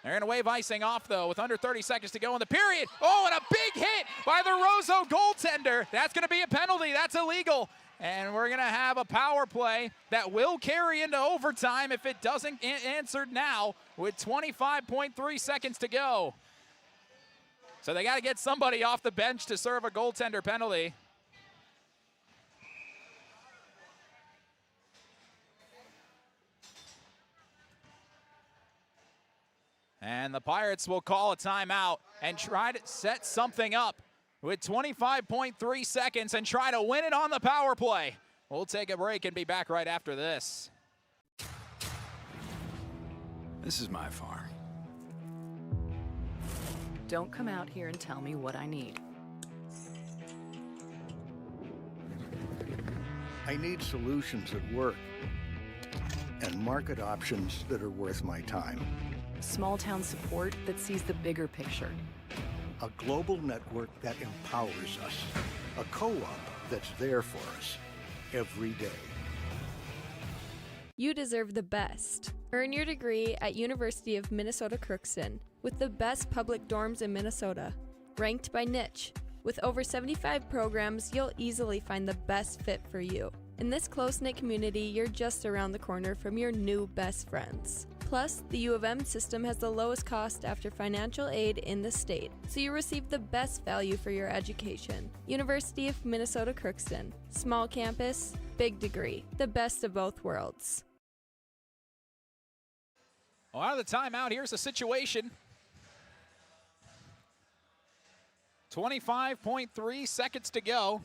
they're gonna wave icing off though with under 30 seconds to go in the period. Oh, and a big hit by the Roseau goaltender. That's gonna be a penalty, that's illegal. And we're gonna have a power play that will carry into overtime if it doesn't answered now with 25.3 seconds to go. So they gotta get somebody off the bench to serve a goaltender penalty. And the Pirates will call a timeout and try to set something up with 25.3 seconds and try to win it on the power play. We'll take a break and be back right after this. This is my farm. Don't come out here and tell me what I need. I need solutions that work and market options that are worth my time. Small town support that sees the bigger picture. A global network that empowers us. A co-op that's there for us every day. You deserve the best. Earn your degree at University of Minnesota Crookston with the best public dorms in Minnesota, ranked by niche. With over 75 programs, you'll easily find the best fit for you. In this close-knit community, you're just around the corner from your new best friends. Plus, the U of M system has the lowest cost after financial aid in the state, so you receive the best value for your education. University of Minnesota Crookston. Small campus, big degree. The best of both worlds. Well, out of the timeout, here's the situation. 25.3 seconds to go.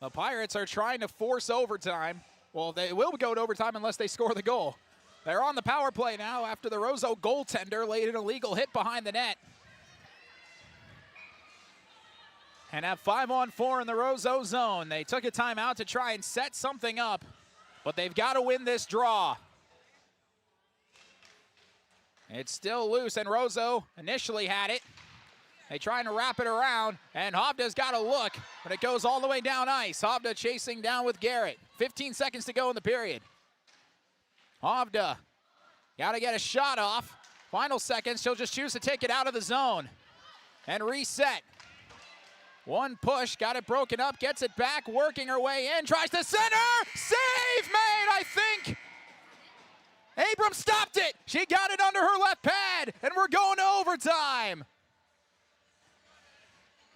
The Pirates are trying to force overtime. Well, they will go to overtime unless they score the goal. They're on the power play now after the Roseau goaltender laid an illegal hit behind the net. And have 5-on-4 in the Roseau zone. They took a timeout to try and set something up, but they've got to win this draw. It's still loose, and Roseau initially had it. They trying to wrap it around, and Hovda's got a look, but it goes all the way down ice. Hovda chasing down with Garrett. 15 seconds to go in the period. Hovda got to get a shot off. Final seconds, she'll just choose to take it out of the zone and reset. One push, got it broken up, gets it back, working her way in, tries to center, save made, I think. Abram stopped it. She got it under her left pad, and we're going to overtime.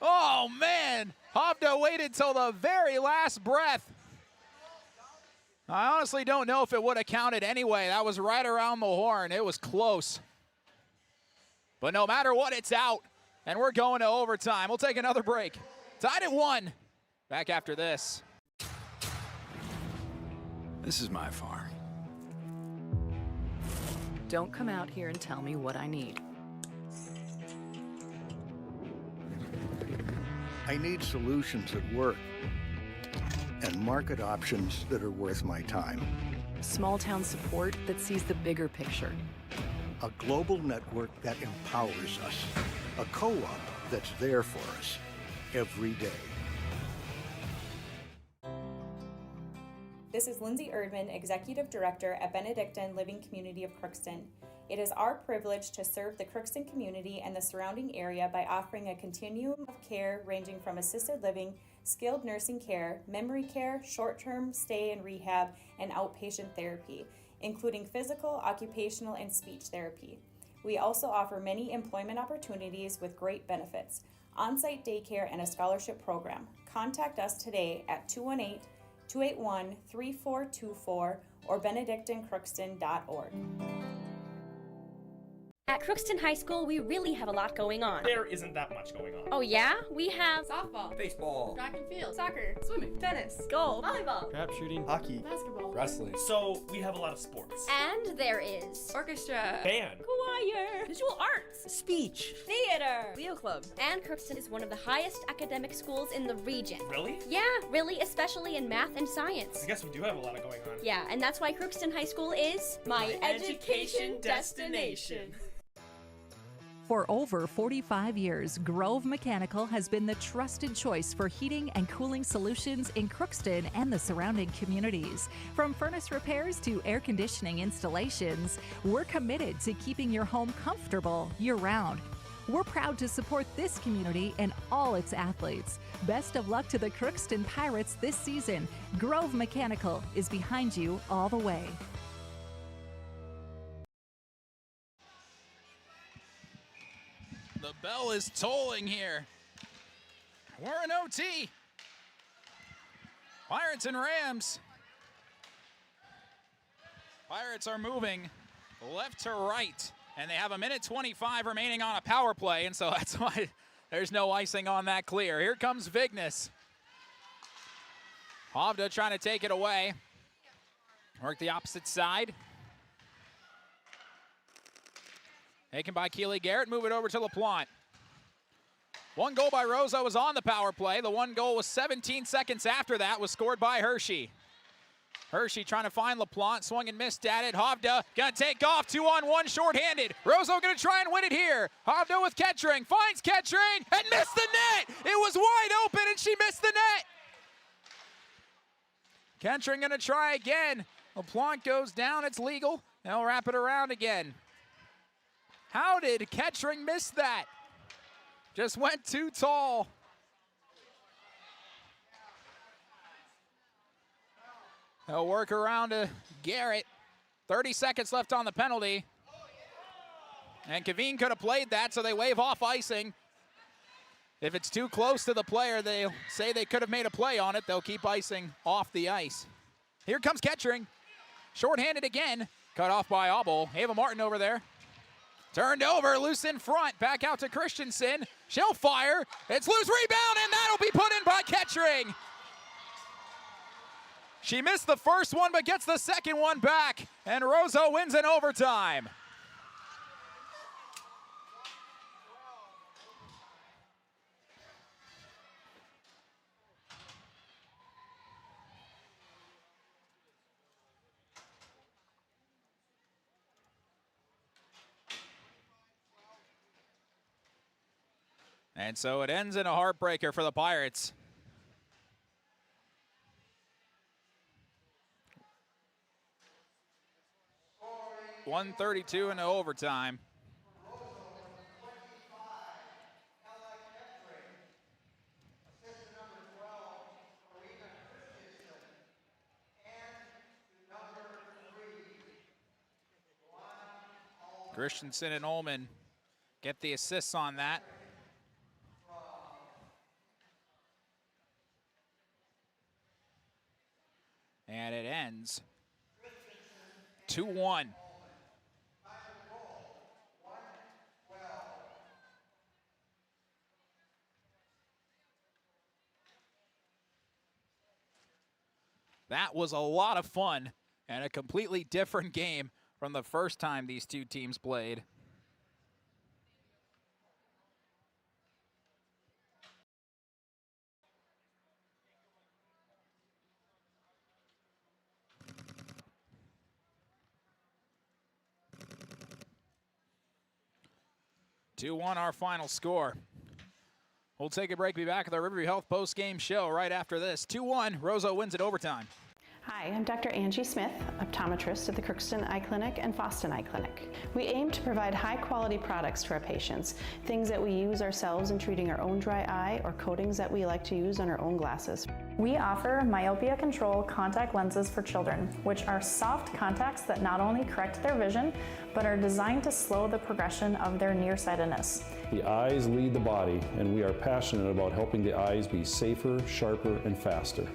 Oh, man. Hovda waited till the very last breath. I honestly don't know if it would have counted anyway. That was right around the horn. It was close. But no matter what, it's out, and we're going to overtime. We'll take another break. Tied at 1. Back after this. This is my farm. Don't come out here and tell me what I need. I need solutions that work and market options that are worth my time. Small town support that sees the bigger picture. A global network that empowers us. A co-op that's there for us every day. This is Lindsay Erdman, Executive Director at Benedictine Living Community of Crookston. It is our privilege to serve the Crookston community and the surrounding area by offering a continuum of care ranging from assisted living, skilled nursing care, memory care, short-term stay and rehab, and outpatient therapy, including physical, occupational, and speech therapy. We also offer many employment opportunities with great benefits, on-site daycare, and a scholarship program. Contact us today at 218-281-3424 or benedictinecrookston.org. At Crookston High School, we really have a lot going on. There isn't that much going on. Oh yeah? We have softball, baseball, track and field, soccer, swimming, tennis, golf, volleyball, trap shooting, hockey, basketball, wrestling. So we have a lot of sports. and there is orchestra, Band, choir, visual arts, Speech. theater, Leo Club. and Crookston is one of the highest academic schools in the region. Really? Yeah, really, especially in math and science. I guess we do have a lot going on. Yeah, and that's why Crookston High School is My education destination. For over 45 years, Grove Mechanical has been the trusted choice for heating and cooling solutions in Crookston and the surrounding communities. From furnace repairs to air conditioning installations, we're committed to keeping your home comfortable year-round. We're proud to support this community and all its athletes. Best of luck to the Crookston Pirates this season. Grove Mechanical is behind you all the way. The bell is tolling here. We're in OT. Pirates and Rams. Pirates are moving left to right, and they have 1:25 remaining on a power play, and so that's why there's no icing on that clear. Here comes Vignes. Hovda trying to take it away. Work the opposite side. Taken by Keely Garrett, move it over to LaPlante. One goal by Roseau was on the power play. The one goal was 17 seconds after that, was scored by Hershey. Hershey trying to find LaPlante, swung and missed at it. Hovda gonna take off, 2-on-1 shorthanded. Roseau gonna try and win it here. Hovda with Kettering, finds Kettering and missed the net. It was wide open and she missed the net. Kettering gonna try again. LaPlante goes down, it's legal. They'll wrap it around again. How did Kettering miss that? Just went too tall. They'll work around to Garrett. 30 seconds left on the penalty. And Kaveen could have played that, so they wave off icing. If it's too close to the player, they'll say they could have made a play on it. They'll keep icing off the ice. Here comes Kettering. Shorthanded again. Cut off by Obel. Ava Martin over there. Turned over, loose in front. Back out to Christensen. She'll fire. It's loose, rebound, and that'll be put in by Kettering. She missed the first one, but gets the second one back, and Roseau wins in overtime. And so it ends in a heartbreaker for the Pirates. .132 into overtime. Christensen and Ullman get the assists on that. And it ends 2-1. That was a lot of fun and a completely different game from the first time these two teams played. (2-1) our final score. We'll take a break, be back with our Riverview Health post-game show right after this. 2-1, Roseau wins it overtime. Hi, I'm Dr. Angie Smith, optometrist at the Crookston Eye Clinic and Foston Eye Clinic. We aim to provide high-quality products to our patients, things that we use ourselves in treating our own dry eye or coatings that we like to use on our own glasses. We offer myopia control contact lenses for children, which are soft contacts that not only correct their vision, but are designed to slow the progression of their nearsightedness. The eyes lead the body, and we are passionate about helping the eyes be safer, sharper, and faster.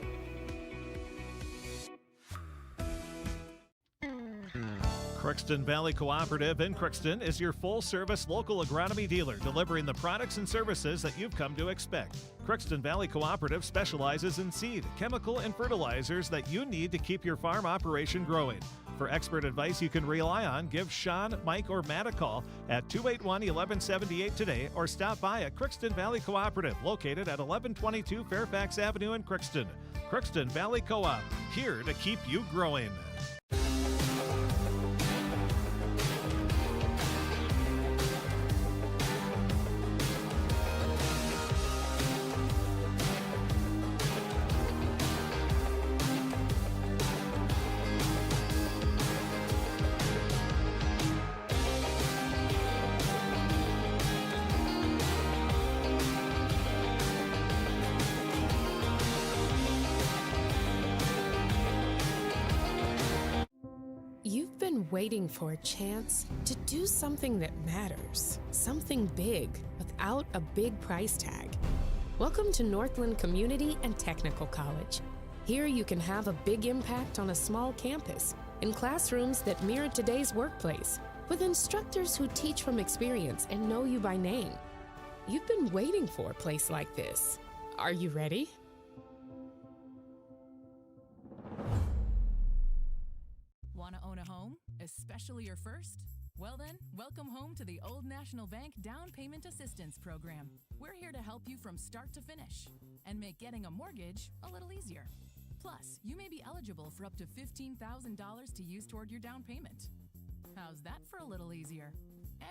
Crookston Valley Cooperative in Crookston is your full-service local agronomy dealer, delivering the products and services that you've come to expect. Crookston Valley Cooperative specializes in seed, chemical, and fertilizers that you need to keep your farm operation growing. For expert advice you can rely on, give Sean, Mike, or Matt a call at 281-1178 today or stop by at Crookston Valley Cooperative, located at 1122 Fairfax Avenue in Crookston. Crookston Valley Co-op, here to keep you growing. You've been waiting for a chance to do something that matters, something big without a big price tag. Welcome to Northland Community and Technical College. Here you can have a big impact on a small campus, in classrooms that mirror today's workplace, with instructors who teach from experience and know you by name. You've been waiting for a place like this. Are you ready? Want to own a home, especially your first? Well then, welcome home to the Old National Bank Down Payment Assistance Program. We're here to help you from start to finish and make getting a mortgage a little easier. Plus, you may be eligible for up to $15,000 to use toward your down payment. How's that for a little easier?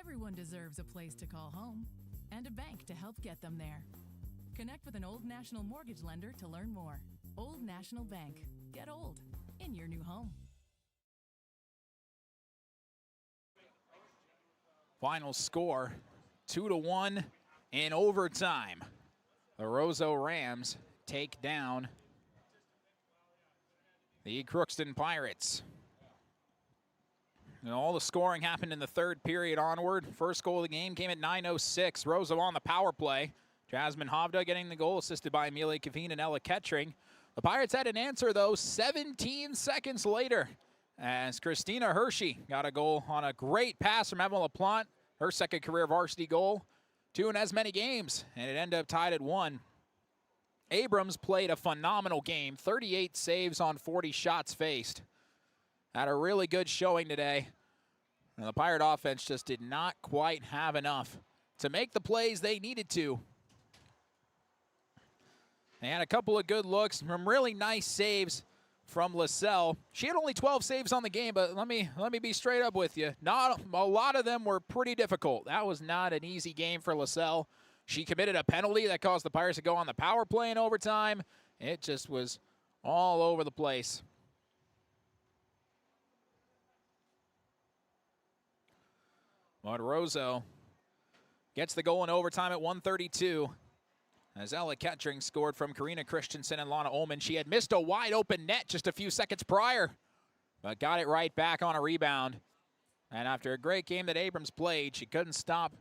Everyone deserves a place to call home and a bank to help get them there. Connect with an Old National mortgage lender to learn more. Old National Bank. Get old in your new home. Final score, 2-1 in overtime. The Roseau Rams take down the Crookston Pirates. And all the scoring happened in the third period onward. First goal of the game came at 9:06. Roseau on the power play. Jasmine Hovda getting the goal, assisted by Amelia Kaveen and Ella Kettering. The Pirates had an answer, though, 17 seconds later, as Christina Hershey got a goal on a great pass from Emma LaPlante, her second career varsity goal, 2 in as many games, and it ended up tied at 1. Abrams played a phenomenal game, 38 saves on 40 shots faced. Had a really good showing today. And the Pirate offense just did not quite have enough to make the plays they needed to. They had a couple of good looks, some really nice saves from LaSalle. She had only 12 saves on the game, but let me be straight up with you. Not a lot of them were pretty difficult. That was not an easy game for LaSalle. She committed a penalty that caused the Pirates to go on the power play in overtime. It just was all over the place. But Roseau gets the goal in overtime at 1:32. As Ella Kettering scored from Karina Christensen and Lana Ullman. She had missed a wide open net just a few seconds prior, but got it right back on a rebound. And after a great game that Abrams played, she couldn't stop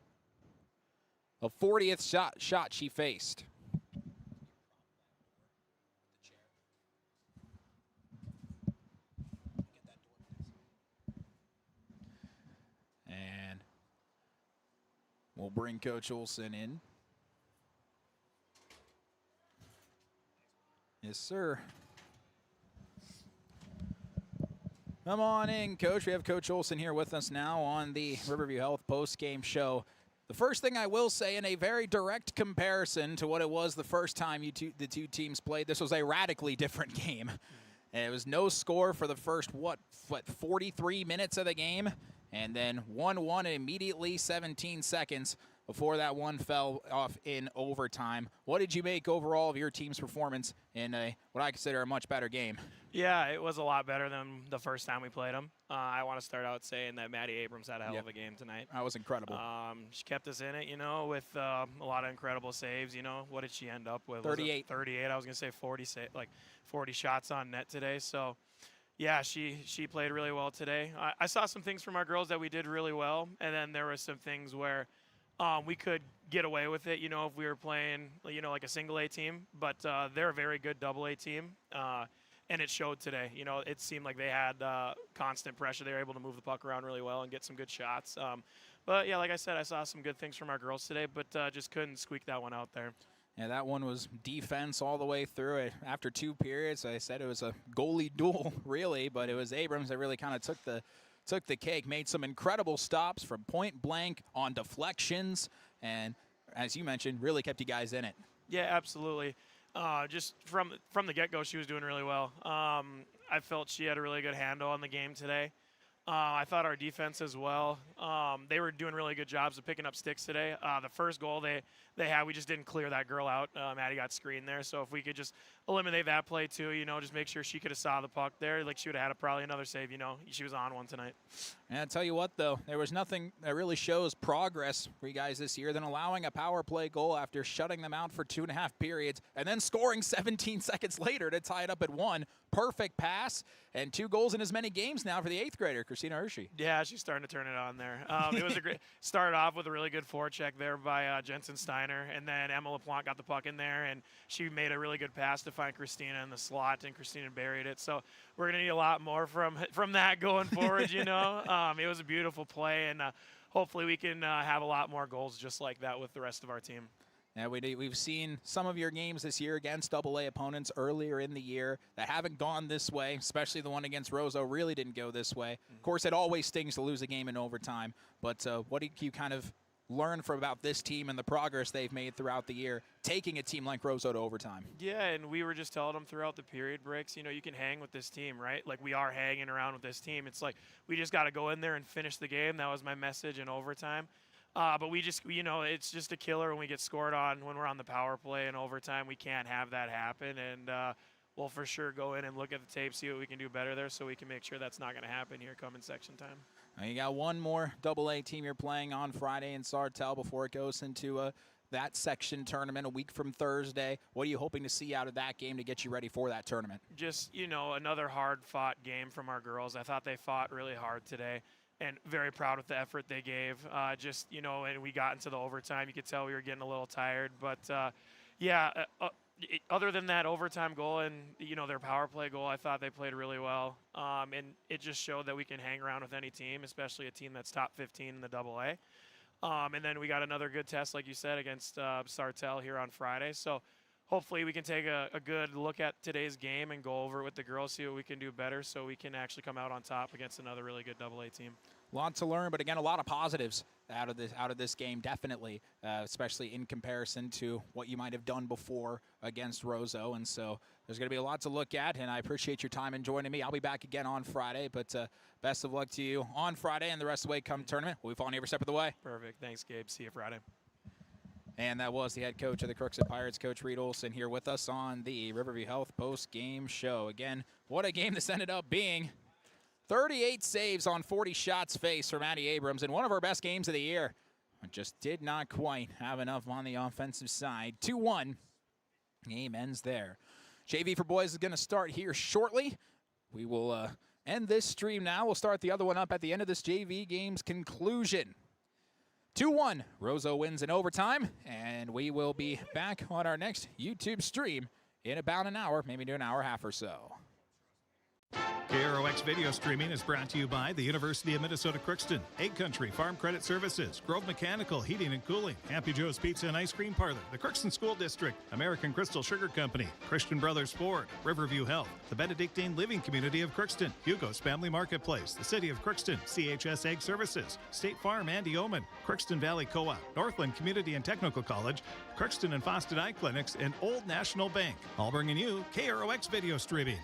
the 40th shot she faced. And we'll bring Coach Olson in. Yes, sir. Come on in, Coach. We have Coach Olson here with us now on the Riverview Health post-game show. The first thing I will say, in a very direct comparison to what it was the first time the two teams played, this was a radically different game. And it was no score for the first, 43 minutes of the game, and then 1-1 immediately 17 seconds before that one fell off in overtime. What did you make overall of your team's performance in what I consider a much better game? Yeah, it was a lot better than the first time we played them. I want to start out saying that Maddie Abrams had a hell of a game tonight. That was incredible. She kept us in it, with a lot of incredible saves. What did she end up with? 38. 38. I was going to say 40 shots on net today. So, yeah, she played really well today. I saw some things from our girls that we did really well, and then there were some things where we could get away with it, if we were playing, like a single A team. But they're a very good double A team, and it showed today. It seemed like they had constant pressure. They were able to move the puck around really well and get some good shots. But, yeah, like I said, I saw some good things from our girls today, but just couldn't squeak that one out there. Yeah, that one was defense all the way through it. After 2 periods, I said it was a goalie duel, really, but it was Abrams that really kind of took the cake, made some incredible stops from point blank on deflections, and as you mentioned, really kept you guys in it. Yeah, absolutely. Just from the get-go, she was doing really well. I felt she had a really good handle on the game today. I thought our defense as well. They were doing really good jobs of picking up sticks today. The first goal they had, we just didn't clear that girl out. Maddie got screened there. So if we could just eliminate that play too, just make sure she could have saw the puck there. Like she would have had probably another save. She was on one tonight. And I'll tell you what, though, there was nothing that really shows progress for you guys this year than allowing a power play goal after shutting them out for 2.5 periods and then scoring 17 seconds later to tie it up at 1. Perfect pass and 2 goals in as many games now for the 8th grader, Christina Hershey. Yeah, she's starting to turn it on there. It was a great started off with a really good forecheck there by Jensen Steiner, and then Emma LaPlante got the puck in there, and she made a really good pass to find Christina in the slot, and Christina buried it. So we're going to need a lot more from that going forward, It was a beautiful play, and hopefully we can have a lot more goals just like that with the rest of our team. Yeah, we've seen some of your games this year against AA opponents earlier in the year that haven't gone this way, especially the one against Roseau really didn't go this way. Of course, it always stings to lose a game in overtime, but what did you kind of learn from about this team and the progress they've made throughout the year, taking a team like Roseau to overtime? Yeah, and we were just telling them throughout the period breaks, you know, you can hang with this team, right? Like, we are hanging around with this team. It's like we just got to go in there and finish the game. That was my message in overtime. But we just, you know, it's just a killer when we get scored on when we're on the power play in overtime. We can't have that happen, and we'll for sure go in and look at the tape, see what we can do better there so we can make sure that's not going to happen here coming section time. Now you got one more AA team you're playing on Friday in Sartell before it goes into that section tournament a week from Thursday. What are you hoping to see out of that game to get you ready for that tournament? Just, you know, another hard-fought game from our girls. I thought they fought really hard today. And very proud with the effort they gave. Just, you know, and we got into the overtime. You could tell we were getting a little tired. But, other than that overtime goal and, you know, their power play goal, I thought they played really well. And it just showed that we can hang around with any team, especially a team that's top 15 in the AA. And then we got another good test, like you said, against Sartell here on Friday. So hopefully we can take a good look at today's game and go over it with the girls, see what we can do better so we can actually come out on top against another really good AA team. A lot to learn, but again, a lot of positives out of this game, definitely, especially in comparison to what you might have done before against Roseau. And so there's going to be a lot to look at, and I appreciate your time and joining me. I'll be back again on Friday, but best of luck to you on Friday and the rest of the way come tournament. We'll be following you every step of the way. Perfect. Thanks, Gabe. See you Friday. And that was the head coach of the Crookston Pirates, Coach Reed Olson, here with us on the Riverview Health post-game show. Again, what a game this ended up being. 38 saves on 40 shots faced from Maddie Abrams, and one of our best games of the year. Just did not quite have enough on the offensive side. 2-1. Game ends there. JV for boys is going to start here shortly. We will end this stream now. We'll start the other one up at the end of this JV game's conclusion. 2-1. Roseau wins in overtime, and we will be back on our next YouTube stream in about an hour, maybe an hour and a half or so. KROX video streaming is brought to you by the University of Minnesota Crookston, Egg Country Farm Credit Services, Grove Mechanical Heating and Cooling, Happy Joe's Pizza and Ice Cream Parlor, the Crookston School District, American Crystal Sugar Company, Christian Brothers Ford, Riverview Health, the Benedictine Living Community of Crookston, Hugo's Family Marketplace, the City of Crookston, CHS Egg Services, State Farm Andy Oman, Crookston Valley Co-op, Northland Community and Technical College, Crookston and Foston Eye Clinics, and Old National Bank. All bringing you KROX video streaming.